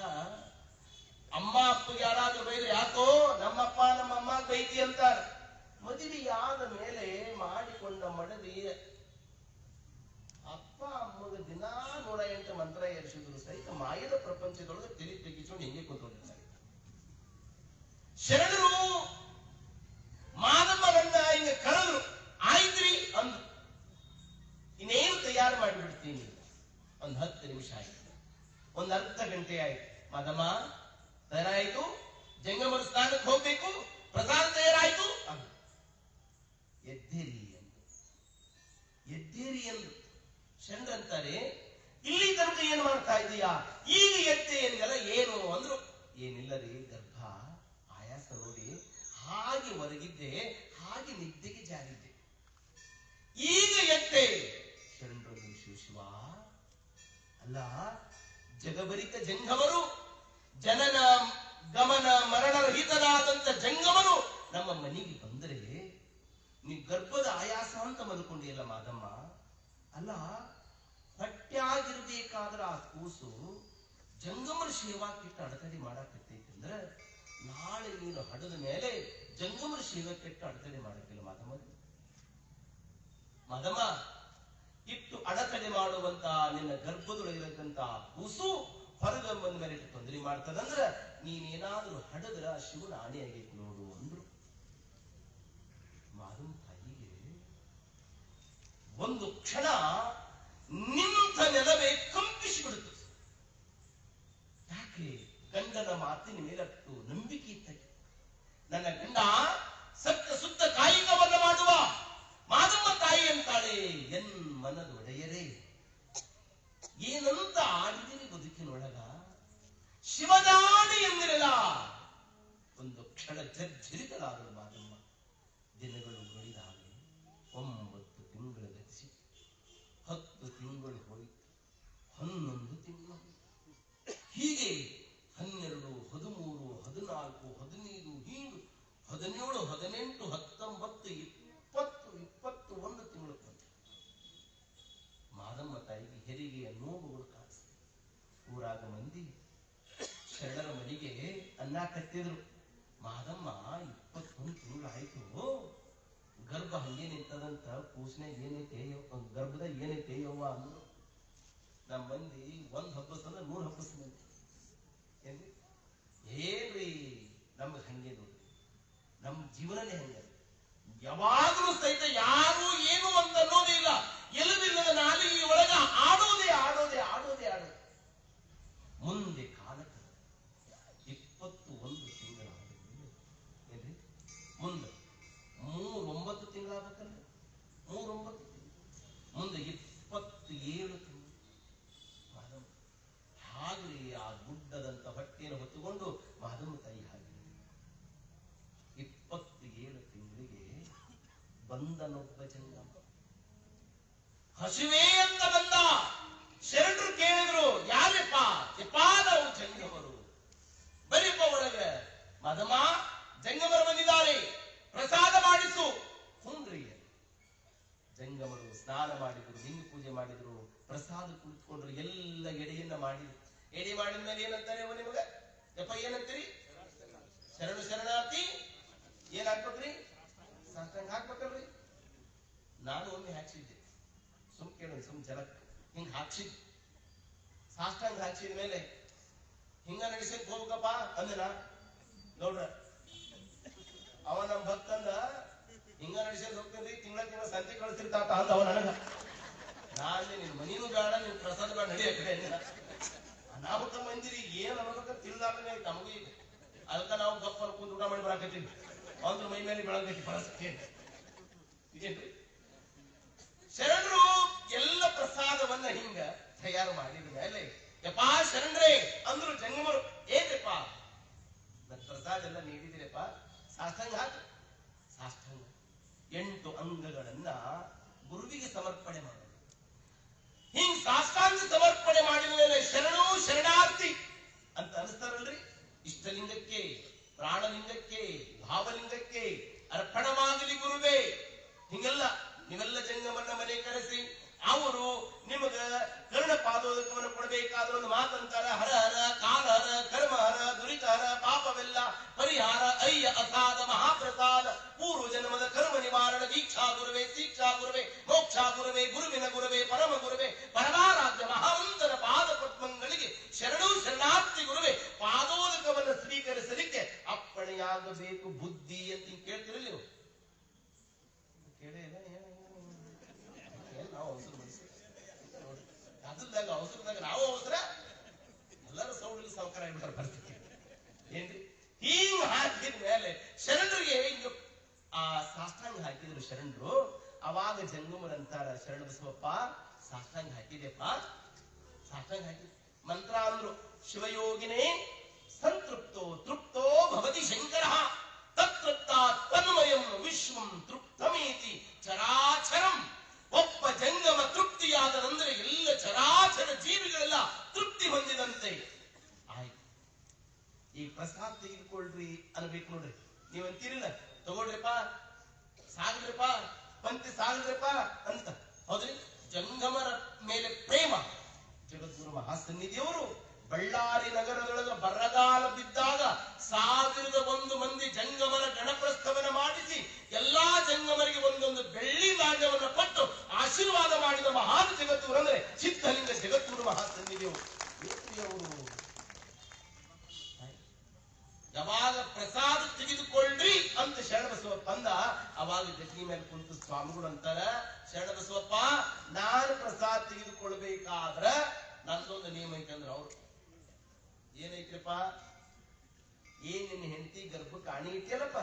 ಅಮ್ಮ ಅಪ್ಪಗೆ ಯಾರಾದ್ರೂ ಬೈದ್ರೆ ಯಾಕೋ ನಮ್ಮಪ್ಪ ನಮ್ಮಮ್ಮ ಬೈತಿ ಅಂತಾರ. ಮದುವೆಯಾದ ಮೇಲೆ ಮಾಡಿಕೊಂಡ ಮಡದಿ ಅಪ್ಪ ಅಮ್ಮಗ ದಿನಾ 108 ಮಂತ್ರ ಏರಿಸಿದ್ರು ಸಹಿತ ಮಾಯದ ಪ್ರಪಂಚದೊಳಗೆ ತಲೆ ತೆಗಿಸ್ಕೊಂಡು ಹಿಂಗೆ ಕೂತ್ಕೊಂಡಿರ್ತಾರೆ. ಶರಣರು ಮಾದಮ್ಮನನ್ನ ಹಿಂಗ ಕರೆದ್ರು, ಆಯ್ತ್ರಿ ಅಂದ್ರು. ಇನ್ನೇನು ತಯಾರು ಮಾಡಿಬಿಡ್ತೀನಿ. ಒಂದ್ 10 ನಿಮಿಷ ಆಯ್ತು, ಒಂದ್ ಅರ್ಧ ಗಂಟೆ ಆಯ್ತು. ಮಾದಮ್ಮ ತಯಾರಾಯ್ತು, ಜಂಗಮರ ಸ್ನಾನಕ್ಕೆ ಹೋಗ್ಬೇಕು, ಪ್ರಸಾದ ತಯಾರಾಯ್ತು ಅಂದ್ರು. ಎದ್ದೇರಿ ಎಂದು ಶರಣರಂತಾರೆ, ಇಲ್ಲಿ ತನಕ ಏನ್ ಮಾಡ್ತಾ ಇದೀಯಾ, ಈಗ ಎದ್ದೆ ಎಂದೆಲ್ಲ ಏನು ಅಂದ್ರು. ಏನಿಲ್ಲ ರೀ, ಗರ್ಭ ಆಯಾಸ ನೋಡಿ ಹಾಗೆ ಹೊರಗಿದ್ದೆ, ಹಾಗೆ ನಿದ್ದೆಗೆ ಜಾರಿದ್ದೆ, ಈಗ ಎದ್ದೆ. ಶರಣರು ಶಿವ ಅಲ್ಲ, ಜಗಬರಿತ ಜಂಗಮರು, ಜನನ ಗಮನ ಮರಣರಹಿತನಾದಂತ ಜಂಗಮರು ನಮ್ಮ ಮನೆಗೆ ಬಂದರೆ ನೀ ಗರ್ಭದ ಆಯಾಸ ಅಂತ ಮಲ್ಕೊಂಡಿಯಲ್ಲ ಮಾದಮ್ಮ. ಅಲ್ಲ, ಹೊಟ್ಟೆಯಾಗಿರ್ಬೇಕಾದ್ರ ಆ ಕೂಸು ಜಂಗಮರ ಸೇವಾಕ್ಕಿಟ್ಟು ಅಡತಡಿ ಮಾಡಾಕತ್ತೈತಂದ್ರ ನಾಳೆ ನೀನು ಹಡದ ಮೇಲೆ ಜಂಗಮರ ಸೇವಕ್ಕಿಟ್ಟು ಅಡತಡಿ ಮಾಡಕ್ಕಿಲ್ಲ ಮಾದಮ್ಮ. ಮಾದಮ್ಮ, ಇಟ್ಟು ಅಡತಡೆ ಮಾಡುವಂತ ನಿನ್ನ ಗರ್ಭದೊಳಗಿರತಕ್ಕಂತ ಕೂಸು ಹೊರಗ ಬಂದ ಮೇಲೆ ತೊಂದರೆ ಮಾಡ್ತದಂದ್ರ ನೀನೇನಾದ್ರೂ ಹಡದ್ರ ಶಿವನ ಆಣೆ ಆಗೈತಿ ನೋಡು ಅಂದ್ರು. ಮಾದಮ್ಮ ತಾಯಿಗೆ ಒಂದು ಕ್ಷಣ ನಿಂತ ನೆಲವೇ ಕಂಪಿಸಿಬಿಡುತ್ತೆ. ಯಾಕೆ? ಗಂಡನ ಮಾತಿನ ಮೇಲಟ್ಟು ನಂಬಿಕೆ ಇತ್ತಕ್ಕೆ. ನನ್ನ ಗಂಡ ಸತ್ತ ಸುತ್ತ ಕಾಯಿಕವನ್ನ ಮಾಡುವ ಮಾದಮ್ಮ ತಾಯಿ ಅಂತಾಳೆ, ಎನ್ ಮನದ ಒಡೆಯರೇ, ಏನಂತ ಆಡಿದಿರಿ ಬದುಕಿನೊಳಗ, ಶಿವದಾಡಿ ಎಂದಿರಲ್ಲ. ಒಂದು ಕ್ಷಣ ಜರ್ಜರಿತಲಾದಳು ಮಾದಮ್ಮ. ದಿನಗಳು ಗಡಿದಾವೆ, 9 ತಿಂಗಳು ಗತಿಸಿ 10 ತಿಂಗಳು ಹೋಯಿತು, 11 ತಿಂಗಳು, ಹೀಗೆ 12, 13, 14, 15, ಹೀಗೆ 17, 18, 19, 20, 21 ತಿಂಗಳು ಬಂತು. ಮಾದಮ್ಮ ತಾಯಿಗೆ ಹೆರಿಗೆಯ ನೋವುಗಳು ಕಾಣಿಸ್ತು. ಊರಾಗ ಮಂದಿ ಶರಣರ ಮನೆಗೆ ಅನ್ನ ಕತ್ತಿದ್ರು. ಮಾದಮ್ಮ 21 ತಿಂಗಳು ಆಯ್ತು, ಗರ್ಭ ಹಂಗೆ ನಿಂತದಂತ, ಕೂಸ್ನ್ಯಾಗ ಏನೈತೆ, ಗರ್ಭದಾಗ ಏನೈತೆ ಯವ್ವ ಅಂದ್ರು. ನಮ್ಮ ಮಂದಿ 1 ಹಬ್ಬಸ್ತಂದ್ರ 100 ಹಬ್ಬಸ್ತಂತ. ಏನ್ರಿ, ನಮ್ಗೆ ಹಂಗೆ ನೋಡ್ರಿ, ನಮ್ ಜೀವನನೇ ಹಂಗೆ. ಯಾವಾಗಲೂ ಸಹಿತ ಯಾರು ಏನು ಅಂತ ಅನ್ನೋದೇ ಇಲ್ಲ. ಎಲುಬಿಲ್ಲದ ನಾಲಿಗೆ ಒಳಗ ಆಡೋದೇ ಆಡೋದೇ ಆಡೋದೇ ಆಡೋದು. ಮುಂದೆ ಕಾಲಕ್ಕೆ 21 ತಿಂಗಳಾದ ಏನ್ರಿ, ಮುಂದೆ 9 ತಿಂಗಳಾಗಬೇಕಲ್ಲ, 9 ಮುಂದೆ 27 ತಿಂಗಳು. ಹಾಗೆ ಆ ಗುಡ್ಡದಂತ ಹೊಟ್ಟೆಯನ್ನು ಹೊತ್ತುಕೊಂಡು ಮಾದಮ್ಮ ತಾಯಿ ಹಾಗೆ 27 ತಿಂಗಳಿಗೆ ಬಂದನೊಬ್ಬ ಜಂಗಮ. ಹಸಿವೆ ಅಂತ ಬಂದ. ಶರಣರು ಕೇಳಿದ್ರು, ಯಾರಪ್ಪ? ನಾವು ಜಂಗಮರು, ಬರೀಪ್ಪ ಒಳಗ. ಮಾದಮ್ಮ, ಜಂಗಮರು ಬಂದಿದ್ದಾರೆ, ಪ್ರಸಾದ ಮಾಡಿಸು. ಹುಂಡ್ರಿ. ಜಂಗಮರು ಸ್ನಾನ ಮಾಡಿದ್ರು, ಲಿಂಗ ಪೂಜೆ ಮಾಡಿದ್ರು, ಪ್ರಸಾದ ಕುಳಿತುಕೊಂಡ್ರು, ಎಲ್ಲ ಎಡೆಯನ್ನ ಮಾಡಿದ್ರು. ಎಡೆ ಮಾಡಿದ ಮೇಲೆ ಏನಂತಾರೆ ನಿಮಗ? ಯಪ್ಪ ಏನಂತೀರಿ? ಶರಣಾರ್ಥಿ ಏನ್ ಹಾಕ್ಬೇಕ್ರಿ? ಸಾಷ್ಟಾಂಗ ಹಾಕ್ಬೇಕಲ್ರಿ? ನಾನು ಒಮ್ಮೆ ಹಾಕ್ಸಿದ್ದೆ, ಸುಮ್ ಜಲಕ್ ಹಿಂಗ್ ಹಾಕ್ಸಿದ್. ಸಾಷ್ಟಾಂಗ ಹಾಕ್ಸಿದ ಮೇಲೆ ಹಿಂಗ ನಡೆಸಕ್ ಹೋಗ್ಬೇಕಪ್ಪ ಅಂದನ. ನೋಡ್ರ, ಅವ ನಮ್ ಭಕ್ತಂದ ಹಿಂಗ ನಡೆಸಕ್ ಹೋಗ್ತೇನ್ರಿ, ತಿಂಗಳ ಸಂತೆ ಕಳಿಸ್ತಿರ್ತಾತ ಅಂತ ಅವ ನನಗ. ನಾಳೆ ನಿನ್ ಮನೀನು ಬೇಡ, ನಿನ್ ಪ್ರಸಾದ ಬೇಡ, ನಡಿ ಆ ಕಡೆ. ಅನಾಹುತ ಮಂದಿರಿ ಏನ್ ಅನ್ನೋದಕ್ಕ ತಿಳಿದಾಗನೇ ನಮಗೂ ಈಗ. ಅದಕ್ಕ ನಾವು ಗಪ್ಪ ಕುಂದು ಊಟ ಮಾಡಿ ಬರಾಕತ್ತೀವಿ. ಅಂದ್ರ ಮೈ ಮೇಲೆ ಬೆಳಗೈತಿ ಪರಿಸ್ಥಿತಿ. ಏನ್ರಿ, ಶರಣರು ಎಲ್ಲ ಪ್ರಸಾದವನ್ನ ಹಿಂಗ ತಯಾರು ಮಾಡಿದ ಮೇಲೆ ಯಪ್ಪಾ ಶರಣರೇ ಅಂದ್ರು ಜಂಗಮರು. ಏನ್ರಿಪ್ಪ ನನ್ನ ಪ್ರಸಾದ ಎಲ್ಲ ನೀಡಿದಿರಪ್ಪ, ಸಾಷ್ಟಾಂಗ ಹಾಕ. ಸಾಷ್ಟಾಂಗ 8 ಅಂಗಗಳನ್ನ ಗುರುವಿಗೆ ಸಮರ್ಪಣೆ ಮಾಡಿ ಹಿಂಗ್ ಸಾಷ್ಟಾಂಗ ಸಮರ್ಪಣೆ ಮಾಡಿದ ಮೇಲೆ ಶರಣು ಶರಣಾರ್ಥಿ ಅಂತ ಅನಿಸ್ತಾರಲ್ರಿ. ಇಷ್ಟಲಿಂಗಕ್ಕೆ, ಪ್ರಾಣಲಿಂಗಕ್ಕೆ, ಭಾವಲಿಂಗಕ್ಕೆ ಅರ್ಪಣವಾಗಲಿ ಗುರುವೇ. ಹಿಂಗೆಲ್ಲ ನೀವೆಲ್ಲ ಜಂಗಮನ್ನ ಮನೆ ಕರೆಸಿ ಅವರು ನಿಮಗ ಕರ್ಣಪಾದ ಪಾದೋದಕವನ್ನು ಕೊಡಬೇಕಾದ್ರೆ ಒಂದು ಮಾತಂತಾರ, ಹರ ಹರ ಕಾಲ ಹರ ಕರ್ಮ ಹರ ದುರಿತ ಹರ ಪಾಪವೆಲ್ಲ ಪರಿಹಾರ ಅಯ್ಯ ಅಸಾದ ಮಹಾಪ್ರಸಾದ ಪೂರ್ವ ಜನ್ಮದ ಕರ್ಮ ನಿವಾರಣ ದೀಕ್ಷಾ ಗುರುವೆ ಶಿಕ್ಷಾ ಗುರುವೆ ಮೋಕ್ಷಾ ಗುರುವೆ ಗುರುವಿನ ಗುರುವೆ ಪರಮ ಗುರುವೆ ಪರಮಾರಾಧ್ಯ ಮಹಾವಂತರ ಪಾದ ಪದ್ಮಗಳಿಗೆ ಶರಣು ಶರಣಾರ್ಥಿ ಗುರುವೆ ಪಾದೋದಕವನ್ನು ಸ್ವೀಕರಿಸಲಿಕ್ಕೆ ಅಪ್ಪಣೆಯಾಗಬೇಕು ಬುದ್ಧಿ ಅಂತ ಕೇಳ್ತಿರಲಿ ನೀವು ಕೇಳೇ ಇಲ್ಲ. ನಾವು ಅವಸರ ಅದಲ್ದಾಗ ಅವಸರದಾಗ ನಾವು ಅವಸರ ಎಲ್ಲರೂ ಸೌಡಿಗೆ ಸೌಕರ್ಯ ಆಗ್ಬಿಟ್ಟಾರೆ ಪರಿಸ್ಥಿತಿ ಏನ್ರಿ ಹಿಂಗ್ ಹಾಕಿದ ಮೇಲೆ ಶರಣರಿಗೆ ಹಿಂಗ ಆ ಸಾಷ್ಟಾಂಗ ಹಾಕಿದ್ರು ಶರಣರು. ಅವಾಗ ಜಂಗಮರಂತಾರ, ಶರಣ ಬಸವಪ್ಪ ಸಾಷ್ಟಾಂಗ ಹಾಕಿದೆಪ್ಪ, ಸಾಷ್ಟಾಂಗ ಹಾಕಿ ಮಂತ್ರ ಅಂದ್ರು, ಶಿವಯೋಗಿನೇ ಸಂತೃಪ್ತೋ ತೃಪ್ತೋ ಭವತಿ ಶಂಕರ ತತ್ತೃಪ್ತಾ ತನ್ಮಯಂ ವಿಶ್ವಂ ತೃಪ್ತಮೇತಿ ಚರಾಚರಂ. ಒಬ್ಬ ಜಂಗಮ ತೃಪ್ತಿಯಾದರಂದ್ರೆ ಎಲ್ಲ ಚರಾಚರ ಜೀವಿಗಳೆಲ್ಲ ತೃಪ್ತಿ ಹೊಂದಿದಂತೆ ಆಯ್ತು. ಈ ಪ್ರಸಾದ ತೆಗೆದುಕೊಳ್ರಿ ಅನ್ಬೇಕು ನೋಡ್ರಿ. ನೀವ್ ಅಂತೀರಿಲ್ಲ, ತಗೊಳ್ರಿಪ್ಪ ಸಾಗದ್ರಪ್ಪ ಪಂಕ್ತಿ ಸಾಗದ್ರಪ್ಪ ಅಂತ, ಹೌದ್ರಿ? ಜಂಗಮರ ಮೇಲೆ ಪ್ರೇಮ. ಜಗದ್ಗುರು ಮಹಾಸನ್ನಿಧಿಯವರು ಬಳ್ಳಾರಿ ನಗರದೊಳಗೆ ಬರಗಾಲ ಬಿದ್ದಾಗ 1001 ಮಂದಿ ಜಂಗಮರ ಗಣಪ್ರಸ್ಥವನ್ನ ಮಾಡಿಸಿ ಎಲ್ಲಾ ಜಂಗಮರಿಗೆ ಒಂದೊಂದು ಬೆಳ್ಳಿ ನಾಣ್ಯವನ್ನು ಕೊಟ್ಟು ಆಶೀರ್ವಾದ ಮಾಡಿದ ಮಹಾನ್ ಜಗದ್ಗುರು ಅಂದ್ರೆ ಸಿದ್ಧಲಿಂಗ ಜಗದ್ಗುರು ಮಹಾಸನ್ನಿಧಿಯವರು. ಯಾವಾಗ ಪ್ರಸಾದ ತೆಗೆದುಕೊಳ್ಳ್ರಿ ಅಂತ ಶರಣಬಸವಪ್ಪ ಅಂದ, ಅವಾಗ ಜಗ್ಗಿ ಮೇಲೆ ಕುಂತು ಸ್ವಾಮಿಗಳು ಅಂತಾರ, ಶರಣಬಸವಪ್ಪ ನಾನು ಪ್ರಸಾದ ತೆಗೆದುಕೊಳ್ಬೇಕಾದ್ರ ನಂದೊಂದು ನಿಯಮ ಐತಂದ್ರ ಅವ್ರು ಏನೈತ್ರಪ್ಪ, ನಿನ್ನ ಹೆಂಡತಿ ಗರ್ಭಕ್ಕೆ ಆಣಿ ಇಟ್ಟಿಯಲ್ಲಪ್ಪ,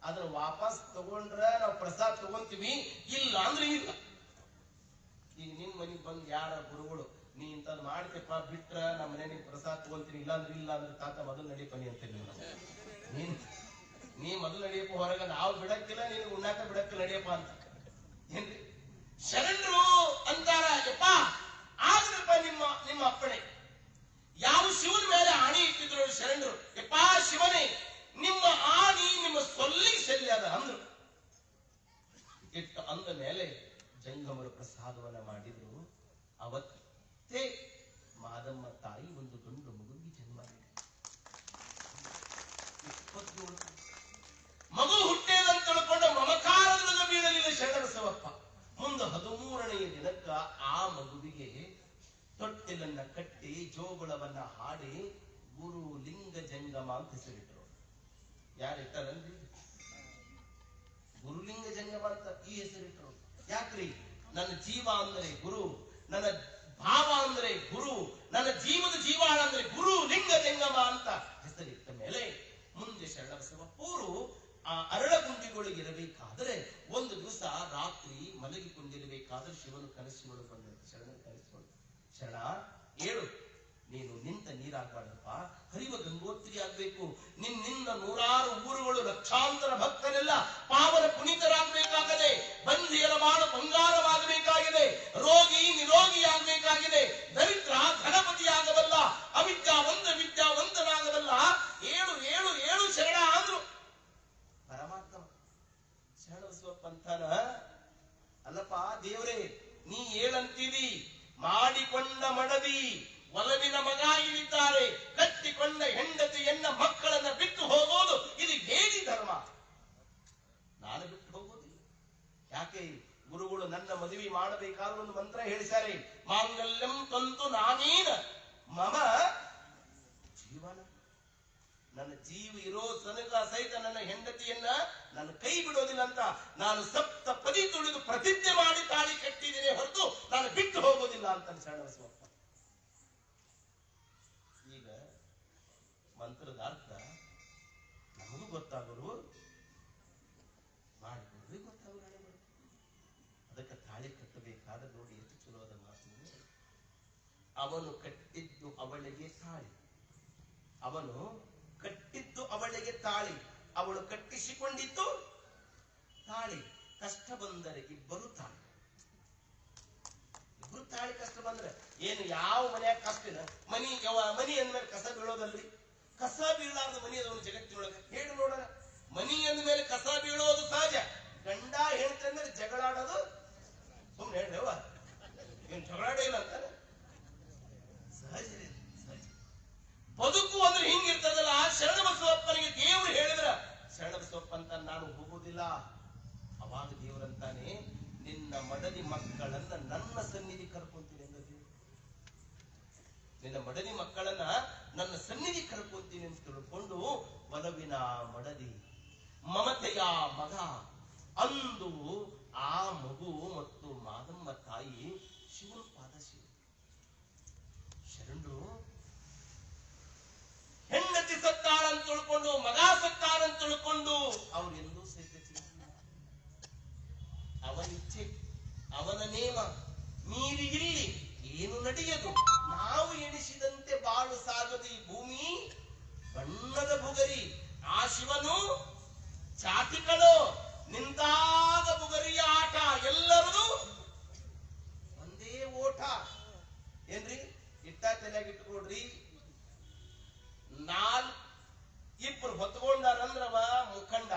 ಅದನ್ನ ವಾಪಸ್ ತಗೊಂಡ್ರ ನಾವು ಪ್ರಸಾದ ತಗೊಂತೀವಿ, ಇಲ್ಲ ಅಂದ್ರೆ ಇಲ್ಲ. ಈಗ ನಿಮ್ ಮನೆಗ್ ಬಂದ್ ಯಾರ ಗುರುಗಳು ನೀ ಇಂತದ್ ಮಾಡ್ತೇಪ್ಪ ಬಿಟ್ರ ನಮ್ಮ ಮನೆ ಪ್ರಸಾದ ತಗೊಂತೀನಿ, ಇಲ್ಲಾಂದ್ರೆ ಇಲ್ಲ ಅಂದ್ರೆ ತಾತ ಮೊದಲು ನಡೀಪನಿ ಅಂತೀರಿ ನೀ ಮೊದಲು ನಡಿಯಪ್ಪ ಹೊರಗ, ನಾವು ಬಿಡಕ್ಕಿಲ್ಲ ನೀನು ಉಣ್ಣಾಕ ಬಿಡಕ್ಕಿಲ್ಲ ನಡಿಯಪ್ಪ ಅಂತ ಏನ್ರಿ. ಶರಣರು ಅಂತಾರ, ಯಪ್ಪ ಆದ್ರಪ್ಪ ನಿಮ್ಮ ಅಪ್ಪಣೆ. ಯಾವ ಶಿವನ ಮೇಲೆ ಆಣಿ ಇಟ್ಟಿದ್ರು ಶರಣರು, ಯಪ್ಪ ಶಿವನೇ ನಿಮ್ಮ ಆಣಿ ನಿಮ್ಮ ಸೊಲ್ಲಿಗೆ ಸೆಲ್ಯಾದ ಅಂದ್ರು. ಇಟ್ಟ ಅಂದ ಮೇಲೆ ಜಂಗಮರು ಪ್ರಸಾದವನ್ನ ಮಾಡಿದ್ರು. ಅವತ್ತೇ ಮಾದಮ್ಮ ತಾಯಿ ಒಂದು ಗಂಡು ಮಗುವಿಗೆ ಜನ್ಮ ನೀಡಿದ್ರು. 27 ಮಗು ಹುಟ್ಟೇದಂತ ತಿಳ್ಕೊಂಡ ಮಮಕಾರದೊಳಗೆ ಬೀಳಲಿಲ್ಲ ಶರಣಬಸವಪ್ಪ. ಮುಂದೆ 13ನೆಯ ದಿನಕ್ಕ ಆ ಮಗುವಿಗೆ ತೊಟ್ಟಿಲನ್ನ ಕಟ್ಟಿ ಜೋಗುಳವನ್ನ ಹಾಡಿ ಗುರು ಲಿಂಗ ಜಂಗಮ ಅಂತ ಹೆಸರಿಟ್ಟರು. ಯಾರಿಟ್ಟರನ್ರಿ? ಗುರುಲಿಂಗ ಜಂಗಮ ಅಂತ ಈ ಹೆಸರಿಟ್ಟರು. ಯಾಕ್ರಿ? ನನ್ನ ಜೀವ ಅಂದ್ರೆ ಗುರು, ನನ್ನ ಭಾವ ಅಂದ್ರೆ ಗುರು, ನನ್ನ ಜೀವದ ಜೀವಾಳ ಅಂದ್ರೆ ಗುರು ಲಿಂಗ ಜಂಗಮ ಅಂತ ಹೆಸರಿಟ್ಟ ಮೇಲೆ ಮುಂದೆ ಶರಣಬಸವಪ್ಪರು ಆ ಅರಳಗುಂಡಿಗಳಿಗೆ ಇರಬೇಕಾದ್ರೆ ಒಂದು ದಿವಸ ರಾತ್ರಿ ಮಲಗಿಕೊಂಡಿರಬೇಕಾದ್ರೆ ಶಿವನು ಕನಸಿನೊಳಗೆ ಬಂದಂತೆ. ಶರಣ ಕನಸಿನೊಳಗೆ, ಶರಣ ಏಳು, ನೀನು ನಿಂತ ನೀರಾಗಬಾರ್ದಪ್ಪ, ಹರಿವ ಗಂಗೋತ್ರಿ ಆಗ್ಬೇಕು. ನಿನ್ನಿಂದ 100 ಊರುಗಳು ಲಕ್ಷಾಂತರ ಭಕ್ತರೆಲ್ಲ ಪಾವನ ಪುನೀತರಾಗಬೇಕಾಗಿದೆ, ಬಂಧಿಯರ ಮಾಡ ಬಂಗಾರವಾಗಬೇಕಾಗಿದೆ, ರೋಗಿ ನಿರೋಗಿ ಆಗಬೇಕಾಗಿದೆ, ದರಿದ್ರ ಧನಪತಿ ಆಗಬಲ್ಲ, ಅವಿದ್ಯಾವಂತ ವಿದ್ಯಾವಂತನಾಗಬಲ್ಲ. ಏಳು ಏಳು ಏಳು ಶರಣ ಅಂದ್ರು ಪರಮಾತ್ಮ. ಶರಣಬಸವಪ್ಪ ಅಂತಾನ, ಅಲ್ಲಪ್ಪ ದೇವರೇ ನೀ ಏಳಂತೀವಿ, ಮಾಡಿಕೊಂಡ ಮಡದಿ ಒಲವಿನ ಮಗ ಇಳಿದ್ದಾರೆ, ಕಟ್ಟಿಕೊಂಡ ಹೆಂಡತಿಯನ್ನ ಮಕ್ಕಳನ್ನ ಬಿಟ್ಟು ಹೋಗೋದು ಇದು ಹೇಳಿ ಧರ್ಮ? ನಾನು ಬಿಟ್ಟು ಹೋಗೋದಿಲ್ಲ. ಯಾಕೆ? ಗುರುಗಳು ನನ್ನ ಮದುವೆ ಮಾಡಬೇಕಾದ್ರೆ ಒಂದು ಮಂತ್ರ ಹೇಳಿದ್ದಾರೆ, ಮಾಂಗಲ್ಯಂ ತಂತು ನಾನೇನ ಮಮ ಜೀವನ. ನನ್ನ ಜೀವ ಇರೋ ತನಕ ಸಹಿತ ನನ್ನ ಹೆಂಡತಿಯನ್ನ ನಾನು ಕೈ ಬಿಡೋದಿಲ್ಲ ಅಂತ ನಾನು ಸಪ್ತಪದಿ ತುಳಿದು ಪ್ರತಿಜ್ಞೆ ಮಾಡಿ ತಾಳಿ ಕಟ್ಟಿದ್ದೇನೆ ಹೊರತು ನಾನು ಬಿಟ್ಟು ಹೋಗೋದಿಲ್ಲ ಅಂತ ಶರಣಬಸವಪ್ಪ. ಈಗ ಮಂತ್ರದ ಅರ್ಥ ನಮಗೂ ಗೊತ್ತಾಗಲು ಮಾಡಿಕೊಳ್ಳಿ ಗೊತ್ತಾಗಲು. ಅದಕ್ಕೆ ತಾಳಿ ಕಟ್ಟಬೇಕಾದ್ರೆ ನೋಡಿ ಎಷ್ಟು ಚಲೋದ ಮಾತು. ಅವನು ಕಟ್ಟಿದ್ದು ಅವಳಿಗೆ ತಾಳಿ, ಅವನು ಕಟ್ಟಿದ್ದು ಅವಳಿಗೆ ತಾಳಿ, ಅವಳು ಕಟ್ಟಿಸಿಕೊಂಡಿದ್ದು ತಾಳಿ. ಕಷ್ಟ ಬಂದರೆ ಇಬ್ಬರು ತಾಳಿ, ಇಬ್ರು ತಾಳಿ. ಕಷ್ಟ ಬಂದ್ರೆ ಏನು ಯಾವ ಮನೆಯಾಗ ಕಷ್ಟ ಇಲ್ಲ. ಮನಿ ಅಂದ್ಮೇಲೆ ಕಸ ಬೀಳೋದಲ್ರಿ? ಕಸ ಬೀಳಾರ್ದ ಮನಿ ಅದವನು ಜಗತ್ತಿನೊಳಗೆ ಹೇಳಿ ನೋಡೋಣ. ಮನಿ ಅಂದ್ಮೇಲೆ ಕಸ ಬೀಳೋದು ಸಹಜ. ಗಂಡ ಹೆಂಡತಿ ಅಂದ್ರೆ ಜಗಳಾಡೋದು ಸುಮ್ಮನೆ ಹೇಳ್ರಿ, ಅವ್ವ ಏನ್ ಜಗಳಾಡೇ ಇಲ್ಲ ಅಂತಾನೆ. ಮಡದಿ ಮಕ್ಕಳನ್ನ ನನ್ನ ಸನ್ನಿಧಿ ಕರ್ಕೊಂತೀನಿ ಅಂತ ತಿಳ್ಕೊಂಡು ಒಲವಿನ ಮಡದಿ ಮಮತೆಯ ಮಗ ಅಂದು ಆ ಮಗು ಮತ್ತು ಮಾದಮ್ಮ ತಾಯಿ ಶಿವನ ಪಾದ ಶರಣರು ಹೆಂಡತಿ ಸತ್ತಾಳಂತ ತಿಳ್ಕೊಂಡು ಮಗ ಸತ್ತಾಳಂತ ತಿಳ್ಕೊಂಡು ಅವ್ರು ಎಂದೂ ಸಹಿತ ಅವನಿಚ್ಛೆ ಅವನ ನೇಮ ಮೀರಿ ಇಲ್ಲಿ ಏನು ನಡೆಯದು. ನಾವು ಎಣಿಸಿದಂತೆ ಬಾಳು ಸಾಗದು ಈ ಭೂಮಿ ಬಣ್ಣದ ಬುಗರಿ. ಆ ಶಿವನು ಚಾಟಿಗಳು ನಿಂತಾಗ ಬುಗರಿಯ ಆಟ ಎಲ್ಲರದು ಒಂದೇ ಓಟ. ಏನ್ರಿ ಇಟ್ಟ ತಲೆಯಾಗಿಟ್ಕೊಡ್ರಿ. ಇಬ್ರು ಹೊತ್ಕೊಂಡಾರಂದ್ರವ ಮುಖಂಡ.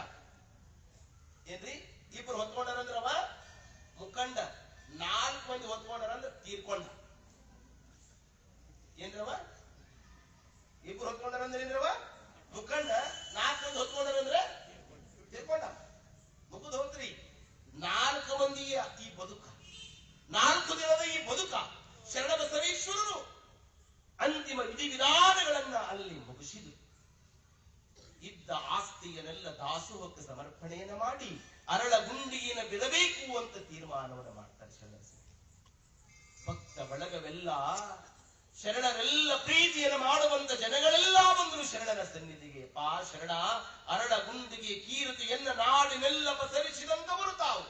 ಏನ್ರಿ ಇಬ್ರು ಹೊತ್ಕೊಂಡಾರಂದ್ರವ ಮುಖಂಡ. 4 ಮಂದಿ ಹೊತ್ಕೊಂಡಾರಂದ್ರ ತೀರ್ಕೊಂಡ. ಏನ್ರವ ಇಬ್ರು ಹೊತ್ಕೊಂಡಾರಂದ್ರ ಏನ್ರವ ಮುಖಂಡ. 4 ಮಂದಿ ಹೊತ್ಕೊಂಡಾರಂದ್ರ ತೀರ್ಕೊಂಡ. ಮುಗಿದು ಹೋಗ್ರಿ. 4 ಮಂದಿಯ ಈ ಬದುಕ, 4 ದಿನದ ಈ ಬದುಕ ಶರಣಬಸವೇಶ್ವರರು ಅಂತಿಮ ವಿಧಿವಿಧಾನಗಳನ್ನ ಅಲ್ಲಿ ಮುಗಿಸಿದರು. ಇದ್ದ ಆಸ್ತಿಯನ್ನೆಲ್ಲ ದಾಸೋಹಕ್ಕೆ ಸಮರ್ಪಣೆಯನ್ನ ಮಾಡಿ ಅರಳಗುಂಡಿಯನ್ನು ಬಿಡಬೇಕು ಅಂತ ತೀರ್ಮಾನವನ್ನು ಮಾಡ್ತಾರೆ ಶರಣರು. ಭಕ್ತ ಬಳಗವೆಲ್ಲ ಶರಣರೆಲ್ಲ ಪ್ರೀತಿಯನ್ನು ಮಾಡುವಂತ ಜನಗಳೆಲ್ಲ ಬಂದರು ಶರಣರ ಸನ್ನಿಧಿಗೆ. ಶರಣ ಅರಳಗುಂಡಿಗೆ ಕೀರ್ತಿಯನ್ನ ನಾಡಿನೆಲ್ಲ ಪಸರಿಸಿದಂತವರು ತಾವು.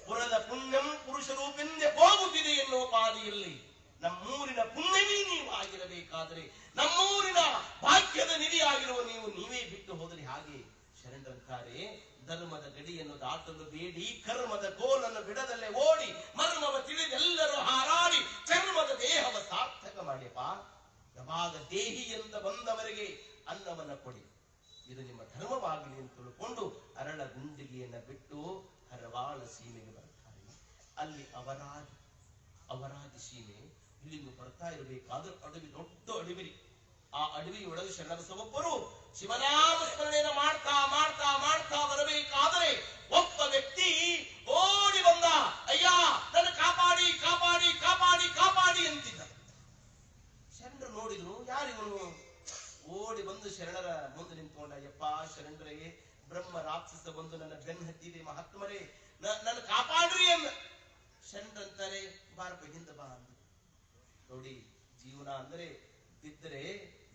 ಪುರದ ಪುಣ್ಯಂ ಪುರುಷ ರೂಪೆಂದೇ ಹೋಗುತ್ತಿದೆ ಎನ್ನುವ ಪಾದಿಯಲ್ಲಿ ನಮ್ಮೂರಿನ ಪುಣ್ಯವೇ ನೀವು ಆಗಿರಬೇಕಾದ್ರೆ, ನಮ್ಮೂರಿನ ಭಾಗ್ಯದ ನಿಧಿಯಾಗಿರುವ ನೀವೇ ಬಿಟ್ಟು ಹೋದರೆ ಹಾಗೆ. ಶರಣರಂತಾರೆ, ಧರ್ಮದ ಗಡಿಯನ್ನು ದಾಟಲು ಬೇಡಿ, ಕರ್ಮದ ಗೋಲನ್ನು ಬಿಡದಲ್ಲೇ ಓಡಿ, ಮರ್ಮವ ತಿಳಿದೆಲ್ಲರೂ ಹಾರಾಡಿ ಚರ್ಮದ ದೇಹವ ಸಾರ್ಥಕ ಮಾಡಿಯಪ್ಪ. ಯಾವಾಗ ದೇಹಿ ಅಂತ ಬಂದವರಿಗೆ ಅನ್ನವನ್ನ ಕೊಡಿ, ಇದು ನಿಮ್ಮ ಧರ್ಮವಾಗಲಿ ಅಂತ ತಿಳ್ಕೊಂಡು ಅರಳ ಗುಂಡಿಗೆಯನ್ನ ಬಿಟ್ಟು ಹರವಾಳ ಸೀಮೆಗೆ ಬರ್ತಾರೆ. ಅಲ್ಲಿ ಅವರಾದಿ ಸೀಮೆ ಇಲ್ಲಿಂದ ಬರ್ತಾ ಇರಬೇಕಾದ್ರೆ ಅಡವಿ, ದೊಡ್ಡ ಅಡವಿರಿ. ಆ ಅಡವಿಯೊಳಗೆ ಶರಣಬಸವೊಬ್ಬರು ಶಿವನಾಮ ಸ್ಮರಣೆಯನ್ನು ಮಾಡ್ತಾ ಮಾಡ್ತಾ ಮಾಡ್ತಾ ಬರಬೇಕಾದರೆ ಒಬ್ಬ ವ್ಯಕ್ತಿ ಓಡಿ ಬಂದ. ಅಯ್ಯ ನನ್ನ ಕಾಪಾಡಿ ಕಾಪಾಡಿ ಕಾಪಾಡಿ ಕಾಪಾಡಿ ಅಂತಿದ್ದ. ಶರಣರು ನೋಡಿದ್ರು, ಯಾರಿವನು? ಓಡಿ ಬಂದು ಶರಣರ ಮುಂದೆ ನಿಂತ್ಕೊಂಡ. ಅಯ್ಯಪ್ಪ ಶರಣರೇ, ಬ್ರಹ್ಮ ರಾಕ್ಷಸ ಬಂದು ನನ್ನ ಬೆನ್ನು ಹತ್ತಿದೆ, ಮಹಾತ್ಮರೇ ನನ್ನ ಕಾಪಾಡ್ರಿ ಅಂದ. ಶರಣರಂತಾರೆ, ಬಾರಪ್ಪ ಹಿಂದ ಬಾ ಅಂದ. ನೋಡಿ, ಜೀವನ ಅಂದ್ರೆ ಬಿದ್ದರೆ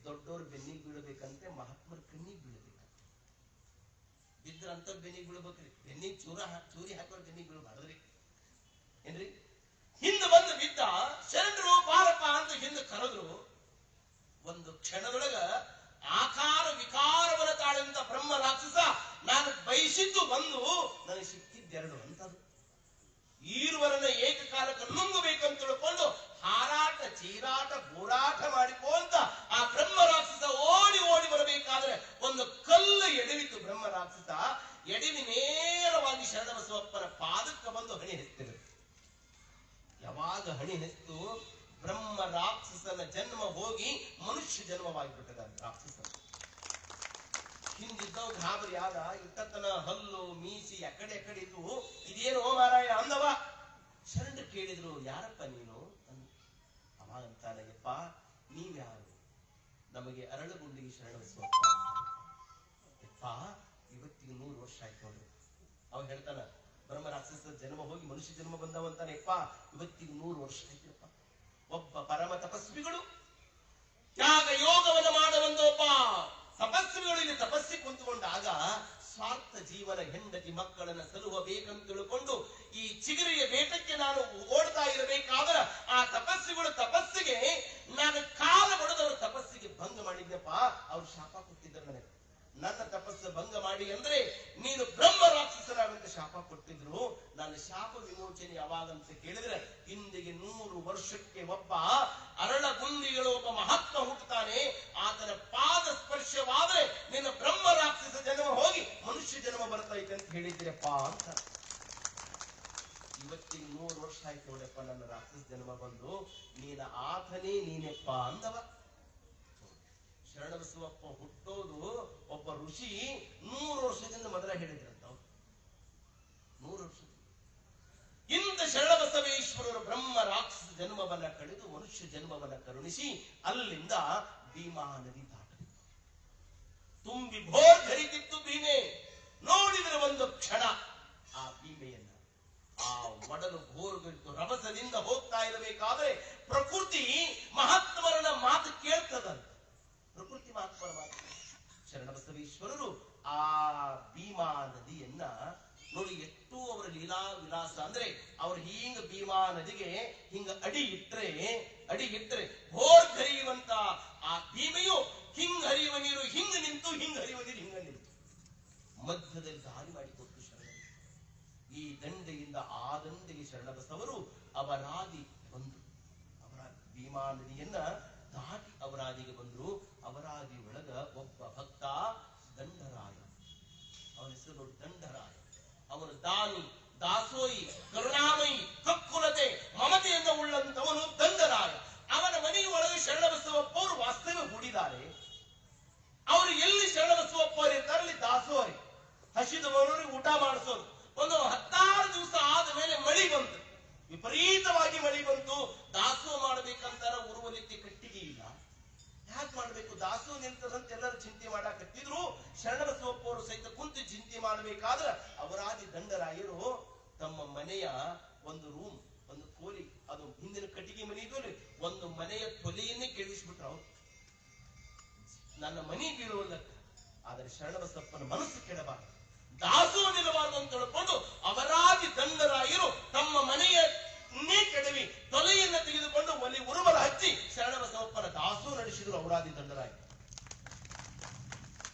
ದೊಡ್ಡವ್ರ ಬೆನ್ನಿಗೆ ಬೀಳಬೇಕಂತೆ, ಮಹಾತ್ಮರ ಕಣ್ಣಿಗೆ ಬೀಳಬೇಕಂತೆ. ಬಿದ್ರಂತ ಬೆನ್ನಿಗೆ ಬೀಳ್ಬೇಕ್ರಿ, ಬೆನ್ನಿಗೆ ಚೂರಿ ಹಾಕೋರ್ ಬೆನ್ನಿಗೆ ಬೀಳ್ಬಾರ್ದ್ರಿ. ಏನ್ರಿ? ಹಿಂದೆ ಬಂದು ಬಿದ್ದ. ಶರಣರು ಬಾರಪ್ಪ ಅಂತ ಹಿಂದೆ ಕರೆದ್ರು. ಒಂದು ಕ್ಷಣದೊಳಗ ಆಕಾರ ವಿಕಾರವನ ತಾಳಿದಂತ ಬ್ರಹ್ಮ ರಾಕ್ಷಸ ನಾನು ಬಯಸಿದ್ದು ಬಂದು ನನಗೆ ಸಿಕ್ಕಿದ್ದೆರಡು ಅಂತದ್ದು. ಈರುವರನ್ನ ಏಕಕಾಲಕ್ಕೆ ನುಂಗಬೇಕಂತ ತಿಳ್ಕೊಂಡು ಹಾರಾಟ ಚೀರಾಟ ಗೋರಾಟ ಮಾಡಿಕೊಂತ ಆ ಬ್ರಹ್ಮ ರಾಕ್ಷಸ ಓಡಿ ಓಡಿ ಬರಬೇಕಾದ್ರೆ ಒಂದು ಕಲ್ಲು ಎಡವಿತು. ಬ್ರಹ್ಮ ರಾಕ್ಷಸ ಎಡವಿ ನೇರವಾಗಿ ಶರಣಬಸವಪ್ಪನ ಪಾದಕ್ಕೆ ಬಂದು ಹಣಿ ಹೆತ್ತಿರು. ಯಾವಾಗ ಹಣಿ ಹೆತ್ತು ಬ್ರಹ್ಮ ರಾಕ್ಷಸನ ಜನ್ಮ ಹೋಗಿ ಮನುಷ್ಯ ಜನ್ಮವಾಗಿಬಿಟ್ಟದ ರಾಕ್ಷಸ. ಹಿಂದಿದ್ದವ್ ಗಾಬರಿ ಆದ. ಇಟ್ಟತನ ಹಲ್ಲು ಮೀಸಿ ಎಕಡೆ ಇದ್ದು ಇದೇನು ಮಾರಾಯ ಅಂದವ. ಶರಣರು ಕೇಳಿದ್ರು, ಯಾರಪ್ಪ ನೀನು? ಅವಾಗ ಅಂತಾನಯ್ಯಪ್ಪ, ನೀವ್ಯಾರು? ನಮಗೆ ಅರಳಗುಂಡಿಗೆ ಶರಣಬಸವಪ್ಪ. ಯಪ್ಪ, ಇವತ್ತಿಗೆ 100 ವರ್ಷ ಆಯ್ತು ನೋಡ್ರಿ. ಅವ ಹೇಳ್ತಾನ, ಬ್ರಹ್ಮ ರಾಕ್ಷಸ ಜನ್ಮ ಹೋಗಿ ಮನುಷ್ಯ ಜನ್ಮ ಬಂದವಂತಾನೆ. ಯಪ್ಪ, ಇವತ್ತಿಗೆ 100 ವರ್ಷ ಆಯ್ತಪ್ಪ. ಒಬ್ಬ ಪರಮ ತಪಸ್ವಿಗಳು ತ್ಯಾಗ ಯೋಗವನ್ನು ಮಾಡುವಂತ ಒಬ್ಬ ತಪಸ್ವಿಗಳು ಇಲ್ಲಿ ತಪಸ್ಸಿ ಕುಂತುಕೊಂಡಾಗ ಸ್ವಾರ್ಥ ಜೀವನ ಹೆಂಡತಿ ಮಕ್ಕಳನ್ನ ಸಲುಹಬೇಕಂತ ತಿಳ್ಕೊಂಡು ಈ ಚಿಗುರಿಯ ಬೇಟಕ್ಕೆ ನಾನು ಓಡ್ತಾ ಇರಬೇಕಾದ್ರೆ ಆ ತಪಸ್ವಿಗಳು ತಪಸ್ಸಿಗೆ ನಾನು ಕಾಲ ಹೊಡೆದವರು ತಪಸ್ಸಿಗೆ ಭಂಗ ಮಾಡಿದ್ನಪ್ಪ. ಅವ್ರು ಶಾಪ ಕೊಟ್ಟಿದ್ರು ನನಗೆ. ನನ್ನ ತಪಸ್ಸು ಭಂಗ ಮಾಡಿ ಅಂದ್ರೆ ನೀನು ಬ್ರಹ್ಮ ರಾಕ್ಷಸರಾಗಂತ ಶಾಪ ಕೊಟ್ಟಿದ್ರು. ನಾನು ಶಾಪ ವಿಮೋಚನೆ ಯಾವಾಗಂತ ಕೇಳಿದ್ರೆ ಇಂದಿಗೆ 100 ವರ್ಷಕ್ಕೆ ಒಬ್ಬ ಅರಳಗುಂಡಿಗಳು ಒಬ್ಬ ಮಹಾತ್ಮ ಹುಟ್ಟುತ್ತಾನೆ. ಆತನ ಪಾದ ಸ್ಪರ್ಶವಾದ್ರೆ ನಿನ್ನ ಬ್ರಹ್ಮ ರಾಕ್ಷಸ ಜನ್ಮ ಹೋಗಿ ಮನುಷ್ಯ ಜನ್ಮ ಬರ್ತಾ ಐತೆ ಅಂತ ಹೇಳಿದ್ರಪ್ಪ ಅಂತ. ಇವತ್ತಿಗೆ 100 ವರ್ಷ ಆಯ್ತು ನೋಡಪ್ಪ ನನ್ನ ರಾಕ್ಷಸ ಜನ್ಮ ಬಂದು, ನೀನ ಆತನೇ ನೀನೆಪ್ಪ ಅಂದವ. ಶರಣಬಸವಪ್ಪ ಹುಟ್ಟೋದು ಒಬ್ಬ ಋಷಿ 100 ವರ್ಷದಿಂದ ಮೊದಲ ಹೇಳಿದ್ರಂತ. 100 ವರ್ಷ ಇಂಥ ಶರಣಬಸವೇಶ್ವರರು ಬ್ರಹ್ಮ ರಾಕ್ಷಸ ಜನ್ಮವನ್ನ ಕಳೆದು ಮನುಷ್ಯ ಜನ್ಮವನ್ನ ಕರುಣಿಸಿ ಅಲ್ಲಿಂದ ಭೀಮಾ ನದಿ ದಾಟಬೇಕು. ತುಂಬಿ ಭೋರ್ ಹರಿತಿತ್ತು ಭೀಮೆ. ನೋಡಿದ್ರೆ ಒಂದು ಕ್ಷಣ ಆ ಭೀಮೆಯನ್ನ, ಆ ಒಡಲು ಘೋರ್ಗಂಟು ರಭಸದಿಂದ ಹೋಗ್ತಾ ಇರಬೇಕಾದ್ರೆ ಪ್ರಕೃತಿ ಮಹಾತ್ಮರನ ಮಾತು ಕೇಳ್ತದಂತ. ಪ್ರಕೃತಿ ಮಹಾತ್ಮರ ಮಾತು. ಶರಣಬಸವೇಶ್ವರರು ಆ ಭೀಮಾ ನದಿಯನ್ನ ನೋಡಿ, ಎಷ್ಟು ಅವರ ಲೀಲಾ ವಿಲಾಸ ಅಂದ್ರೆ ಅವ್ರು ಹಿಂಗ ಭೀಮಾ ನದಿಗೆ ಹಿಂಗ ಅಡಿ ಇಟ್ರೆ ಭೋರ್ ಹರಿಯುವಂತ ಆ ಭೀಮೆಯು ಹಿಂಗ ಹರಿಯುವ ನೀರು ಹಿಂಗ ನಿಂತು, ಹಿಂಗ ಹರಿಯುವ ನೀರು ಹಿಂಗ ನಿಂತು ಮಧ್ಯದಲ್ಲಿ ದಾರಿ ಮಾಡಿಕೊಟ್ಟು ಶರಣ. ಈ ದಂಡೆಯಿಂದ ಆ ದಂಡೆಗೆ ಶರಣಬಸವರು ಅವರಾದಿ ಬಂದರು. ಭೀಮಾ ನದಿಯನ್ನ ದಾಟಿ ಅವರಾದಿಗೆ ಬಂದ್ರು. ಅವರಾದಿ ಒಳಗ ಒಬ್ಬ ಭಕ್ತ ದಂಡರಾಯ. ಅವನ ಹೆಸರು ನೋಡಿ, ದಂಡರಾಯ. ಅವನು ದಾನಿ, ದಾಸೋಯಿ, ಕರುಣಾಮಯಿ, ಕಕ್ಕುಲತೆ, ಮಮತೆಯಿಂದ ಉಳ್ಳಂತವನು ದಂಡರಾಯ. ಅವನ ಮನೆಯೊಳಗೆ ಶರಣಬಸವಪ್ಪವರು ವಾಸ್ತವ್ಯ ಹೂಡಿದ್ದಾರೆ. ಅವರು ಎಲ್ಲಿ ಶರಣಬಸವಪ್ಪವರು ಇರ್ತಾರೆ ಅಲ್ಲಿ ದಾಸೋರಿ, ಹಸಿದವರಿಗೆ ಊಟ ಮಾಡಿಸೋದು. ಒಂದು 16 ದಿವಸ ಆದ ಮೇಲೆ ಮಳಿ ಬಂತು, ವಿಪರೀತವಾಗಿ ಮಳಿ ಬಂತು. ದಾಸೋಹ ಮಾಡ್ಬೇಕಂತಾರ, ಉರುವಲಿಕ್ಕೆ ಕಟ್ಟಿಗೆ ಇಲ್ಲ. ಯಾಕೆ ಮಾಡ್ಬೇಕು? ದಾಸೋಹ ನಿಲ್ತದಂತ ಎಲ್ಲರೂ ಚಿಂತೆ ಮಾಡಾಕತ್ತಿದ್ರು. ಶರಣಬಸವಪ್ಪವರು ಸಹಿತ ಕುಂತು ಚಿಂತೆ ಮಾಡಬೇಕಾದ್ರೆ ಅವರಾದಿ ದಂಡರಾಯರು ತಮ್ಮ ಮನೆಯ ಒಂದು ರೂಮ್, ಒಂದು ಕೋಲಿ, ಅದು ಹಿಂದಿನ ಕಟ್ಟಿಗೆ ಮನೆ ಇದ್ರಲ್ಲಿ ಒಂದು ಮನೆಯ ತೊಲೆಯನ್ನೇ ಕೆಡಿಸ್ಬಿಟ್ರು. ಅವ್ರು ನನ್ನ ಮನೆ ಬೀಳುವುದಕ್ಕೆ. ಆದರೆ ಶರಣಬಸಪ್ಪನ ಮನಸ್ಸು ಕೆಡಬಾರದು, ದಾಸೋಹ ನಿಲ್ಲಬಾರದು ಅಂತ ತಿಳ್ಕೊಂಡು ಅವರಾದಿ ದಂಡರಾಯರು ತಮ್ಮ ಮನೆಯನ್ನೇ ಕೆಡವಿ ತೊಲೆಯನ್ನ ತೆಗೆದುಕೊಂಡು ಒಲಿ ಉರುಮಲ ಹಚ್ಚಿ ಶರಣಬಸವಪ್ಪನ ದಾಸೋಹ ನಡೆಸಿದ್ರು ಅವರಾದಿ ದಂಡರಾಯರು.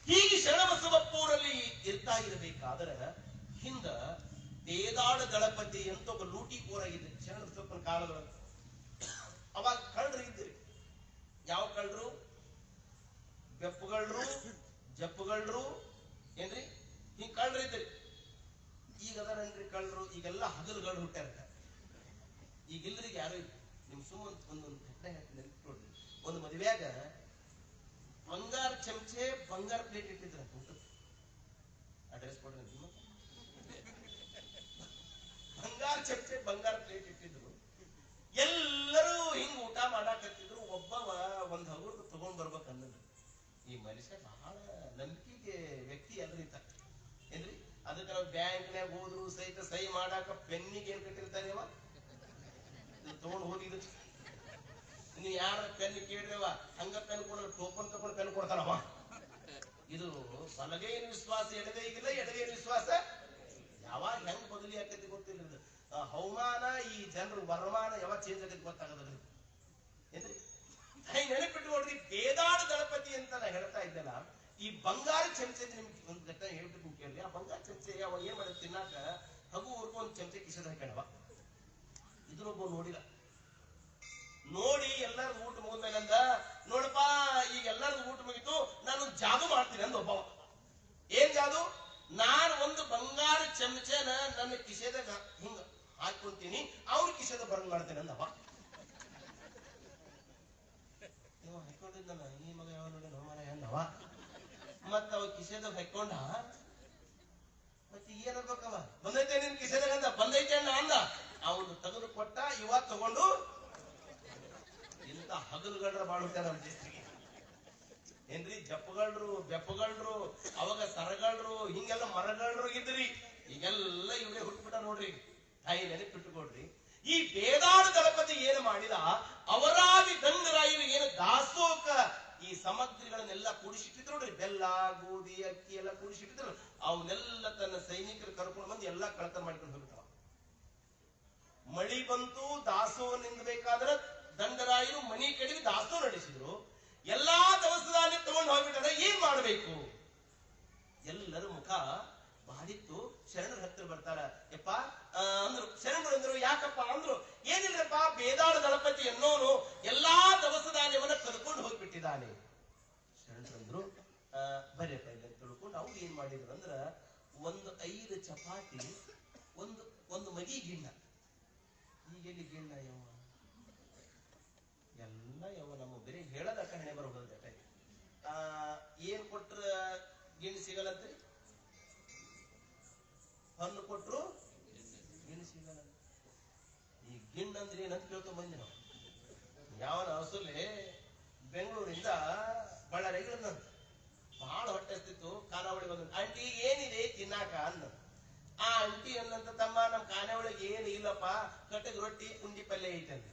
ಹೀಗೆ ಶರಣಬಸವಪ್ಪವರಲ್ಲಿ ಇರ್ತಾ ಇರಬೇಕಾದ್ರೆ ಹಿಂದ ಬೇದಾಳ ದಳಪತಿ ಅಂತ ಒಬ್ಬ ಲೂಟಿಕೋರ ಇದೆ ಶರಣಬಸವಪ್ಪನ ಕಾಲದೊಳಗೆ. ಅವಾಗ ಕಳ್ಳರು ಇದ್ರಿ. ಯಾವ ಕಳ್ಳರು? ಬೆಪ್ಪುಗಳ್ರು, ಜಪ್ಪುಗಳ್ರು, ಏನ್ರಿ ಹಿಂಗ್ ಕಳ್ಳರು ಇದ್ರಿ. ಈಗ ಅದರನ್ರಿ ಕಳ್ಳರು. ಈಗೆಲ್ಲ ಹಗಲುಗಳು ಹುಟ್ಟಾರ. ಈಗ ಇಲ್ರಿಗೆ ಯಾರು ಇಲ್ಲ. ನಿಮ್ ಸುಮ್ಮನೆ ಒಂದೊಂದು ಘಟನೆ ನೆನಪಿಟ್ಕೊಡ್ರಿ. ಒಂದು ಮದುವೆಯಾಗ ಬಂಗಾರ ಚಮಚೆ ಬಂಗಾರ ಪ್ಲೇಟ್ ಇಟ್ಟಿದ್ರ ಊಟದ. ಅಡ್ರೆಸ್ ಕೊಡ್ರಿ. ಬಂಗಾರ ಚಮಚೆ ಬಂಗಾರ ಪ್ಲೇಟ್ ಇಟ್ಟಿದ್ರು. ಎಲ್ಲರೂ ಹಿಂಗ್ ಊಟ ಮಾಡಾಕತ್ತಿದ್ರು. ಒಬ್ಬವ ಒಂದ್ ಹಗುರ್ದು ತಗೊಂಡ್ ಬರ್ಬೇಕನ್ನೋದು. ಈ ಮನುಷ್ಯ ಬಹಳ ನಂಬಿಕೆಗೆ ವ್ಯಕ್ತಿ ಅಲ್ರಿತ ಏನ್ರಿ. ಅದಕ್ಕೆ ನಾವು ಬ್ಯಾಂಕ್ನಾಗ ಹೋದ್ರು ಸಹಿತ ಸಹಿ ಮಾಡಾಕ ಪೆನ್ನಿಗೆ ಏನ್ ಕಟ್ಟಿರ್ತಾನೆ ಅವ ತಗೊಂಡು ಹೋಗಿದ್ರು. ನೀವು ಯಾರ ಪೆನ್ ಕೇಳ್ರವ ಹಂಗ ಪೆನ್ ಕೊಡೋದು, ಟೋಪನ್ ತಗೊಂಡು ಪೆನ್ ಕೊಡ್ತಾನವ. ಇದು ಬಲಗೈನ ವಿಶ್ವಾಸ ಎಡಗೈಗಿಲ್ಲ, ಎಡಗೈನ ವಿಶ್ವಾಸ ಯಾವಾಗ ಹೆಂಗ್ ಬದಲಿ ಆಕತಿ ಗೊತ್ತಿಲ್ಲ. ಹವಾಮಾನ ಈ ಜನರು ವರಮಾನ ಯಾವಾಗ ಚೇಂಜ್ ಆಗತ್ತೆ ಗೊತ್ತಾಗದ್ರಿ ಏನ್ರಿ. ನೆನಪಿಟ್ಟುಕೊಡ್ರಿ, ಬೇದಾಳ ದಳಪತಿ ಅಂತ ನಾ ಹೇಳ್ತಾ ಇದ್ದಲ್ಲ. ಈ ಬಂಗಾರ ಚಮಚೆ ನಿಮ್ಗೆ ಒಂದು ಘಟನೆ ಹೇಳ್ಬೇಕು ಕೇಳಿ. ಆ ಬಂಗಾರ ಚಮಚೆ ಅವ ಏನ್ ಮಾಡೋದು ತಿನ್ನಾಕ ಹಗು ಉರ್ಕೊಂಡ್ ಚಮಚೆ ಕಿಸದ ಹಾಕಣವ. ಇದನ್ನೊಬ್ಬ ನೋಡಿಲ್ಲ. ನೋಡಿ ಎಲ್ಲಾರು ಊಟ ಮುಗಿದ್ಮೇಲಂದ, ನೋಡಪ್ಪ ಈಗ ಎಲ್ಲಾರ್ದು ಊಟ ಮುಗಿತು, ನಾನು ಜಾದು ಮಾಡ್ತೀನಿ ಅಂದ ಒಬ್ಬವ. ಏನ್ ಜಾದು? ನಾನು ಒಂದು ಬಂಗಾರ ಚಮಚೆನ ನನ್ನ ಕಿಸೆದಾಗ ಹಿಂಗ ಹಾಕೊಂತೀನಿ, ಅವ್ರ ಕಿಸೆದ ಬರಂಗ್ ಮಾಡ್ತೇನೆ ಅಂದವ. ಹಾಕೊಂಡಿದ್ದಾನ ಈ ಮಗ ಯಾವ ನೋಡಿ ನಮ್ಮನ ಅಂದವ. ಮತ್ತ ಅವ ಕಿಸೆದಾಗ ಹಾಕೊಂಡ. ಮತ್ತೆ ಏನಬೇಕವ? ಬಂದೈತೆ ನಿನ್ ಕಿಸೆದಾಗ ಅಂದ. ಬಂದೈತೆ ಅಣ್ಣ ಅಂದ. ಅವನು ತೆಗೆದು ಕೊಟ್ಟ, ಇವ ತಗೊಂಡು ಇಂತ ಹಗಲುಗಳ್ರ ಬಾಳುತ್ತಾರೆ ನಮ್ಮ ದೇಶಕ್ಕೆ ಏನ್ರಿ. ಜಪ್ಪಗಳ್ರು, ಬೆಪ್ಪಗಳ್ರು, ಅವಾಗ ಸರಗಳ್ರು, ಹಿಂಗೆಲ್ಲ ಮರಗಳ್ರು ಇದ್ರಿ. ಈಗೆಲ್ಲ ಇವರೇ ಹುಟ್ಟುಬಿಟ್ಟ ನೋಡ್ರಿ. ತಾಯಿ ನೆನಪಿಟ್ಟುಕೊಡ್ರಿ. ಈ ಬೇದಾಳ ದಳಪತಿ ಏನು ಮಾಡಿದ, ಅವರಾದಿ ದಂಡರಾಯರು ಏನು ದಾಸೋಕ ಈ ಸಾಮಗ್ರಿಗಳನ್ನೆಲ್ಲ ಕೂಡಿಸಿಟ್ಟಿದ್ರು ನೋಡ್ರಿ. ಬೆಲ್ಲ, ಗೋಧಿ, ಅಕ್ಕಿ ಎಲ್ಲ ಕೂಡಿಸಿಟ್ಟಿದ್ರು. ಅವನ್ನೆಲ್ಲ ತನ್ನ ಸೈನಿಕರು ಕರ್ಕೊಂಡು ಬಂದು ಎಲ್ಲಾ ಕಳತನ ಮಾಡ್ಕೊಂಡು ಹೋಗ್ಬಿಟ್ಟವ. ಮಳಿ ಬಂತು, ದಾಸೋಹ ನಿಂದಬೇಕಾದ್ರೆ ದಂಡರಾಯರು ಮನಿ ಕಡಿಮೆ ದಾಸೋಹ ನಡೆಸಿದ್ರು. ಎಲ್ಲಾ ದವಸದಾನಿ ತಗೊಂಡು ಹೋಗ್ಬಿಟ್ಟಾರೆ. ಏನ್ ಮಾಡ್ಬೇಕು? ಎಲ್ಲರ ಮುಖ ಬಾಡಿತ್ತು. ಶರಣರ ಹತ್ತಿರ ಬರ್ತಾರ. ಯಪ್ಪ ಅಂದ್ರು. ಶರಣರು ಅಂದ್ರು. ಯಾಕಪ್ಪ ಅಂದ್ರು. ಏನಿಲ್ಲಪ್ಪ, ಬೇದಾಳ ದಳಪತಿ ಅನ್ನೋನು ಎಲ್ಲಾ ದವಸದಾನ್ಯವನ್ನ ಕದ್ಕೊಂಡು ಹೋಗ್ಬಿಟ್ಟಿದ್ದಾನೆ. ಶರಣರಂದ್ರು, ಬರೆಯಪ್ಪ ಇಲ್ಲ ತಿಳ್ಕೊಂಡು ಅವ್ರು ಏನ್ ಮಾಡಿದ್ರು ಅಂದ್ರ, ಒಂದು 5 ಚಪಾತಿ, ಒಂದು ಮಗಿ ಗಿಣ್ಣ. ಈಗೆಲ್ಲಿ ಗಿಣ್ಣ ಯವ ಎಲ್ಲ ಯವ ನಮ್ಮ ಬೇರೆ ಹೇಳದ ಕಣೆ ಬರೋದು. ಏನ್ ಕೊಟ್ರ ಗಿಣ್ಣು ಸಿಗಲ್ಲಂತ್ರಿ? ಹಣ್ಣು ಕೊಟ್ರು ಗಿಣ್ಣು ಸಿಗಲ್ಲ. ಈ ಗಿಣ್ಣಂದ್ರೆ ಏನಂತ ಕೇಳ್ಕೊಂಡ್ ಬಂದಿ ನಾವು. ಯಾವನ ಹಸುಲೆ ಬೆಂಗಳೂರಿಂದ ಬಳ್ಳಾರಿಗೆ ಬಂದಂತ, ಬಹಳ ಹೊಟ್ಟೆ ಹತ್ತಿತ್ತು. ಖಾನಾವಳಿ ಬಂದಂತ, ಆಂಟಿ ಏನಿದೆ ತಿನ್ನಾಕ ಅನ್ನ. ಆ ಆಂಟಿ ಅನ್ನಂತ, ತಮ್ಮ ನಮ್ ಖಾನೆ ಒಳಗೆ ಏನು ಇಲ್ಲಪ್ಪ, ಕಟ್ಟಗ ರೊಟ್ಟಿ ಪುಂಡಿ ಪಲ್ಯ ಐತೆ ಅಂತ.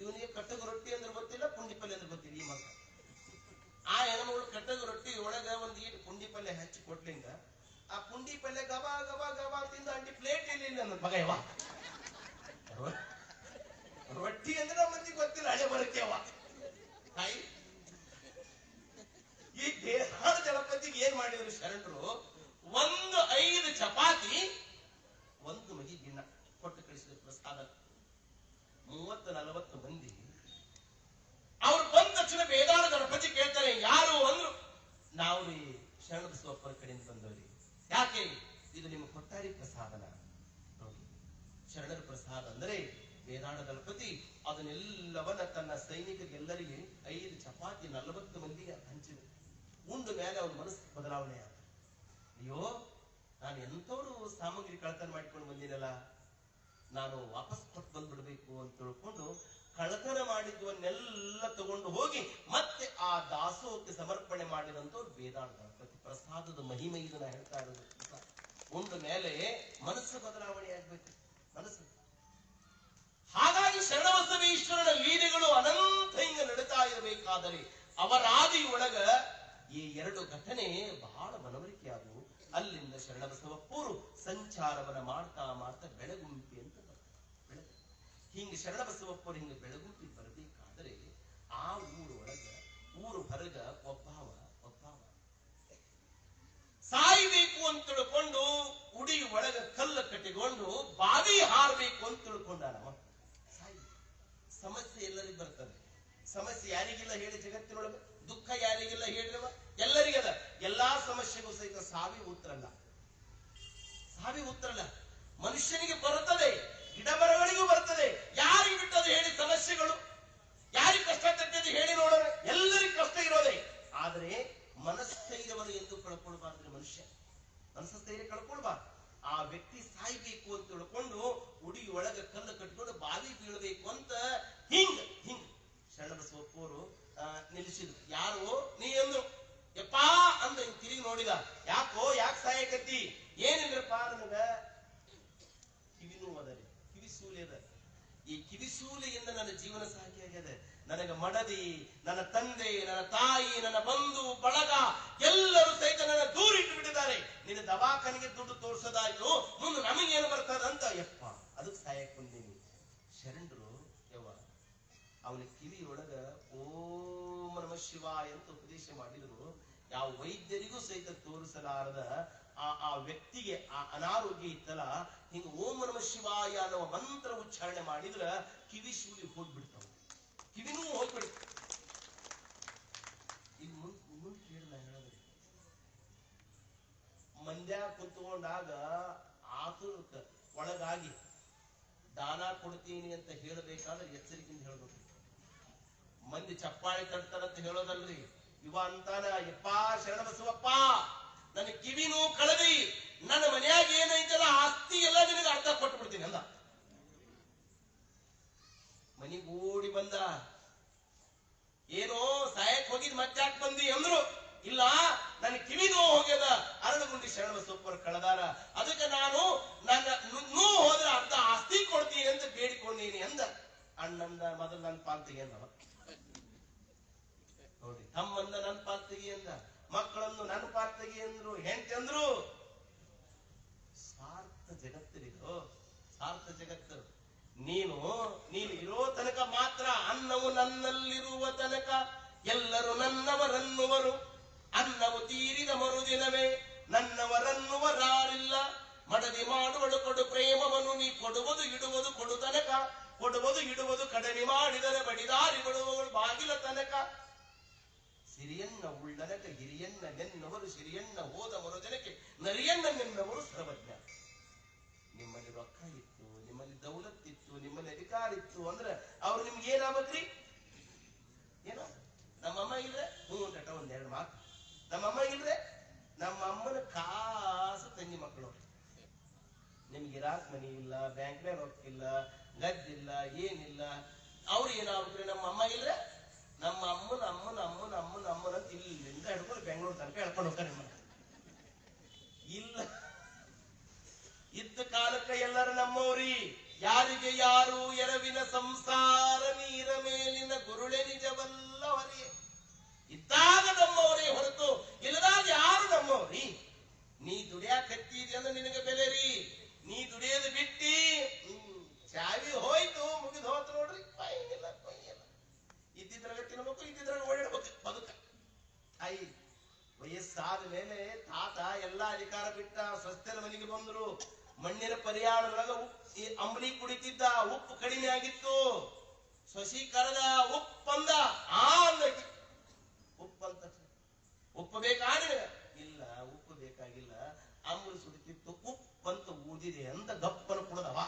ಇವನಿಗೆ ಕಟ್ಟಗ ರೊಟ್ಟಿ ಅಂದ್ರೆ ಗೊತ್ತಿಲ್ಲ, ಪುಂಡಿ ಪಲ್ಯ ಅಂದ್ರೆ ಗೊತ್ತಿಲ್ಲ ಈ ಮಗ. ಆ ಹೆಣ್ಮಗಳು ಕಟ್ಟಗ ರೊಟ್ಟಿ ಒಳಗ ಒಂದ್ ಈಟ್ ಪುಂಡಿ ಪಲ್ಯ ಹಚ್ಚಿ ಕೊಟ್ಲಿಂಗ, ಆ ಪುಂಡಿ ಪಲ್ಯ ಗಬಾ ಗಬಾ ಗಬಾ ತಿಂದ ಆಂಟಿ ಪ್ಲೇಟ್ ಇಲ್ಲ ಅನ್ನೋದು ಮಗ. ಯವ ರೊಟ್ಟಿ ಅಂದ್ರೆ ನಮ್ಮ ಮಂದಿ ಗೊತ್ತಿಲ್ಲ, ಹಳೆ ಬರುತ್ತೇವ ತಾಯಿ. ಈ ದೇಹಾಳ ದಳಪತಿಗೆ ಏನ್ ಮಾಡಿದ್ರು ಶರಣರು, 5 ಚಪಾತಿ 1 ಮಗಿ ಗಿಣ್ಣ ಕೊಟ್ಟು ಕಳಿಸಿದ್ರು ಪ್ರಸಾದ. 30-40 ಮಂದಿ. ಅವ್ರು ಬಂದ ತಕ್ಷಣ ಬೇದಾಳ ಗಣಪತಿ ಕೇಳ್ತಾರೆ, ಯಾರು ಅಂದ್ರು. ನಾವು ರೀ ಶರಣ ಬಸವಪ್ಪರ ಕಡೆಯಿಂದ ಬಂದವ್ರಿ. ಯಾಕೆ? ಇದು ನಿಮ್ಮ ಕೊಟ್ಟಾರಿ ಪ್ರಸಾದನ. ನೋಡಿ, ಶರಣರ ಪ್ರಸಾದ ಅಂದ್ರೆ ಬೇದಾಳ ಗಣಪತಿ ಅದನ್ನೆಲ್ಲವನ್ನ ತನ್ನ ಸೈನಿಕರಿಗೆಲ್ಲರಿಗೆ 5 ಚಪಾತಿ 40 ಮಂದಿಗೆ ಹಂಚಿದ್ರು. ಉಂಡ ಮೇಲೆ ಅವ್ರ ಮನಸ್ಸು ಬದಲಾವಣೆ ಆಗ, ಅಯ್ಯೋ ನಾನು ಎಂತವ್ರು ಸಾಮಗ್ರಿ ಕಳತನ ಮಾಡ್ಕೊಂಡು ಬಂದಿನಲ್ಲ, ನಾನು ವಾಪಸ್ ಕೊಟ್ಟು ಬಂದ್ಬಿಡ್ಬೇಕು ಅಂತ ತಿಳ್ಕೊಂಡು ಕಳತನ ಮಾಡಿದ್ವನ್ನೆಲ್ಲ ತಗೊಂಡು ಹೋಗಿ ಮತ್ತೆ ಆ ದಾಸೋಹಕ್ಕೆ ಸಮರ್ಪಣೆ ಮಾಡಿದಂತವ್ರು ಬೇದಾಳ ಗಣಪತಿ. ಪ್ರಸಾದದ ಮಹಿಮೆ ಇದನ್ನ ಹೇಳ್ತಾ ಇರೋದು. ಉಂಡ ಮೇಲೆ ಮನಸ್ಸು ಬದಲಾವಣೆ ಆಗ್ಬೇಕು, ಮನಸ್ಸು. ಹಾಗಾಗಿ ಶರಣಬಸವೇಶ್ವರನ ಲೀಲೆಗಳು ಅನಂತ ಹಿಂಗ ನಡೀತಾ ಇರಬೇಕಾದರೆ ಅವರಾದಿ ಒಳಗ ಈ 2 ಘಟನೆ ಬಹಳ ಮನವರಿಕೆ ಆದವು. ಅಲ್ಲಿಂದ ಶರಣಬಸವಪ್ಪರು ಸಂಚಾರವನ್ನ ಮಾಡ್ತಾ ಮಾಡ್ತಾ ಬೆಳಗುಂಪಿ ಅಂತ ಬರ್ತಾರೆ. ಹಿಂಗ ಶರಣಬಸವಪ್ಪರು ಹಿಂಗ ಬೆಳಗುಂಪಿ ಬರಬೇಕಾದ್ರೆ ಆ ಊರು ಹೊರಗ ಒಬ್ಬವ ಸಾಯ್ಬೇಕು ಅಂತ ತಿಳ್ಕೊಂಡು ಉಡಿ ಒಳಗ ಕಲ್ಲು ಕಟ್ಟಿಕೊಂಡು ಬಾವಿ ಹಾರಬೇಕು ಅಂತ ತಿಳ್ಕೊಂಡ ನಮ್ಮ ಸಮಸ್ಯೆ ಎಲ್ಲರಿಗೂ ಬರ್ತದೆ. ಸಮಸ್ಯೆ ಯಾರಿಗಿಲ್ಲ ಹೇಳಿ ಜಗತ್ತಿನೊಳಗ? ದುಃಖ ಯಾರಿಗಿಲ್ಲ ಹೇಳಿರವ? ಎಲ್ಲರಿಗದ. ಎಲ್ಲಾ ಸಮಸ್ಯೆಗೂ ಸಹಿತ ಸಾವಿ ಉತ್ತರಲ್ಲ. ಮನುಷ್ಯನಿಗೆ ಬರುತ್ತದೆ, ಗಿಡ ಮರಗಳಿಗೂ ಬರ್ತದೆ. ಯಾರಿಗೆ ಬಿಟ್ಟದು ಹೇಳಿ ಸಮಸ್ಯೆಗಳು? ಯಾರಿಗೆ ಕಷ್ಟ ತಟ್ಟದೆ ಹೇಳಿ ನೋಡೋಣ? ಎಲ್ಲರಿಗೂ ಕಷ್ಟ ಇರೋದೇ. ಆದರೆ ಮನಸ್ಥೈರ್ಯವನ್ನು ಎಂದು ಕಳ್ಕೊಳ್ಬಾರ್ದು. ಮನುಷ್ಯ ಮನಸ್ಥೈರ್ಯ ಕಳ್ಕೊಳ್ಬಾರ್ದು. ಆ ವ್ಯಕ್ತಿ ಸಾಯ್ಬೇಕು ಅಂತ ತಿಳ್ಕೊಂಡು ಉಡಿ ಒಳಗ ಕಲ್ಲು ಕಟ್ಕೊಂಡು ಬಾವಿ ಬೀಳ್ಬೇಕು ಅಂತ ಹಿಂಗ ಶರಣಬಸವಪ್ಪರು ನಿಲ್ಲಿಸಿದ್ರು. ಯಾರು ನೀ ಅಂದ್ರು. ಯಪ್ಪಾ ಅಂದ ತಿರುಗಿ ನೋಡಿದ. ಯಾಕೆ ಸಾಯಕತ್ತಿ? ಏನಿಲ್ರಪ್ಪ, ನನಗ ಕಿವಿ ನೋವು ಅದರಿ, ಕಿವಿಸೂಲೆ ಅದ. ಈ ಕಿವಿಸೂಲೆಯಿಂದ ನನ್ನ ಜೀವನ ಸಾಕಿ ಆಗ್ಯದ. ನನಗ ಮಡದಿ, ನನ್ನ ತಂದೆ, ನನ್ನ ತಾಯಿ, ನನ್ನ ಬಂಧು ಬಳಗ ಎಲ್ಲರೂ ಸಹಿತ ನನ್ನ ದೂರ ಇಟ್ಟು ಬಿಟ್ಟಿದ್ದಾರೆ. ನಿನ್ನ ದವಾಖಾನೆಗೆ ದುಡ್ಡು ತೋರ್ಸೋದಾಯ್ತು, ಮುಂದೆ ನಮಗೇನು ಬರ್ತದಂತ. ಯಪ್ಪ ಅದಕ್ಕೆ ಸಾಯಕ್ ಬಂದೀನಿ. ಶರಣರು ಯವ್ವ ಅವನ ಕಿವಿಯೊಳಗ ಓಂ ನಮಃ ಶಿವಾಯ ಅಂತ ಉಪದೇಶ ಮಾಡಿದ್ರು. ಯಾವ ವೈದ್ಯರಿಗೂ ಸಹಿತ ತೋರಿಸಲಾರದ ಆ ವ್ಯಕ್ತಿಗೆ ಆ ಅನಾರೋಗ್ಯ ಇತ್ತಲ್ಲ, ಹಿಂಗ ಓಂ ನಮಃ ಶಿವಾಯ ಅನ್ನೋ ಮಂತ್ರ ಉಚ್ಚಾರಣೆ ಮಾಡಿದ್ರ ಕಿವಿ ಶೂಲಿ ಹೋಗ್ಬಿಡ್ತಾವ, ಕಿವಿನೂ ಹೋಗ್ಬಿಡ್ತ. ಈಗ ಮುಂದೆ ಕೇಳಿದ ಹೇಳಿದ್ರಿ, ಮಂದ್ಯ ಕುತ್ಕೊಂಡಾಗ ಆತುರಕ್ಕ ಒಳಗಾಗಿ ದಾನ ಕೊಡ್ತೀನಿ ಅಂತ ಹೇಳಬೇಕಾದ್ರೆ ಎಚ್ಚರಿಕೆಯಿಂದ ಹೇಳ್ಬೇಕು. ಮಂದಿ ಚಪ್ಪಾಳಿ ತಡ್ತಾರಂತ ಹೇಳೋದಲ್ರಿ. ಇವ ಅಂತಾನ, ಯಪ್ಪಾ ಶರಣಬಸವಪ್ಪ ನನ್ನ ಕಿವಿನೂ ಕಳದಿ, ನನ್ನ ಮನ್ಯಾಗ ಏನೈತಲ್ಲ ಆಸ್ತಿ ಎಲ್ಲ ನಿನಗೆ ಅರ್ಧ ಕೊಟ್ಬಿಡ್ತೀನಿ ಅಂದ. ಮನಿಗೂಡಿ ಬಂದ. ಏನೋ ಸಾಯಕ್ ಹೋಗಿದ್ ಮತ್ತಾಕ್ ಬಂದಿ ಅಂದ್ರು. ಇಲ್ಲ, ನನ್ನ ಕಿವಿನೂ ಹೋಗ್ಯದ, ಅರಳಗುಂಡಿ ಶರಣಬಸವಪ್ಪರು ಕಳೆದಾರ, ಅದಕ್ಕೆ ನಾನು ನನ್ನ ನೂ ಹೋದ್ರೆ ಅರ್ಧ ಆಸ್ತಿ ಕೊಡ್ತೀನಿ ಅಂತ ಬೇಡಿಕೊಂಡೀನಿ ಅಂದ. ಅಣ್ಣಂದ ಮೊದಲು ನನ್ನ ಪಾಲ್ ತೆಗಿಯಂದವ ನೋಡಿ, ತಮ್ಮಂದ ನನ್ನ ಪಾಲ್ ತೆಗಿ ಅಂದ, ಮಕ್ಕಳನ್ನು ನನ್ನ ಪಾಲ್ ತೆಗಿ ಅಂದ್ರು, ಹೆಂಡತಿ ಅಂದ್ರು. ಸ್ವಾರ್ಥ ಜಗತ್ತಿರಿದು, ಸ್ವಾರ್ಥ ಜಗತ್ತು. ನೀನು ಇರೋ ತನಕ ಮಾತ್ರ, ಅನ್ನವು ನನ್ನಲ್ಲಿರುವ ತನಕ ಎಲ್ಲರೂ ನನ್ನವರನ್ನುವರು, ಅನ್ನವು ತೀರಿದ ಮರುದಿನವೇ ನನ್ನವರನ್ನುವರಾರಿಲ್ಲ. ಮಡದಿ ಮಾಡುವಳು ಕೊಡು ಪ್ರೇಮವನ್ನು, ನೀ ಕೊಡುವುದು ಇಡುವುದು ಕೊಡು ತನಕ, ಕೊಡುವುದು ಇಡುವುದು ಕಡಿಮೆ ಮಾಡಿದರೆ ಬಡಿದಾರಿ ಬಿಡುವವಳು ಬಾಗಿಲ ತನಕ. ಸಿರಿಯನ್ನ ಉಳ್ಳನಕ ಹಿರಿಯನ್ನ ನೆನ್ನವರು, ಸಿರಿಯನ್ನ ಹೋದ ಮರುದಿನಕ್ಕೆ ನರಿಯನ್ನ ನೆನ್ನವರು ಸರ್ವಜ್ಞ. ನಿಮ್ಮಲ್ಲಿ ರೊಕ್ಕ ಇತ್ತು, ನಿಮ್ಮಲ್ಲಿ ದೌಲತ್ತಿತ್ತು, ನಿಮ್ಮಲ್ಲಿ ಅಧಿಕಾರ ಇತ್ತು ಅಂದ್ರೆ ಅವ್ರು ನಿಮ್ಗೆ ಏನಾಗ್ಬೇಕ್ರಿ? ಏನೋ ನಮ್ಮಮ್ಮ ಇಲ್ರೆ ಹೂಂಟ ಒಂದೆರಡು ಮಾತು. ನಮ್ಮಮ್ಮ ಇಲ್ರೆ ನಮ್ಮ ಅಮ್ಮನ ಕಾಸು ತಂಗಿ ಮಕ್ಕಳು. ನಿಮ್ಗೆ ಇರಾಕ್ ಮನಿ ಇಲ್ಲ, ಬ್ಯಾಂಕ್ನಾಗ ರೊಕ್ಕ ಇಲ್ಲ, ಗದ್ದಿಲ್ಲ ಏನಿಲ್ಲ. ಅವ್ರು ಏನಾಗ್ಬಿಟ್ರೆ ನಮ್ಮ ಅಮ್ಮ ಇಲ್ರೆ ನಮ್ಮ ಅಮ್ಮನ ಅಂತ ಇಲ್ಲಿಂದ ಹಿಡ್ಕೊಂಡು ಬೆಂಗಳೂರು ತನಕ ಹೇಳ್ಕೊಂಡು ಹೋಗ್ತಾರೆ. ಇಲ್ಲ ಇದ್ದ ಕಾಲಕ್ಕೆ ಎಲ್ಲರ ನಮ್ಮವ್ರಿ. ಯಾರಿಗೆ ಯಾರು ಎರವಿನ ಸಂಸಾರ ನೀರ ಮೇಲಿನ ಗುರುಳೆ ನಿಜವಲ್ಲ ಹೊರೆ. ಇದ್ದಾಗ ನಮ್ಮವರೇ ಹೊರತು ಇಲ್ಲದಾಗ ಯಾರು ನಮ್ಮವ್ರಿ. ನೀ ದುಡಿಯಾಕತ್ತೀರಿ ಅಂದ್ರೆ ನಿನಗೆ ಬೆಲೆ ರೀ. ನೀ ದುಡಿಯೋದು ಬಿಟ್ಟಿ ಚಾವಿ ಹೋಯ್ತು ಮುಗಿದು ಹೋಯ್ತು ನೋಡ್ರಿ. ಪೈಗಿಲ್ಲ ಇದ್ದಿದ್ರಾಗ ತಿನ್ಬೇಕು, ಇದ್ದಿದ್ರಾಗ ಓಡಾಡ್ಬೇಕು ಬದುಕ. ತಾಯಿ ವಯಸ್ಸಾದ ಮೇಲೆ ತಾತ ಎಲ್ಲಾ ಅಧಿಕಾರ ಬಿಟ್ಟ ಸ್ವಸ್ಥರ ಮನೆಗೆ ಬಂದ್ರು. ಮಣ್ಣಿನ ಪರಿಯಾಣದೊಳಗ ಅಂಬಲಿ ಕುಡಿತಿದ್ದ. ಉಪ್ಪು ಕಡಿಮೆ ಆಗಿತ್ತು. ಸೊಸಿ ಕರೆದ ಉಪ್ಪಂದ ಅಂದಕಿ. ಉಪ್ಪಂತ ಉಪ್ಪು ಬೇಕಾ ನಿನಗ? ಇಲ್ಲ ಉಪ್ಪು ಬೇಕಾಗಿಲ್ಲ. ಅಂಬಲಿ ಸುಡಿತಿತ್ತು. ಉಪ್ಪಂತ ಊದಿದೆ ಅಂತ ಗಪ್ಪನ ಕುಡದವ.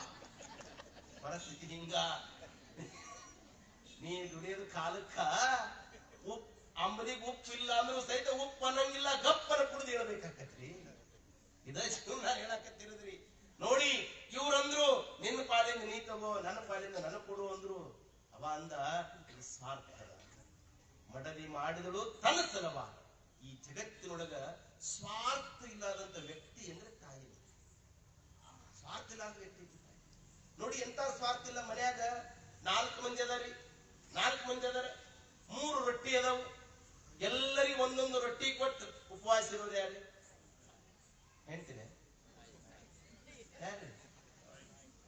ಪರಿಸ್ಥಿತಿ ಹಿಂಗ. ನೀ ದುಡಿಯೋದು ಕಾಲಕ್ಕ ಅಂಬಲಿಗೆ ಉಪ್ಪಿಲ್ಲ ಅಂದ್ರೂ ಸಹಿತ ಉಪ್ಪು ಅನ್ನಂಗಿಲ್ಲ. ಗಪ್ಪನ ಕುಡಿದು ಹೇಳ್ಬೇಕಾಕತ್ರಿ. ಇದ ನಾನು ಹೇಳಕತ್ತಿರದ್ರಿ. ನೋಡಿ ಇವ್ರಂದ್ರು ನಿನ್ನ ಪಾಲಿಂದ ನೀ ತಗೋ, ನನ್ನ ಪಾಲಿಂದ ನನಗ್ ಕೊಡು ಅಂದ್ರು. ಅವ ಅಂದ ಸ್ವಾರ್ಥ ಮಡದಿ ಮಾಡಿದಳು ತನ್ನ ಸಲವ. ಈ ಜಗತ್ತಿನೊಳಗ ಸ್ವಾರ್ಥ ಇಲ್ಲದಂತ ವ್ಯಕ್ತಿ ಅಂದ್ರೆ ತಾಯಿ. ಸ್ವಾರ್ಥ ಇಲ್ಲದ ವ್ಯಕ್ತಿ ನೋಡಿ. ಎಂತ ಸ್ವಾರ್ಥ ಇಲ್ಲ. ಮನ್ಯಾಗ 4 ಮಂದಿ ಅದಾರಿ. 4 ಮಂದಿ ಅದಾರ. 3 ರೊಟ್ಟಿ ಅದಾವು. ಎಲ್ಲರಿಗೂ ಒಂದೊಂದು ರೊಟ್ಟಿ ಕೊಟ್ಟು ಉಪವಾಸ ಇರೋದು ಯಾರು? ಹೇಳ್ತೀನಿ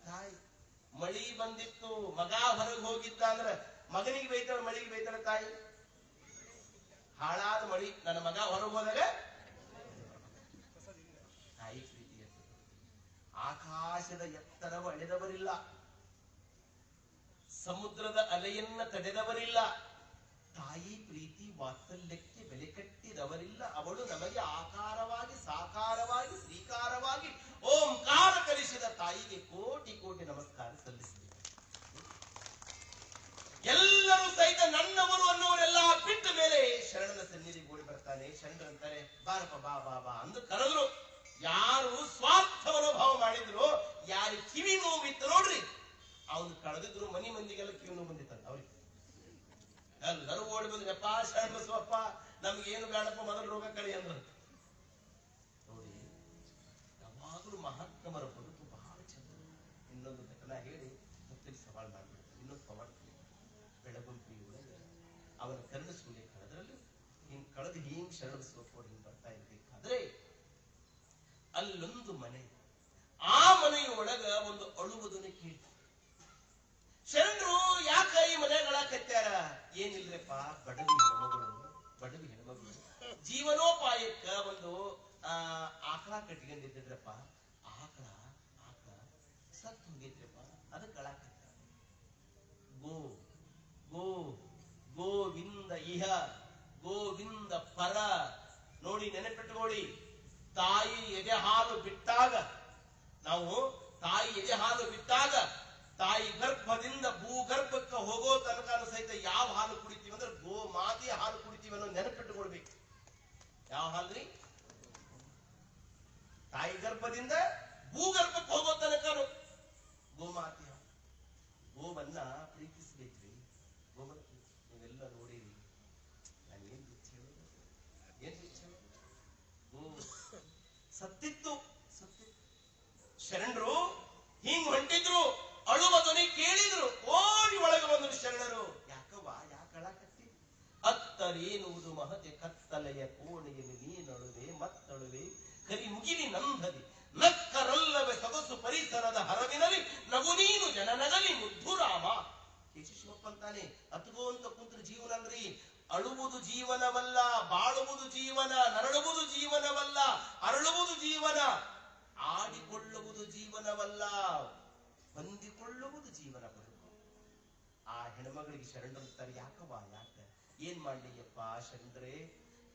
ತಾಯಿ. ಮಳಿ ಬಂದಿತ್ತು, ಮಗ ಹೊರಗೆ ಹೋಗಿದ್ದ ಅಂದ್ರ ಮಗನಿಗೆ ಬೈತಾಳ, ಮಳಿಗೆ ಬೈತಾಳ ತಾಯಿ. ಹಾಳಾದ ಮಳಿ, ನನ್ನ ಮಗ ಹೊರಗೆ ಹೋದಾಗ ತಾಯಿ ಪ್ರೀತಿ. ಆಕಾಶದ ಎತ್ತರವ ಅಳೆದವರಿಲ್ಲ, ಸಮುದ್ರದ ಅಲೆಯನ್ನ ತಡೆದವರಿಲ್ಲ, ತಾಯಿ ಪ್ರೀತಿ ವಾತ್ಸಲ್ಯಕ್ಕೆ ಬೆಲೆ ಕಟ್ಟಿದವರಿಲ್ಲ. ಅವಳು ನಮಗೆ ಆಕಾರವಾಗಿ ಸಾಕಾರವಾಗಿ ಶ್ರೀಕಾರವಾಗಿ ಓಂಕಾರ ಕಲಿಸಿದ ತಾಯಿಗೆ ಕೋಟಿ ಕೋಟಿ ನಮಸ್ಕಾರ ಸಲ್ಲಿಸಿದೆ. ಎಲ್ಲರೂ ಸಹಿತ ನನ್ನವರು ಅನ್ನೋರೆಲ್ಲ ಬಿಟ್ಟ ಮೇಲೆ ಶರಣನ ಸನ್ನಿಧಿಗೆ ಓಡಿ ಬರ್ತಾನೆ. ಶರಣರಂತಾರೆ ಬಾರಪ್ಪ ಬಾ ಬಾ ಬಾ ಅಂದು ಕರೆದ್ರು. ಯಾರು ಸ್ವಾರ್ಥ ಮನೋಭಾವ ಮಾಡಿದ್ರು, ಯಾರು ಕಿವಿ ನೋವಿತ್ತು ನೋಡ್ರಿ, ಅವನು ಕಳೆದಿದ್ರು ಮನಿ ಮಂದಿಗೆಲ್ಲ ಕಿವಿ ನೋವು ಬಂದಿತ್ತಂತ. ಅವ್ರಿಗೆ ಎಲ್ಲರೂ ಓಡಿ ಬಂದ್ರಪ್ಪ ಶರಣ ಬಸವಪ್ಪ ನಮ್ಗೇನು ಬೇಡಪ್ಪ ಮೊದಲು ರೋಗ ಕಳಿ ಅಂದ್ರ. ನೋಡಿ ಯಾವಾಗಲೂ ಮಹಾತ್ಮರ ಬದುಕು ಬಹಳ ಚಂದ. ಇನ್ನೊಂದು ಘಟನಾ ಹೇಳಿ ಭಕ್ತರಿಗೆ ಸವಾಲ್ ಮಾಡ್ಬಿಡ್ತಾರೆ. ಇನ್ನೊಂದು ಪವಾಡ ಬೆಳಗುಂಪಿ ಒಳಗೆ ಅವನ ಕರ್ಣಿಸುಲೆ ಕಳೆದ್ರಲ್ಲಿ ಹಿಂಗ್ ಕಳೆದು ಹಿಂಗ್ ಶರಣ ಬಸವಪ್ಪ ಹಿಂಗ್ ಬರ್ತಾ ಇರ್ಬೇಕಾದ್ರೆ ಅಲ್ಲೊಂದು ಮನೆ. ಆ ಮನೆಯೊಳಗ ಒಂದು ಅಳುವುದನ್ನು ಕೇಳಿ ಶರಣರು ಯಾಕ ಈ ಮನೆಗಳ ಕಟ್ಟ್ಯಾರ? ಏನಿಲ್ರಪ್ಪ, ಬಡವಿ ಹೆಣ್ಮಗಳು ಜೀವನೋಪಾಯಕ್ಕ ಒಂದು ಆಕಳ ಕಟ್ಕೊಂಡಿದ್ರಪ್ಪ. ಆಕಳ ಸತ್ತು ಹೋಗಿದ್ರಪ್ಪ, ಅದಕ್ಕೆ ಗಳ ಕಟ್ಟಾರ. ಗೋವಿಂದ ಇಹ ಗೋವಿಂದ ಪರ. ನೋಡಿ ನೆನಪಿಟ್ಟುಕೊಳ್ಳಿ, ತಾಯಿ ಎದೆ ಹಾಲು ಬಿಟ್ಟಾಗ, ನಾವು ತಾಯಿ ಎದೆ ಹಾಲು ಬಿಟ್ಟಾಗ ತಾಯಿ ಗರ್ಭದಿಂದ ಭೂಗರ್ಭಕ್ಕೆ ಹೋಗೋ ತನಕ ಸಹಿತ ಯಾವ ಹಾಲು ಕುಡಿತೀವಿ ಅಂದ್ರೆ ಗೋಮಾತೆಯ ಹಾಲು ಕುಡಿತೀವಿ ಅನ್ನೋ ನೆನಪಿಟ್ಟುಕೊಳ್ಬೇಕು. ಯಾವ ಹಾಲ್ರಿ? ತಾಯಿ ಗರ್ಭದಿಂದ ಭೂಗರ್ಭಕ್ಕೆ ಹೋಗೋ ತನಕ ಗೋಮಾತೆಯ. ಗೋವನ್ನ ಪ್ರೀತಿಸ್ಬೇಕ್ರಿ. ಗೋಮತಿ ನೀವೆಲ್ಲ ನೋಡಿರಿ. ನಾನು ಏನ್ ಗೋ ಸತ್ತಿತ್ತು. ಶರಣರು ಹಿಂಗ್ ಹೊಂಟಿದ್ರು, ಅಳುವ ಧ್ವನಿ ಕೇಳಿದ್ರು, ಓಡಿ ಒಳಗೆ ಬಂದರು ಶರಣರು. ಯಾಕವ್ವ ಯಾಕಳಕತ್ತಿ? ಅತ್ತರೇನುವುದು ಮಹತೆ ಕತ್ತಲೆಯ ಕೋಣೆಯಲ್ಲಿ ನೀನಳುವೆ ಮತ್ತಳುವೆ ಕರಿ ಮುಗಿಲಿ ನಂದದಿ ನಕ್ಕರಲ್ಲವೇ ಸೊಗಸು ಪರಿಸರದ ಹರವಿನಲ್ಲಿ ನಗು ನೀನು ಜನನಗಲಿ ಮುದ್ದುರಾಮ. ಶಿವಪ್ಪ ಅಂತಾನೆ, ಅತ್ಗೋ ಅಂತ ಕುಂತ್ರ ಜೀವನ ಅಲ್ರಿ. ಅಳುವುದು ಜೀವನವಲ್ಲ, ಬಾಳುವುದು ಜೀವನ, ನರಳುವುದು ಜೀವನವಲ್ಲ, ಅರಳುವುದು ಜೀವನ, ಆಡಿಕೊಳ್ಳುವುದು ಜೀವನವಲ್ಲ, ಹೊಂದಿಕೊಳ್ಳುವುದು ಜೀವನ ಬದುಕು. ಆ ಹೆಣ್ಮಗಳಿಗೆ ಶರಣರುತ್ತಾರೆ. ಯಾಕವ್ವ ಯಾಕ ಏನ್ ಮಾಡ್ಲಿಯಪ್ಪ ಶರಣರೇ?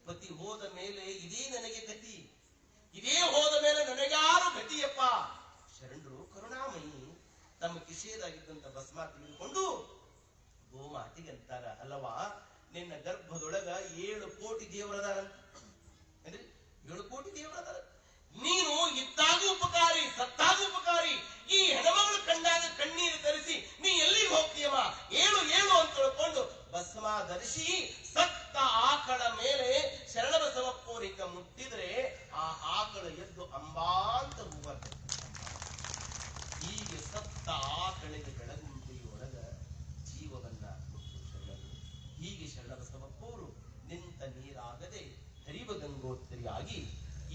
ಪತಿ ಹೋದ ಮೇಲೆ ಇದೇ ನನಗೆ ಗತಿ, ಇದೇ ಹೋದ ಮೇಲೆ ನನಗ್ಯಾರು ಗತಿಯಪ್ಪ. ಶರಣರು ಕರುಣಾಮಯಿ ತಮ್ಮ ಕಿಸೆಯದಾಗಿದ್ದಂತ ಭಸ್ಮ ತೆಗೆದುಕೊಂಡು ಗೋಮಾತಿಗೆ ಅಂತಾರ, ಅಲ್ಲವಾ ನಿನ್ನ ಗರ್ಭದೊಳಗ 7 ಕೋಟಿ ದೇವರದಾರಂತ. ಅಂದ್ರೆ 7 ಕೋಟಿ ದೇವರದಾರ. ನೀನು ಇದ್ದಾಗ ಉಪಕಾರಿ, ಸತ್ತಾಗ ಉಪಕಾರಿ. ಈ ಹೆಣ್ಮಗಳು ಕಂಡಾಗ ಕಣ್ಣೀರು ತರಿಸಿ ಧರಿಸಿ ಸತ್ತ ಆಕಳ ಮೇಲೆ ಶರಣಬಸವಪ್ಪೋರಿಕ ಮುಟ್ಟಿದ್ರೆ ಆ ಆಕಳ ಎದ್ದು ಅಂಬಾ ಅಂತ ಹೋಗುತ್ತೆ. ಹೀಗೆ ಸತ್ತ ಆಕಳಿಗೆ ಬೆಳಗುಂಬಿಯೊಳಗ ಜೀವವನ್ನ ಕೊಟ್ಟು ಶರಣರು. ಹೀಗೆ ಶರಣಬಸವಪ್ಪವರು ನಿಂತ ನೀರಾಗದೆ ಹರಿವ ಗಂಗೋತ್ರಿಯಾಗಿ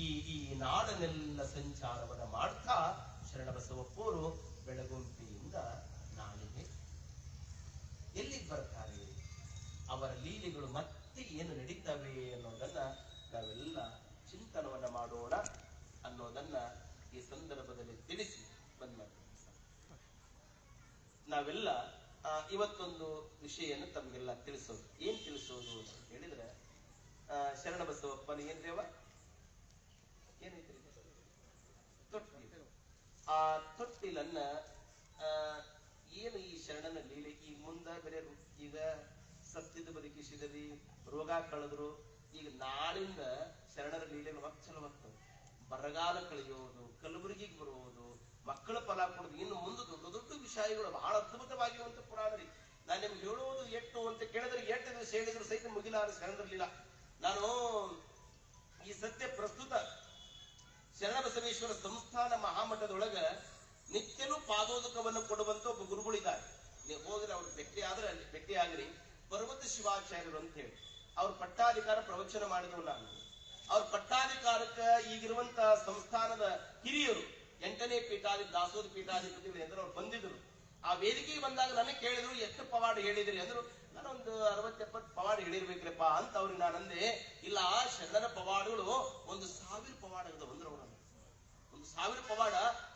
ಈ ನಾಡನೆಲ್ಲ ಸಂಚಾರವನ್ನ ಮಾಡ್ತಾ ಶರಣಬಸವಪ್ಪವರು ಬೆಳಗುಂಪಿಯಿಂದ ನಾಳೆಗೆ ಎಲ್ಲಿಗೆ ಬರ್ತಾರೆ, ಅವರ ಲೀಲೆಗಳು ಮತ್ತೆ ಏನು ನಡೀತವೆ ಅನ್ನೋದನ್ನ ನಾವೆಲ್ಲ ಚಿಂತನವನ್ನ ಮಾಡೋಣ ಅನ್ನೋದನ್ನ ಈ ಸಂದರ್ಭದಲ್ಲಿ ತಿಳಿಸಿ ಬಂದ್ಮಾಡ್ತೀವಿ. ನಾವೆಲ್ಲ ಇವತ್ತೊಂದು ವಿಷಯವನ್ನು ತಮಗೆಲ್ಲ ತಿಳಿಸೋದು. ಏನ್ ತಿಳಿಸೋದು ಅಂತ ಹೇಳಿದ್ರೆ, ಶರಣಬಸವಪ್ಪನ ಏನ್ರೇವ ಏನೈತ್ರಿ ತೊಟ್ಟಿಲು. ಆ ತೊಟ್ಟಿಲನ್ನ ಏನು ಈ ಶರಣನ ಲೀಲೆ ಈಗ ಮುಂದ ಬೇರೆ ಈಗ ಸತ್ಯದ ಬದುಕಿಸಿದ್ರಿ, ರೋಗ ಕಳೆದ್ರು, ಈಗ ನಾಳಿಂದ ಶರಣರ ಲೀಲೆ ಚಲವತ್ತು. ಬರಗಾಲ ಕಳೆಯೋದು, ಕಲಬುರಗಿಗೆ ಬರುವುದು, ಮಕ್ಕಳ ಫಲ ಕೊಡೋದು, ಇನ್ನು ಮುಂದೆ ದೊಡ್ಡ ದೊಡ್ಡ ವಿಷಯಗಳು ಬಹಳ ಅದ್ಭುತವಾಗಿರುವಂತ ಪುರಾಣ ರೀ. ನಾನು ನಿಮ್ಗೆ ಹೇಳುವುದು ಎಟ್ಟು ಅಂತ ಕೇಳಿದ್ರೆ 8 ದಿವಸ ಹೇಳಿದ್ರು ಸಹಿತ ಮುಗಿಲಾರ ಶರಣರಲಿಲ್ಲ. ನಾನು ಈ ಸತ್ಯ ಪ್ರಸ್ತುತ ಶರಣಬಸವೇಶ್ವರ ಸಂಸ್ಥಾನ ಮಹಾಮಠದೊಳಗ ನಿತ್ಯನೂ ಪಾದೋದಕವನ್ನು ಕೊಡುವಂತ ಒಬ್ಬ ಗುರುಗಳಿದ್ದಾರೆ. ನೀವು ಹೋದ್ರೆ ಅವ್ರ ಭೇಟಿ ಆಗ್ರಿ. ಪರ್ವತ ಶಿವಾಚಾರ್ಯರು ಅಂತ ಹೇಳಿ ಅವ್ರ ಪಟ್ಟಾಧಿಕಾರ ಪ್ರವಚನ ಮಾಡಿದವು. ನಾನು ಅವ್ರ ಪಟ್ಟಾಧಿಕಾರಕ್ಕ ಈಗಿರುವಂತ ಸಂಸ್ಥಾನದ ಹಿರಿಯರು 8ನೇ ಪೀಠಾಧಿ ದಾಸೋಹ ಪೀಠಾಧಿಪತಿಗಳು ಅಂದ್ರೆ ಅವ್ರು ಬಂದಿದ್ರು. ಆ ವೇದಿಕೆಗೆ ಬಂದಾಗ ನನಗೆ ಕೇಳಿದ್ರು, ಎಷ್ಟು ಪವಾಡ ಹೇಳಿದ್ರಿ ಅಂದ್ರು. ನಾನೊಂದು 60-70 ಪವಾಡ ಹೇಳಿರ್ಬೇಕ್ರಪ್ಪ ಅಂತ ಅವ್ರಿಗೆ ನಾನಂದೆ. ಇಲ್ಲ, ಶರಣರ ಪವಾಡಗಳು 1000 ಪವಾಡಗಳು ಅಂದ್ರೆ ಅವ್ರ 1000 ಪವಾಡ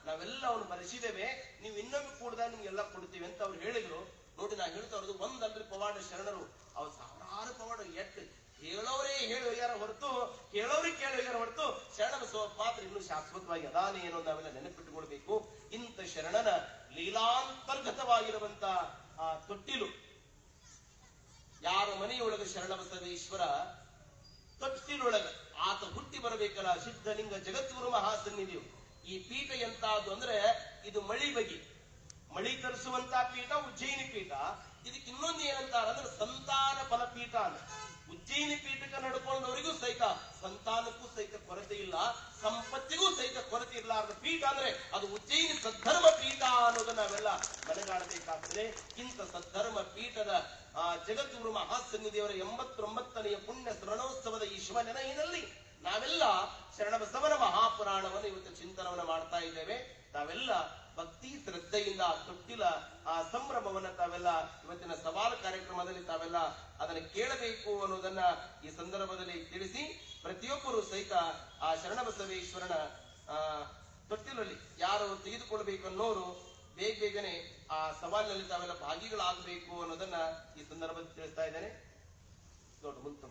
ನಾವೆಲ್ಲ ಅವ್ನು ಬರೆಸಿದ್ದೇವೆ, ನೀವು ಇನ್ನೊಮ್ಮೆ ಕೂಡ್ದಾಗ ನಿಮ್ಗೆಲ್ಲ ಕೊಡ್ತೀವಿ ಅಂತ ಅವ್ರು ಹೇಳಿದ್ರು. ನೋಡಿ, ನಾ ಹೇಳ್ತಾ ಇರೋದು ಒಂದಲ್ರಿ ಪವಾಡ ಶರಣರು ಅವ್ರು 1000 ಪವಾಡ ಎಟ್ಟು ಹೇಳೋರೇ ಹೇಳೋಗ್ಯಾರ ಹೊರತು ಕೇಳೋರಿಗೆ ಕೇಳೋಗ್ಯಾರ ಹೊರತು ಶರಣಬಸವಪ್ಪ ಮಾತ್ರ ಇನ್ನೂ ಶಾಶ್ವತವಾಗಿ ಅದಾನೆ ಏನೋ ನಾವೆಲ್ಲ ನೆನಪಿಟ್ಟುಕೊಳ್ಬೇಕು. ಇಂಥ ಶರಣನ ಲೀಲಾಂತರ್ಗತವಾಗಿರುವಂತ ಆ ತೊಟ್ಟಿಲು, ಯಾರ ಮನೆಯೊಳಗ ಶರಣಬಸವೇಶ್ವರ ತೊಟ್ಟಿಲೊಳಗ ಆತ ಹುಟ್ಟಿ ಬರಬೇಕಲ್ಲ, ಸಿದ್ಧಲಿಂಗ ಜಗದ್ಗುರು ಮಹಾಸನ್ನಿಧಿಯು. ಈ ಪೀಠ ಎಂತಾದ್ದು ಅಂದ್ರೆ ಇದು ಮಳಿ ತರಿಸುವಂತ ಪೀಠ ಉಜ್ಜಯಿನಿ ಪೀಠ. ಇದಕ್ಕೆ ಇನ್ನೊಂದು ಏನಂತಾರ ಅಂದ್ರೆ ಸಂತಾನ ಫಲಪೀಠ ಅಂತ. ಉಜ್ಜಯಿನಿ ಪೀಠಕ್ಕೆ ನಡ್ಕೊಂಡವರಿಗೂ ಸಹಿತ ಸಂತಾನಕ್ಕೂ ಸಹಿತ ಕೊರತೆ ಇಲ್ಲ, ಸಂಪತ್ತಿಗೂ ಸಹಿತ ಕೊರತೆ ಇರಲಾರದ ಪೀಠ ಅಂದ್ರೆ ಅದು ಉಜ್ಜಯಿನಿ ಸದ್ಧರ್ಮ ಪೀಠ ಅನ್ನೋದನ್ನ ನಾವೆಲ್ಲ ಮನಗಾಡಬೇಕಾಗ್ತದೆ. ಇಂಥ ಸದ್ಧರ್ಮ ಪೀಠದ ಜಗದ್ಗುರು ಮಹಾಸನ್ನಿಧಿಯವರ 89ನೆಯ ಪುಣ್ಯ ಸ್ಮರಣೋತ್ಸವದ ಈ ಶುಭ ನೆನಹಿನಲ್ಲಿ ನಾವೆಲ್ಲ ಶರಣಬಸವನ ಮಹಾಪುರಾಣವನ್ನು ಇವತ್ತು ಚಿಂತನವನ್ನ ಮಾಡ್ತಾ ಇದ್ದೇವೆ. ತಾವೆಲ್ಲ ಭಕ್ತಿ ಶ್ರದ್ಧೆಯಿಂದ ತೊಟ್ಟಿಲ ಆ ಸಂಭ್ರಮವನ್ನ ತಾವೆಲ್ಲ ಇವತ್ತಿನ ಸವಾಲು ಕಾರ್ಯಕ್ರಮದಲ್ಲಿ ತಾವೆಲ್ಲ ಅದನ್ನು ಕೇಳಬೇಕು ಅನ್ನೋದನ್ನ ಈ ಸಂದರ್ಭದಲ್ಲಿ ತಿಳಿಸಿ, ಪ್ರತಿಯೊಬ್ಬರು ಸಹಿತ ಆ ಶರಣಬಸವೇಶ್ವರನ ತೊಟ್ಟಿಲಲ್ಲಿ ಯಾರು ತೆಗೆದುಕೊಳ್ಬೇಕು ಅನ್ನೋರು ಬೇಗನೆ ಆ ಸವಾಲಿನಲ್ಲಿ ತಾವೆಲ್ಲ ಭಾಗಿಗಳಾಗಬೇಕು ಅನ್ನೋದನ್ನ ಈ ಸಂದರ್ಭದಲ್ಲಿ ತಿಳಿಸ್ತಾ ಇದ್ದೇನೆ. ದೊಡ್ಡ ಮುಂತ